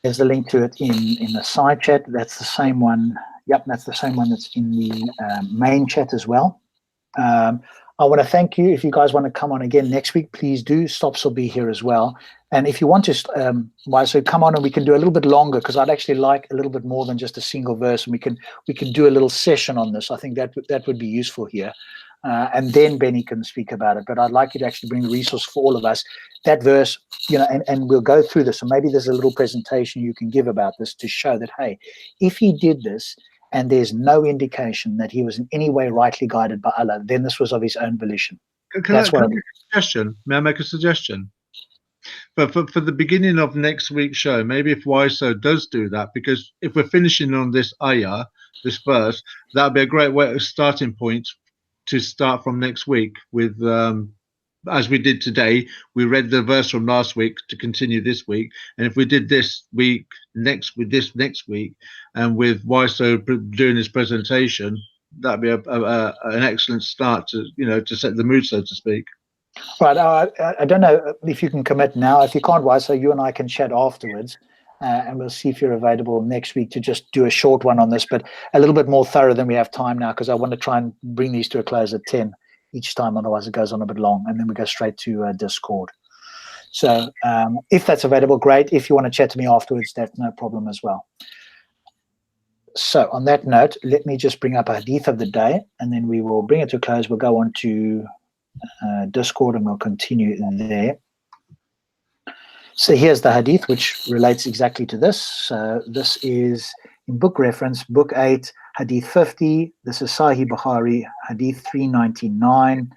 Speaker 1: There's the link to it in the side chat. That's the same one. Yep, that's the same one that's in the main chat as well. I want to thank you. If you guys want to come on again next week, please do. Stops will be here as well. And if you want to, so come on and we can do a little bit longer, because I'd actually like a little bit more than just a single verse, and we can do a little session on this. I think that would be useful here. And then Benny can speak about it. But I'd like you to actually bring the resource for all of us. That verse, and we'll go through this. So maybe there's a little presentation you can give about this to show that, hey, if he did this, and there's no indication that he was in any way rightly guided by Allah, then this was of his own volition.
Speaker 2: Can I make a suggestion? May I make a suggestion? But for the beginning of next week's show, maybe if YSO does do that, because if we're finishing on this ayah, this verse, that would be a great starting point to start from next week with, as we did today, we read the verse from last week to continue this week. And if we did this week, next week, and with YSO doing his presentation, that'd be an excellent start to, to set the mood, so to speak.
Speaker 1: Right. I don't know if you can commit now. If you can't, YSO, you and I can chat afterwards. And we'll see if you're available next week to just do a short one on this, but a little bit more thorough than we have time now, because I want to try and bring these to a close at 10 each time. Otherwise, it goes on a bit long, and then we go straight to Discord. So if that's available, great. If you want to chat to me afterwards, that's no problem as well. So on that note, let me just bring up a hadith of the day, and then we will bring it to a close. We'll go on to Discord, and we'll continue there. So here's the hadith, which relates exactly to this. So this is in book reference, book 8, hadith 50. This is Sahih Bukhari, hadith 399.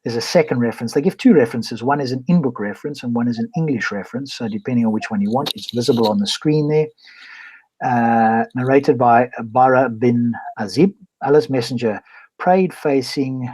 Speaker 1: There's a second reference. They give two references. One is an in-book reference and one is an English reference. So depending on which one you want, it's visible on the screen there. Narrated by Bara bin Azib. Allah's Messenger prayed facing,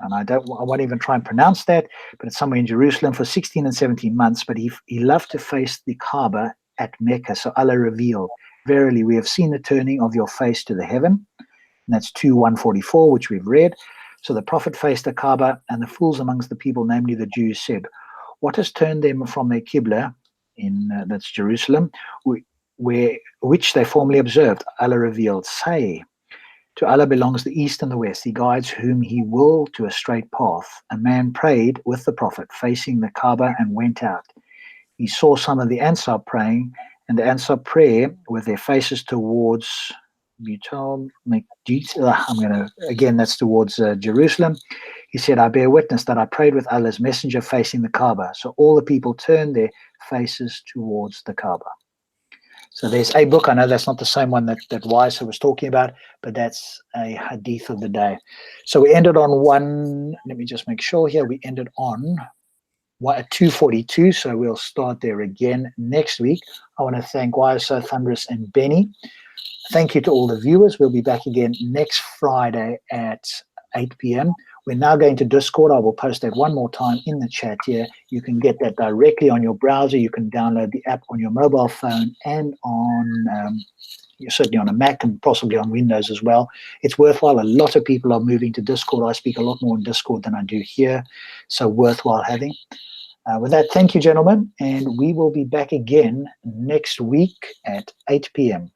Speaker 1: and I won't even try and pronounce that, but it's somewhere in Jerusalem for 16 and 17 months. But he loved to face the Kaaba at Mecca. So Allah revealed, verily, we have seen the turning of your face to the heaven. And that's 2:144, which we've read. So the Prophet faced the Kaaba, and the fools amongst the people, namely the Jews, said, what has turned them from their Qibla, that's Jerusalem, which they formerly observed? Allah revealed, say, to Allah belongs the east and the west. He guides whom he will to a straight path. A man prayed with the Prophet facing the Kaaba and went out. He saw some of the Ansar praying, and the Ansar prayer with their faces towards that's towards Jerusalem. He said, I bear witness that I prayed with Allah's Messenger facing the Kaaba. So all the people turned their faces towards the Kaaba. So there's a book. I know that's not the same one that Weiser was talking about, but that's a hadith of the day. So we ended on let me just make sure here, we ended on 242. So we'll start there again next week. I want to thank Weiser, Thunderous, and Benny. Thank you to all the viewers. We'll be back again next Friday at 8 p.m. We're now going to Discord. I will post that one more time in the chat here. You can get that directly on your browser. You can download the app on your mobile phone and on, certainly on a Mac and possibly on Windows as well. It's worthwhile. A lot of people are moving to Discord. I speak a lot more in Discord than I do here. So worthwhile having. With that, thank you, gentlemen. And we will be back again next week at 8 p.m.